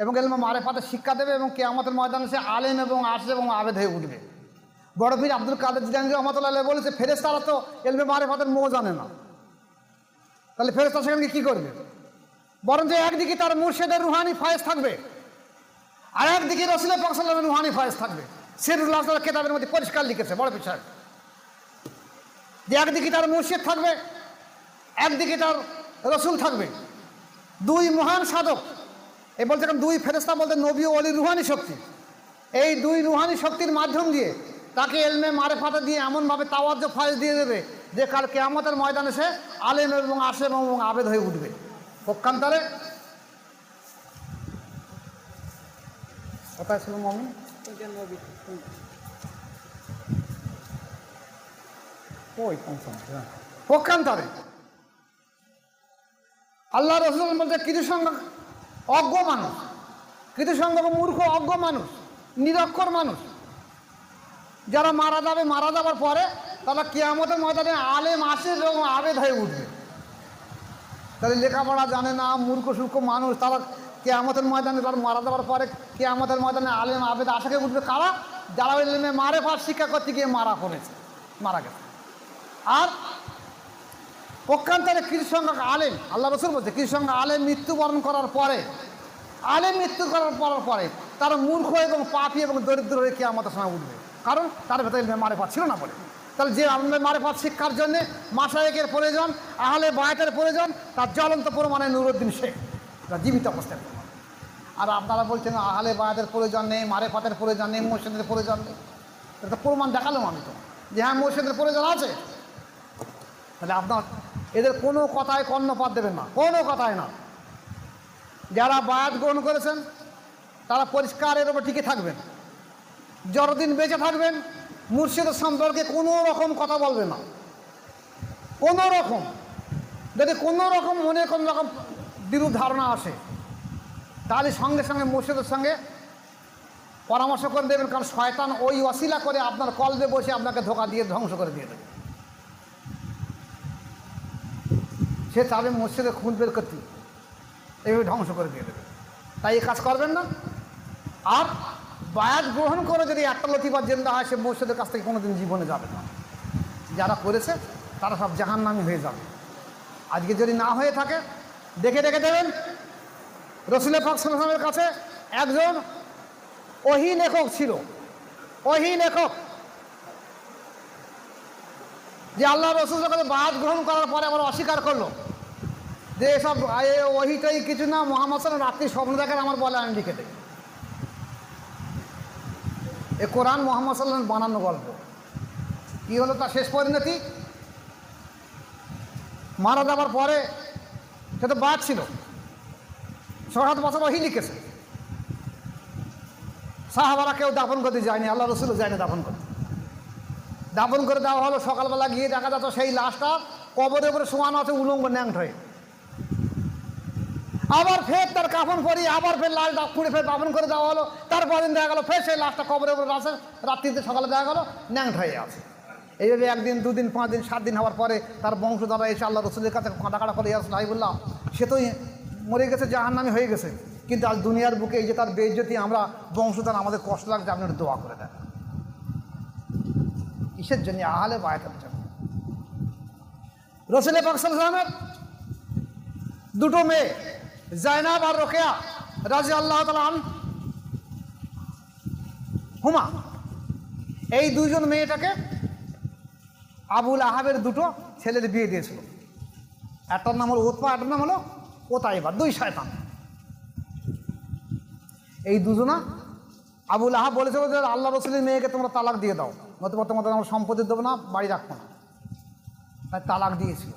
এবং ইলমে মারেফাতের শিক্ষা দেবে, এবং কিয়ামতের ময়দানে সে আলেম এবং আশিক এবং আবেদ হয়ে উঠবে। বড় পীর আব্দুল কাদের জিলানী রহমতুল্লাহ আলাইহি বলেছে ফেরেশতারা তো ইলমে মারেফাতের মোহ জানে না, তাহলে ফেরেশতা সেখানে কি করবে? বরঞ্চ একদিকে তার মুর্শিদের রুহানি ফয়েজ থাকবে, আর একদিকে রাসূল পাক সাল্লাল্লাহু আলাইহি ওয়াসাল্লামের রুহানি ফয়েজ থাকবে। সিরুল্লাহ কিতাবের মধ্যে পরিষ্কার লিখেছে বড় পীর সাহেব যে একদিকে তার মুর্শিদ থাকবে, একদিকে তার রসুল থাকবে, 2 মহান সাধক। এই বলতে 2 ফেরেশতা বলতে নবী ও ওলির রুহানি শক্তি। এই 2 রুহানি শক্তির মাধ্যম দিয়ে তাকে ইলমে মারেফাতে দিয়ে এমনভাবে তাওয়াজ্জুহ ফয়েজ দিয়ে দেবে যে কাল কিয়ামতের ময়দানে সে আলেম এবং আশেম এবং আবেদ হয়ে উঠবে। পক্ষান্তরে কোথায় ছিল মুমিন? পক্ষান্তরে আল্লাহ রাসূল বলতে কিছু সংখ্যক অজ্ঞ মানুষ, কিছু সংখ্যক মূর্খ অজ্ঞ মানুষ, নিরক্ষর মানুষ যারা মারা যাবে, মারা যাবার পরে তারা কিয়ামতের ময়দানে আলেম আশিক এবং আবেদ হয়ে উঠবে। তাদের লেখাপড়া জানে না, মূর্খ সূক্ষ্ম মানুষ, তারা কিয়ামতের ময়দানে তারা মারা যাওয়ার পরে কিয়ামতের ময়দানে আলেম আবেদ আশিকে উঠবে। কারা? যারা ইলমে মারেফাত শিক্ষা করতে গিয়ে মারা গেছে। আর পক্ষান্তরে কিছু সংখ্যক আলেম, আল্লাহ রাসূল বলছে কিছু সংখ্যক আলেম মৃত্যুবরণ করার পরে, তারা মূর্খ এবং পাপী এবং দরিদ্র হয়ে কিয়ামতের সময় উঠবে, কারণ তার ভেতরে ইলমে মারেফাত ছিল না বলে। তাহলে যে ইলমে মারেফাত শিক্ষার জন্যে মাশায়েখের প্রয়োজন, আহলে বায়াতের প্রয়োজন, তার জ্বলন্ত প্রমাণে নুরুদ্দিন শেখ তার জীবিত অবস্থায়। আর আপনারা বলছেন আহলে বায়াতের প্রয়োজন নেই, মারেফাতের প্রয়োজন নেই, মুর্শিদের প্রয়োজন নেই। এটা প্রমাণ দেখালাম আমি তো যে হ্যাঁ মুর্শিদের প্রয়োজন আছে। তাহলে আপনার এদের কোনো কথায় কর্ণপাত দেবেন না, কোনো কথায় না। যারা বায়াত গ্রহণ করেছেন তারা পরিষ্কার এর উপর টিকে থাকবেন, যতদিন বেঁচে থাকবেন মুর্শিদের সম্পর্কে কোনো রকম কথা বলবেন না, কোনো রকম। যদি কোনো রকম মনে কোনো রকম বিরূপ ধারণা আসে তাহলে সঙ্গে সঙ্গে মুর্শিদের সঙ্গে পরামর্শ করে দেবেন, কারণ শয়তান ওই ওয়াসিলা করে আপনার কলবে বসে আপনাকে ধোঁকা দিয়ে ধ্বংস করে দিয়ে দেবে। সে চাবে মসজিদে খুন বের করতে, এইভাবে ধ্বংস করে দিয়ে দেবে। তাই এই কাজ করবেন না। আর বায়াত গ্রহণ করে যদি একটা লতিফা জিন্দা হয়, সে মসজিদের কাছ থেকে কোনোদিন জীবনে যাবে না। যারা করেছে তারা সব জাহান্নামী হয়ে যাবে। আজকে যদি না হয়ে থাকে দেখে রেখে দেবেন, রাসূল পাক সাল্লাল্লাহু আলাইহি ওয়াসাল্লামের কাছে একজন ওহী লেখক ছিল, ওহী লেখক, যে আল্লাহ রাসূলের কাছে বায়াত গ্রহণ করার পরে আবার অস্বীকার করলো যে এসব ওহীটাই কিছু না, মুহাম্মদ সাল্লাল্লাহু আলাইহি ওয়াসাল্লাম রাত্রি স্বপ্ন দেখেন আমার বলে আমি লিখে দেই। এ কোরআন মুহাম্মদ সাল্লাল্লাহু আলাইহি ওয়াসাল্লাম বানানো গল্প। কী হলো তার শেষ পরিণতি? মারা যাবার পরে সে তো বাদ ছিল, 6-7 বছর ওহী লিখেছে, সাহাবারা কেউ দাফন করতে যায়নি, আল্লাহ রাসূলও যায়নি দাফন করতে। দাফন করে দেওয়া হলো, সকালবেলা গিয়ে দেখা যাচ্ছে সেই লাশটা কবরের উপরে শোয়ানো আছে উলঙ্গ ন্যাংট হয়ে। আবার ফের তার কাফন পরিয়ে আবার ফের লাশ খুঁড়ে ফের দাফন করে দেওয়া হলো। তারপর দিন দেখা গেলো ফের সেই লাশটা কবরের উপরে আছে, রাত্রিতে সকালে দেখা গেলো ন্যাংট হয়ে আছে। এইভাবে 1 দিন 2 দিন 5 দিন 7 দিন হওয়ার পরে তার বংশধররা এসে আল্লাহ রাসূলের কাছে কাঁটা করে ইয়া রাসূলুল্লাহ, সে তো মরে গেছে, জাহান্নামী হয়ে গেছে, কিন্তু আজ দুনিয়ার বুকে এই যে তার বেইজ্জতি, আমরা বংশধর আমাদের কষ্ট লাগছে, আপনি একটু দোয়া করে দেন। কিসের জন্য? আহলে বায়াতের জন্য। রাসূল পাক সাল্লাল্লাহু আলাইহি ওয়াসাল্লামের 2টো মেয়ে জায়নাব আর রোকেয়া রাদিয়াল্লাহু তাআলা আনহুমা, এই দুইজন মেয়েটাকে আবুল আহাবের দুটো ছেলের বিয়ে দিয়েছিল। একটার নাম হলো উতবা, একটার নাম হলো ওতাইবা, দুই শয়তান। এই দুজনা আবুল আহাব বলেছিল যে আল্লাহ রসুলের মেয়েকে তোমরা তালাক দিয়ে দাও, নতুবা তোমাদের আমরা সম্পত্তি দেবো না, বাড়ি রাখবো না। তাই তালাক দিয়েছিল।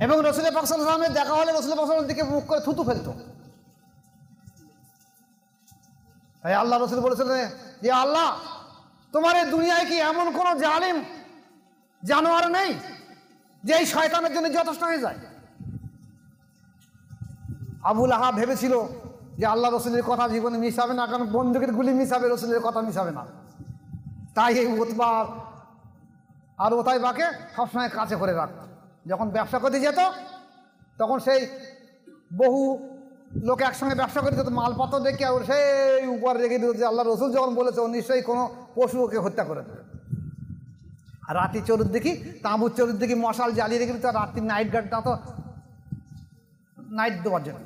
এবং রসুলের পাক সাল্লাল্লাহু আলাইহি ওয়াসাল্লামের দেখা হলে রসুলের পাক সাল্লাল্লাহু আলাইহি ওয়াসাল্লামের দিকে মুখ করে থুতু ফেলতো। তাই আল্লাহ রসুল বলেছিলেন যে আল্লাহ, তোমার এই দুনিয়ায় কি এমন কোনো জালিম জানোয়ার নেই যে এই শয়তানের জন্য যথেষ্ট হয়ে যায়? আবুল আহাব ভেবেছিল যে আল্লাহ রসুলের কথা জীবনে মিশাবে না, কারণ বন্দুকের গুলি মিশাবে, রসুলের কথা মিশাবে না। তাই এই উতবা আর ওতাইবাকে সবসময় কাছে করে রাখত। যখন ব্যবসা করতে যেত তখন সেই বহু লোক একসঙ্গে ব্যবসা করতে যেত, মালপত্র দেখে আর সেই উপর রেখে দিত যে আল্লাহ রসুল যখন বলেছে ও নিশ্চয়ই কোনো পশু ওকে হত্যা করে দেবে। আর রাত্রি চতুর্দিকে তাঁবুর চতুর্দিকে মশাল জ্বালিয়ে রেখে দিত, রাত্রির নাইট গার্ডটা তো নাইট দেওয়ার জন্য।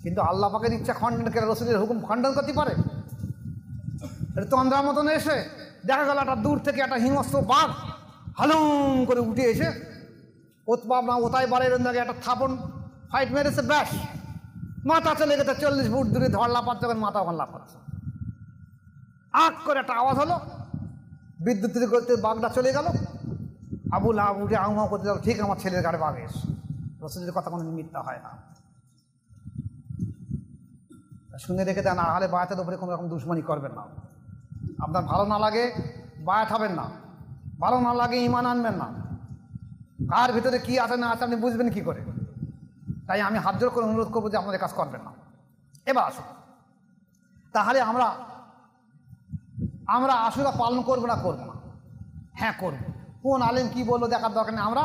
কিন্তু আল্লাহ পাকের ইচ্ছা খণ্ডন করে, রসুলের হুকুম খণ্ডন করতে পারে? এটা তন্দ্রার মতন এসে দেখা গেল একটা দূর থেকে একটা হিংস্র বাঘ হালুম করে উঠে এসে উতবা না ওতাইবার দাগে একটা থাপন ফাইট মেরেছে, ব্যাস মাথা চলে গেছে 40 ফুট দূরে, ধরলা পাচ্ছে, মাথা ওখানে লাভ করেছে। আঁক করে একটা আওয়াজ হলো, বিদ্যুৎ করতে বাঘটা চলে গেল। আবুল আহাব উঠে আউমা করতে গেল, ঠিক আমার ছেলের গাড়ি বাঘ এসে। রসুলের কথা কোনো মিথ্যা হয় না। শুনে রেখে দেন, আহলে বায়াতের উপরে কোনো রকম দুশ্মনী করবেন না। আপনার ভালো না লাগে বায়াত হবেন না, ভালো না লাগে ঈমান আনবেন না। কার ভিতরে কি আছে না আছে আপনি বুঝবেন কি করে? তাই আমি হাত জোর করে অনুরোধ করবো যে আপনাদের কাজ করবেন না। এবার আসুন, তাহলে আমরা আশুরা পালন করবো না? করবো না? হ্যাঁ করবো। কোন আলেম কি বললো দেখার দরকার নেই। আমরা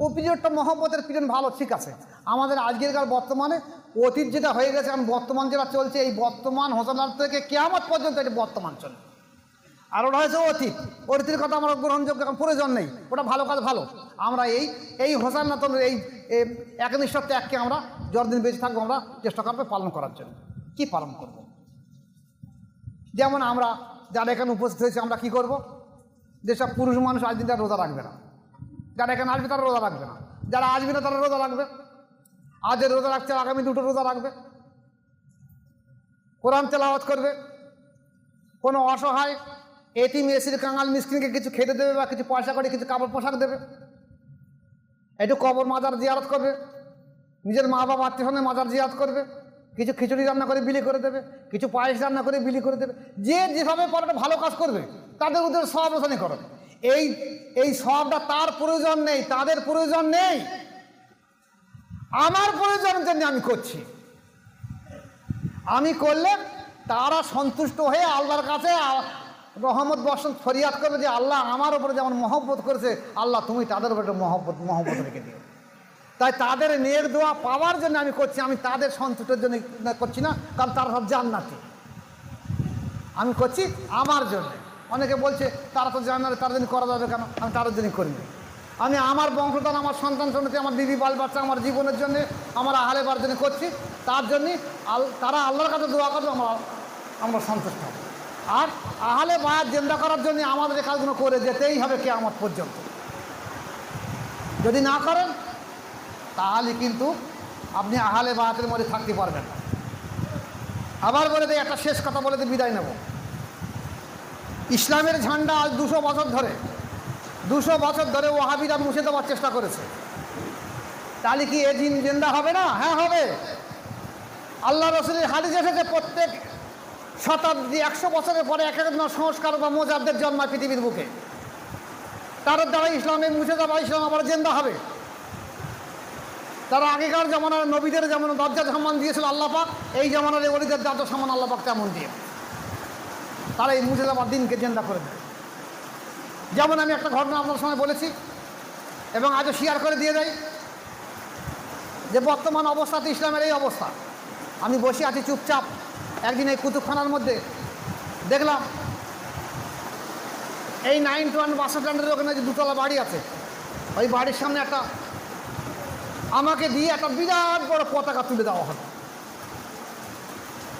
ও পিরিয়ডটা মহব্বতের পিরিয়ড, ভালো, ঠিক আছে। আমাদের আজকেরকার বর্তমানে অতীত যেটা হয়ে গেছে, এখন বর্তমান যেটা চলছে, এই বর্তমান হোসেনার থেকে কিয়ামত পর্যন্ত এটা বর্তমান চলে। আর ওটা হয়েছে অতীত। অতীতের কথা আমরা গ্রহণযোগ্য, এখন প্রয়োজন নেই। ওটা ভালো কাজ, ভালো। আমরা এই হোসেনাতন এই একনিষ্ঠ ত্যাগকে আমরা যতদিন বেঁচে থাকবো আমরা চেষ্টা করবো পালন করার জন্য। কি পালন করব? যেমন আমরা যারা এখানে উপস্থিত হয়েছে, আমরা কি করব? যেসব পুরুষ মানুষ আজ দিনটা রোজা রাখবে না, যারা এখানে আসবে তারা রোজা রাখবে না, যারা আসবে না তারা রোজা রাখবে। আজের রোজা রাখছে, আগামী দুটো রোজা রাখবে, কোরআন তেলাওয়াত করবে। কোনো অসহায় এতিম এসির কাঙাল মিসকিনকে কিছু খেতে দেবে বা কিছু পয়সা করে কিছু কাপড় পোশাক দেবে। একটু কবর মাজার জিয়ারত করবে, নিজের মা বাবা আত্মীয় মাজার জিয়ারত করবে, কিছু খিচুড়ি রান্না করে বিলি করে দেবে, কিছু পায়েস রান্না করে বিলি করে দেবে। যে যেভাবে পরে ভালো কাজ করবে তাদের উদ্দেশ্যে সব রোশানি করো। এই সবটা তার প্রয়োজন নেই, তাদের প্রয়োজন নেই, আমার প্রয়োজনের জন্য আমি করছি। আমি করলে তারা সন্তুষ্ট হয়ে আল্লাহর কাছে রহমত বর্ষণ ফরিয়াদ করবে যে আল্লাহ আমার উপরে যেমন মহব্বত করেছে, আল্লাহ তুমি তাদের উপরে মহব্বত রেখে দিও। তাই তাদের নেক দোয়া পাওয়ার জন্য আমি করছি, আমি তাদের সন্তুষ্টের জন্য করছি না, কারণ তারা সব জান্নাতি। আমি করছি আমার জন্য। অনেকে বলছে তারা তো জান্নাতে, তার জন্য করা যাবে কেন? আমি তাদের জন্য করিনি। আমি আমার বংশধর, আমার সন্তান সন্ততি, আমার বিবি বাল বাচ্চা, আমার জীবনের জন্যে, আমার আহলে বার জন্য করছি। তার জন্যে তারা আল্লাহর কাছে দোয়া করবে, আমরা সন্তুষ্ট হব। আর আহলে বায়াত জিন্দা করার জন্য আমাদের এই কাজগুলো করে যেতেই হবে কিয়ামত পর্যন্ত। যদি না করেন তাহলে কিন্তু আপনি আহলে বায়াতের মধ্যে থাকতে পারবেন না। আবার বলে দিই, একটা শেষ কথা বলে দিয়ে বিদায় নেব। ইসলামের ঝান্ডা আজ 200 বছর ধরে ওয়াহাবিরা মুছে দেওয়ার চেষ্টা করেছে। তাহলে কি এ দিন জিন্দা হবে না? হ্যাঁ হবে। আল্লাহ রসুলের হাদিস এসেছে প্রত্যেক শতাব্দী 100 বছরের পরে এক একজন সংস্কার বা মোজাবদের জন্মায় পৃথিবীর বুকে। তার দ্বারা ইসলামে মুছে দেওয়া, ইসলাম আবার জিন্দা হবে। তারা আগেকার জামানার নবীদের যেমন দরজা সম্মান দিয়েছিল আল্লাহ পাক, এই জামানার ওলিদের দরজা সম্মান আল্লাহ পাক তেমন দিয়ে তারা এই মুছে দেওয়ার দিনকে জিন্দা করে দেয়। যেমন আমি একটা ঘটনা আপনার সঙ্গে বলেছি এবং আজও শেয়ার করে দিয়ে দেয় যে বর্তমান অবস্থাতে ইসলামের এই অবস্থা। আমি বসে আছি চুপচাপ, একদিন এই কুতুবখানার মধ্যে দেখলাম এই 9-1 বাস স্ট্যান্ডের ওখানে যে 2তলা বাড়ি আছে, ওই বাড়ির সামনে আমাকে দিয়ে একটা বিরাট বড় পতাকা তুলে দেওয়া হলো।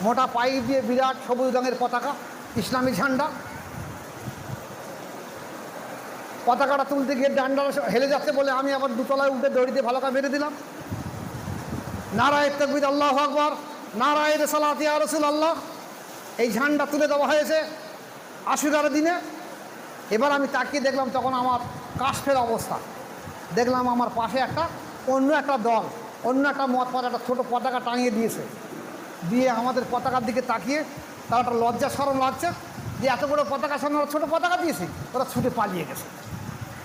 মোটা পাইপ দিয়ে বিরাট সবুজ রঙের পতাকা, ইসলামী ঝান্ডা। পতাকাটা তুলতে গিয়ে ডান্ডা হেলে যাচ্ছে বলে আমি আবার দুতলায় উঠে দড়ি দিয়ে ভালো করে বেঁধে দিলাম। নারায়ে তাকবীর, আল্লাহু আকবার, নারায়ে রিসালাত ইয়া রাসূলুল্লাহ। এই ঝান্ডা তুলে দেওয়া হয়েছে আশুরার দিনে। এবার আমি তাকিয়ে দেখলাম, তখন আমার কাশফের অবস্থা। দেখলাম আমার পাশে অন্য একটা দল, অন্য একটা মত পথ একটা ছোটো পতাকা টাঙিয়ে দিয়েছে। দিয়ে আমাদের পতাকার দিকে তাকিয়ে তার একটা লজ্জা শরম লাগছে যে এত বড় পতাকার সামনে ওরা ছোটো পতাকা দিয়েছি, ওরা ছুটে পালিয়ে গেছে।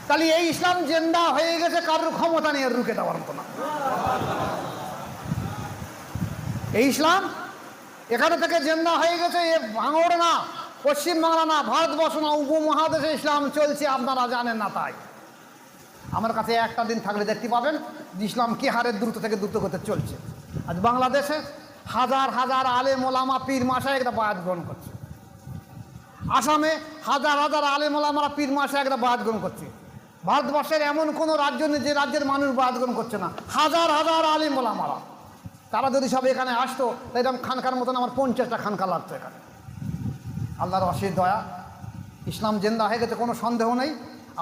তাহলে এই ইসলাম জেন্ডা হয়ে গেছে, কারোর ক্ষমতা নেই আর রুখে দেওয়ার মতো না। এই ইসলাম এখানে থেকে জেন্ডা হয়ে গেছে। এ ভাঙড় না, পশ্চিমবাংলা না, ভারতবর্ষ না, উপমহাদেশে ইসলাম চলছে, আপনারা জানেন না। তাই আমার কাছে একটা দিন থাকলে দেখতে পাবেন যে ইসলাম কি হারে দ্রুত থেকে দ্রুত করতে চলছে। আজ বাংলাদেশে হাজার হাজার আলেম ওলামা পীর মাশায়েখরা বায়াত গ্রহণ করছে। আসামে হাজার হাজার আলেম ওলামারা পীর মাশায়েখরা বায়াত গ্রহণ করছে। ভারতবর্ষের এমন কোনো রাজ্য নেই যে রাজ্যের মানুষ বায়াত গ্রহণ করছে না। হাজার হাজার আলেম ওলামারা, তারা যদি সব এখানে আসতো, এরকম খানকার মতন আমার 50টা খানকা লাগতো এখানে। আল্লাহর অশেষ দয়া, ইসলাম জিন্দা হয়ে গেছে, কোনো সন্দেহ নেই।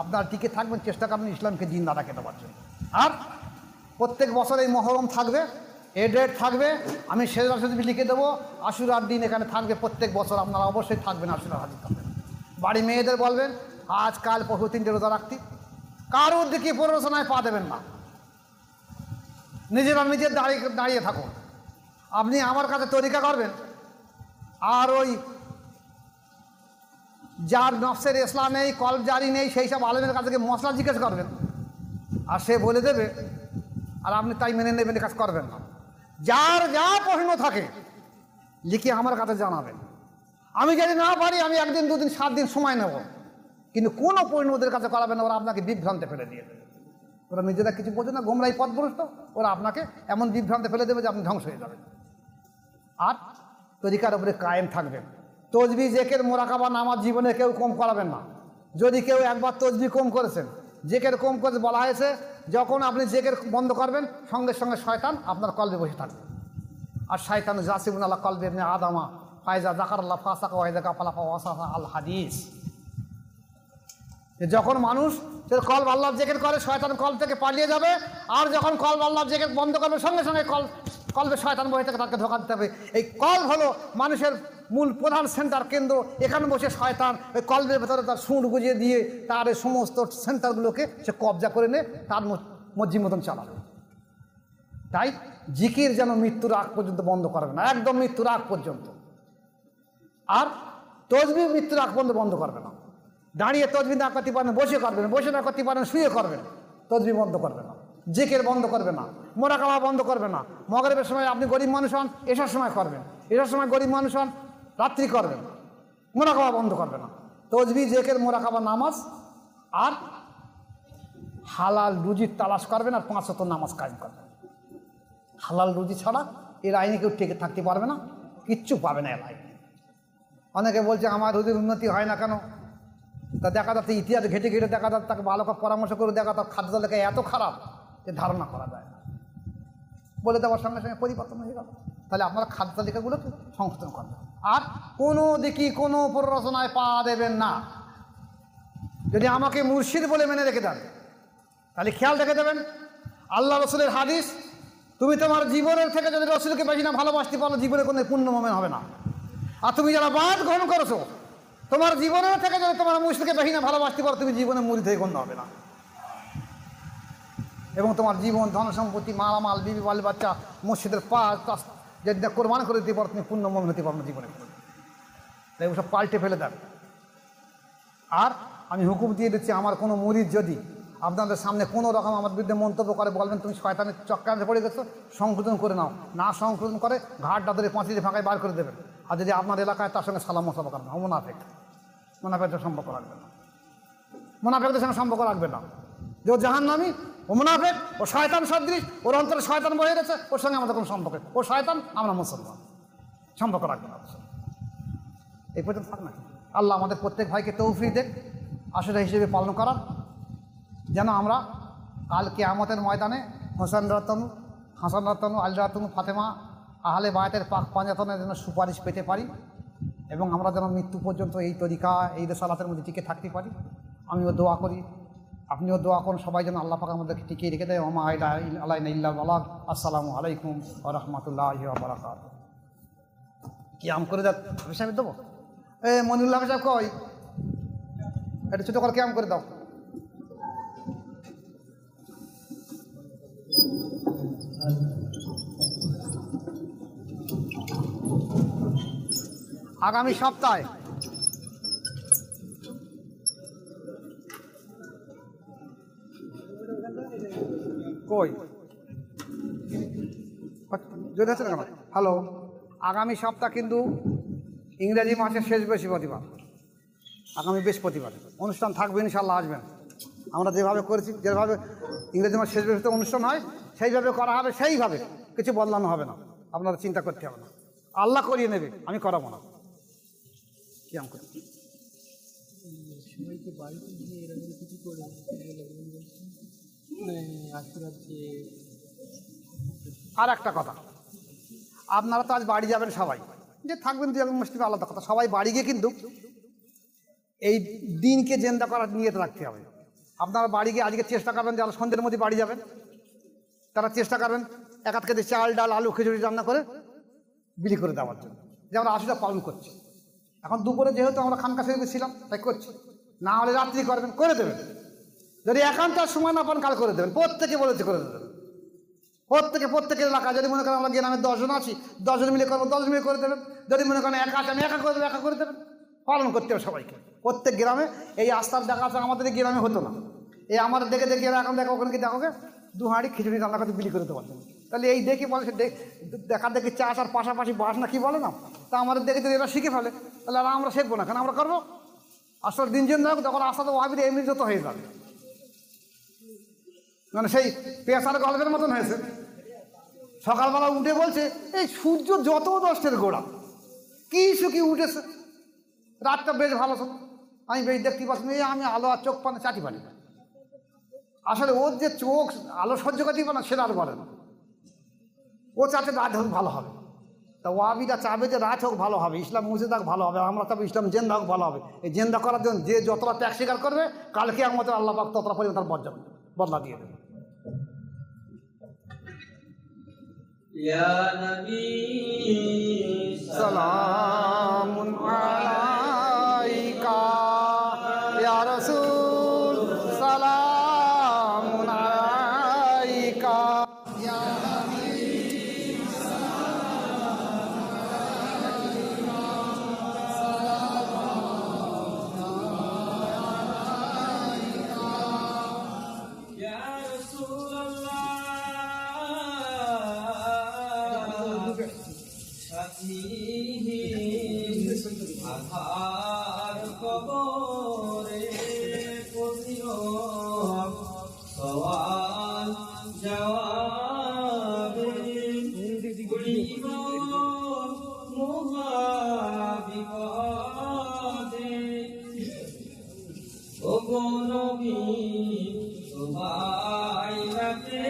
আপনারা টিকে থাকবেন, চেষ্টা করবেন ইসলামকে জিন্দা রাখতে পারছেন। আর প্রত্যেক বছর এই মহরম থাকবে, এ ডেট থাকবে, আমি সেজদা লিখে দেবো। আশুরার দিন এখানে থাকবে প্রত্যেক বছর, আপনারা অবশ্যই থাকবেন, আশুরার হাজির থাকবেন। বাড়ি মেয়েদের বলবেন আজ কাল পরশু 3টে রোজা রাখতে, কারোর দিকে প্ররোচনায় পা দেবেন না। নিজেরা নিজের দাঁড়িয়ে থাকুন। আপনি আমার কাছে তরিকা করবেন, আর ওই যার নফসের ইসলাম নেই, কলব জারি নেই, সেই সব আলেমের কাছ থেকে মশলা জিজ্ঞেস করবেন, আর সে বলে দেবে, আর আপনি তাই মেনে নেবেন, কাজ করবেন না। যার যা প্রশ্ন থাকে লিখে আমার কাছে জানাবেন। আমি যদি না পারি, আমি 1 দিন 2 দিন 7 দিন সময় নেব, কিন্তু কোনো প্রশ্ন ওদের কাছে করাবেন না। ওরা আপনাকে বিভ্রান্তে ফেলে দিয়ে দেবে। ওরা নিজেরা কিছু বোঝে না, গোমরাই পথভ্রষ্ট। ওরা আপনাকে এমন বিভ্রান্তে ফেলে দেবে যে আপনি ধ্বংস হয়ে যাবেন। আর তরিকার উপরে কায়েম থাকবেন। তসবি জেকের মোরাকাবা নামাজ জীবনে কেউ কম করাবেন না। যদি কেউ একবার তসবি কম করেছেন, জেকের কম করে বলা হয়েছে, যখন আপনি জেকের বন্ধ করবেন, সঙ্গে সঙ্গে শয়তান আপনার কলবে বসে থাকবে। আর শয়তান জাসিবুন আল্লাহ কলবে ইবনে আদামা ফায়জা জাকার আল্লাহ ফাসাকা ওয়াইজা কাফালা ফাওয়াসাফা আল হাদিস। যখন মানুষ কলব আল্লাহ জেকের করে, শয়তান কলব থেকে পালিয়ে যাবে। আর যখন কলব আল্লাহ জেকের বন্ধ করবে, সঙ্গে সঙ্গে কলবে শয়তান বসে থেকে তাকে ধোঁকা দিতে হবে। এই কলব হলো মানুষের মূল প্রধান সেন্টার, কেন্দ্র। এখানে বসে শয়তান ওই কলবের ভেতরে তার সুর গুজিয়ে দিয়ে তার এই সমস্ত সেন্টারগুলোকে সে কবজা করে নে, তার মর্জি মতন চালাবে। তাই জিকির যেন মৃত্যুর আগ পর্যন্ত বন্ধ করবে না, একদম মৃত্যুর আগ পর্যন্ত। আর তসবি মৃত্যুর আগ পর্যন্ত বন্ধ করবে না। দাঁড়িয়ে তসবি না করতে পারেন বসে করবেন, বসে না করতে পারেন শুয়ে করবেন, তসবি বন্ধ করবে না, জিকির বন্ধ করবে না, মোরাকাবা বন্ধ করবে না। মগরিবের সময় আপনি গরিব মানুষ হন, এসার সময় করবেন, এসার সময় গরিব মানুষ হন, রাত্রি করবেন, মোরাকাবা বন্ধ করবে না। তসবি জিকির মোরাকাবা নামাজ, আর হালাল রুজির তালাশ করবেন, আর 5 ওয়াক্ত নামাজ কায়েম করবেন। হালাল রুজি ছাড়া এর আইনে কেউ টিকে থাকতে পারবে না, কিচ্ছু পাবে না এর আইনে। অনেকে বলছে আমার রুজির উন্নতি হয় না কেন? তা দেখা যাচ্ছে ইতিহাস ঘেটে ঘেটে দেখা যাচ্ছে, তাকে ভালো করে পরামর্শ করে দেখা যাচ্ছে খাদ্য তালিকা এত খারাপ যে ধারণা করা যায় না। বলে দেওয়ার সঙ্গে সঙ্গে পরিবর্তন হয়ে গেল। তাহলে আপনারা খাদ্য তালিকাগুলোকে সংশোধন করবেন, আর কোনো দিকে কোনো প্ররোচনায় পা দেবেন না। যদি আমাকে মুর্শিদ বলে মেনে রেখে দেন, তাহলে খেয়াল রেখে দেবেন আল্লাহ রসুলের হাদিস, তুমি তোমার জীবনের থেকে যদি রসুলকে বেশি না ভালোবাসতে পারো, জীবনে কোনো পূর্ণ মোমেন হবে না। আর তুমি যারা বাদ গ্রহণ করেছো, তোমার জীবনের থেকে যদি তোমার মুর্শিদকে বেশি না ভালোবাসতে পারো, তুমি জীবনে মুরিদ হয়ে গণ্য হবে না। এবং তোমার জীবন, ধন সম্পত্তি, মালামাল, বিবি বাল বাচ্চা, মসজিদের যদি কোরবান করে দিতে পারো, তুমি পূর্ণ মোমেন হতে পারো না জীবনে। তাই ওসব পাল্টে ফেলে দেন। আর আমি হুকুম দিয়ে দিচ্ছি, আমার কোনো মুরিদ যদি আপনাদের সামনে কোনো রকম আমার বিরুদ্ধে মন্তব্য করে, বলবেন তুমি শয়তানের চক্রান্তে পড়ে গেছো, সংশোধন করে নাও। না সংশোধন করে ঘাটটা ধরে 5 ফাঁকায় বার করে দেবেন। আর যদি আপনার এলাকায় তার সঙ্গে সালাম মোসাফা করবেন, মোনাফেকদের সম্পর্ক রাখবেন না, মোনাফেকদের সঙ্গে সম্পর্ক রাখবেন না। যে ও জাহান্নামী, ও মুনাফেক, ও শয়তান সদৃশ, ওর অন্তরে শয়তান বয়ে গেছে, ওর সঙ্গে আমাদের কোনো সম্পর্ক। ও শয়তান, আমরা মুসলমান, সম্পর্ক রাখবেন না। এই পর্যন্ত থাক না। আল্লাহ আমাদের প্রত্যেক ভাইকে তৌফিক দেন আশুরা হিসেবে পালন করার, যেন আমরা কাল কিয়ামতের ময়দানে হোসেন রতনু, হাসান রতনু, আল রতনু, ফাতেমা, আহলে বায়াতের পাক পাঞ্জাতনের জন্য সুপারিশ পেতে পারি, এবং আমরা যেন মৃত্যু পর্যন্ত এই তরিকা, এই রেসালাতের মধ্যে টিকে থাকতে পারি। আমিও দোয়া করি আপনিও দোয়া করুন সবাই যেন আল্লাহ পাক আমাদেরকে টিকিয়ে রেখে দেয়। ওমা আলাইনা ইল্লাল বালাগ। আসসালামু আলাইকুম ওয়া রাহমাতুল্লাহি ওয়া বারাকাতুহু। কি আম করে দাও সাহেব দেবো? মনিরুল্লাহ সাহেব কই, একটু ছোটো করে আম করে দাও। আগামী সপ্তাহে কই যদি আছে না কেন? হ্যালো, আগামী সপ্তাহ কিন্তু ইংরেজি মাসের শেষ বৃহস্পতিবার, আগামী বৃহস্পতিবার অনুষ্ঠান থাকবে, ইনশাল্লাহ আসবেন। আমরা যেভাবে করেছি, যেভাবে ইংরেজি মাস শেষ বৃহস্পতি অনুষ্ঠান হয় সেইভাবে করা হবে, সেইভাবে কিছু বদলানো হবে না, আপনারা চিন্তা করতে হবে না। আল্লাহ করিয়ে নেবে, আমি করাবো না। কি আম করি আর একটা কথা, আপনারা তো আজ বাড়ি যাবেন, সবাই যে থাকবেন দু একজন মুসলিম আলাদা কথা, সবাই বাড়ি গিয়ে কিন্তু এই দিনকে জেন্দা করার নিয়ত রাখতে হবে। আপনারা বাড়ি গিয়ে আজকে চেষ্টা করবেন যারা সন্ধ্যের মধ্যে বাড়ি যাবেন, তারা চেষ্টা করবেন এক আধ কেজি চাল ডাল আলু খিচুড়ি রান্না করে বিলি করে দেওয়ার জন্য, যে আমরা আশুরা পালন করছি। এখন দুপুরে যেহেতু আমরা খানকা শরীফে ছিলাম তাই করছি, না হলে রাত্রি করবেন, করে দেবেন। যদি একান্ত সময় না পান কাল করে দেবেন, প্রত্যেকে বলেছে করে দেবেন। প্রত্যেকের এলাকা যদি মনে করেন আমরা গ্রামে 10 জন আছি, 10 জন মিলে করবো, 10 জন মিলে করে দেবেন। যদি মনে করেন একা আছে, আমি একা করে দেবো, একা করে দেবেন। পালন করতে হবে সবাইকে, প্রত্যেক গ্রামে। এই আস্থার দেখা আছে আমাদের এই গ্রামে হতো না, এই আমাদের দেখে এখন দেখো ওখানে কি দেখো 2 হাঁড়ি খিচুড়ি রান্না করে বিলি করে দেওয়ার জন্য। তাহলে এই দেখি বলে সে দেখা দেখি চাষ আর পাশাপাশি বাস না কি বলে না, তা আমাদের দেখে যদি এরা শিখে ফেলে তাহলে আর আমরা শিখবো না, কেন আমরা করবো। আসলে দিন দিন দেখো তখন আস্তে ওয়াবির এমনি যত হয়ে যাবে, মানে সেই পেশার গল্পের মতন হয়েছে। সকালবেলা উঠে বলছে এই সূর্য যত 10টের গোড়া, কি শুকিয়ে উঠেছে, রাতটা বেশ ভালো ছিল, আমি বেশ দেখতে পাচ্ছি, আমি আলো আর চোখ পানে চাটি পানি। আসলে ওর যে চোখ আলো সহ্য করতে পারে না, সেটা আর বলে না। ও চাচ্ছে রাত হোক ভালো হবে, তা ওয়াবিরা চাবে যে রাত হোক ভালো হবে, ইসলাম মুর্শিদ হোক ভালো হবে, আমরা চাবো ইসলাম জেন্দা হোক ভালো হবে। এই জেন্দা করার জন্য যে যতটা ত্যাগ স্বীকার করবে, কালকে আমাদের আল্লাহ পাক ততটা পরিমাণ তার বদলা দিয়ে দেবে। ইয়া নবী সালামুন আলাইকা, ইয়া রাসূল সালামুন আলাইকা, ইয়া নবী ইয়া রাসূলুল্লাহ আধার কবরে পড়িও সওয়াল জবাবে পড়িব মহাবিপদে। ও গো নবী সবাই রাতে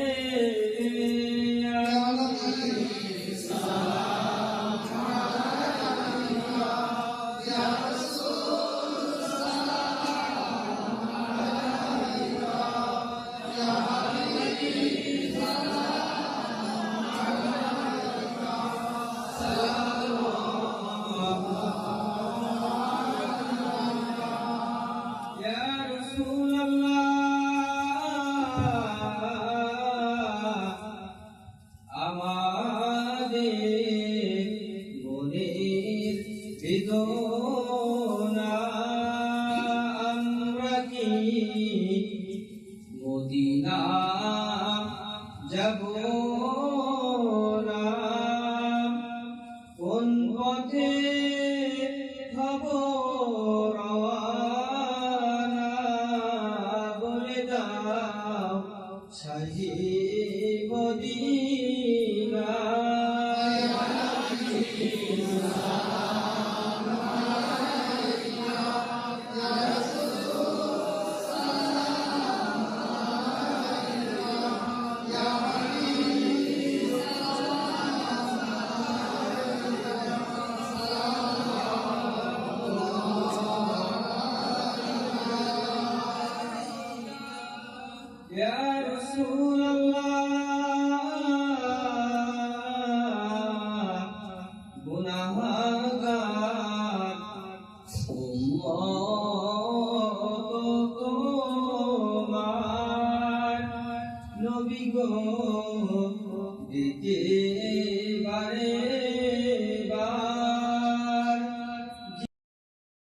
মদিনা যাব না, কোন পথে হব রওয়ানা, বলে দাও শাহি মদিনা। নবী গো একেবারে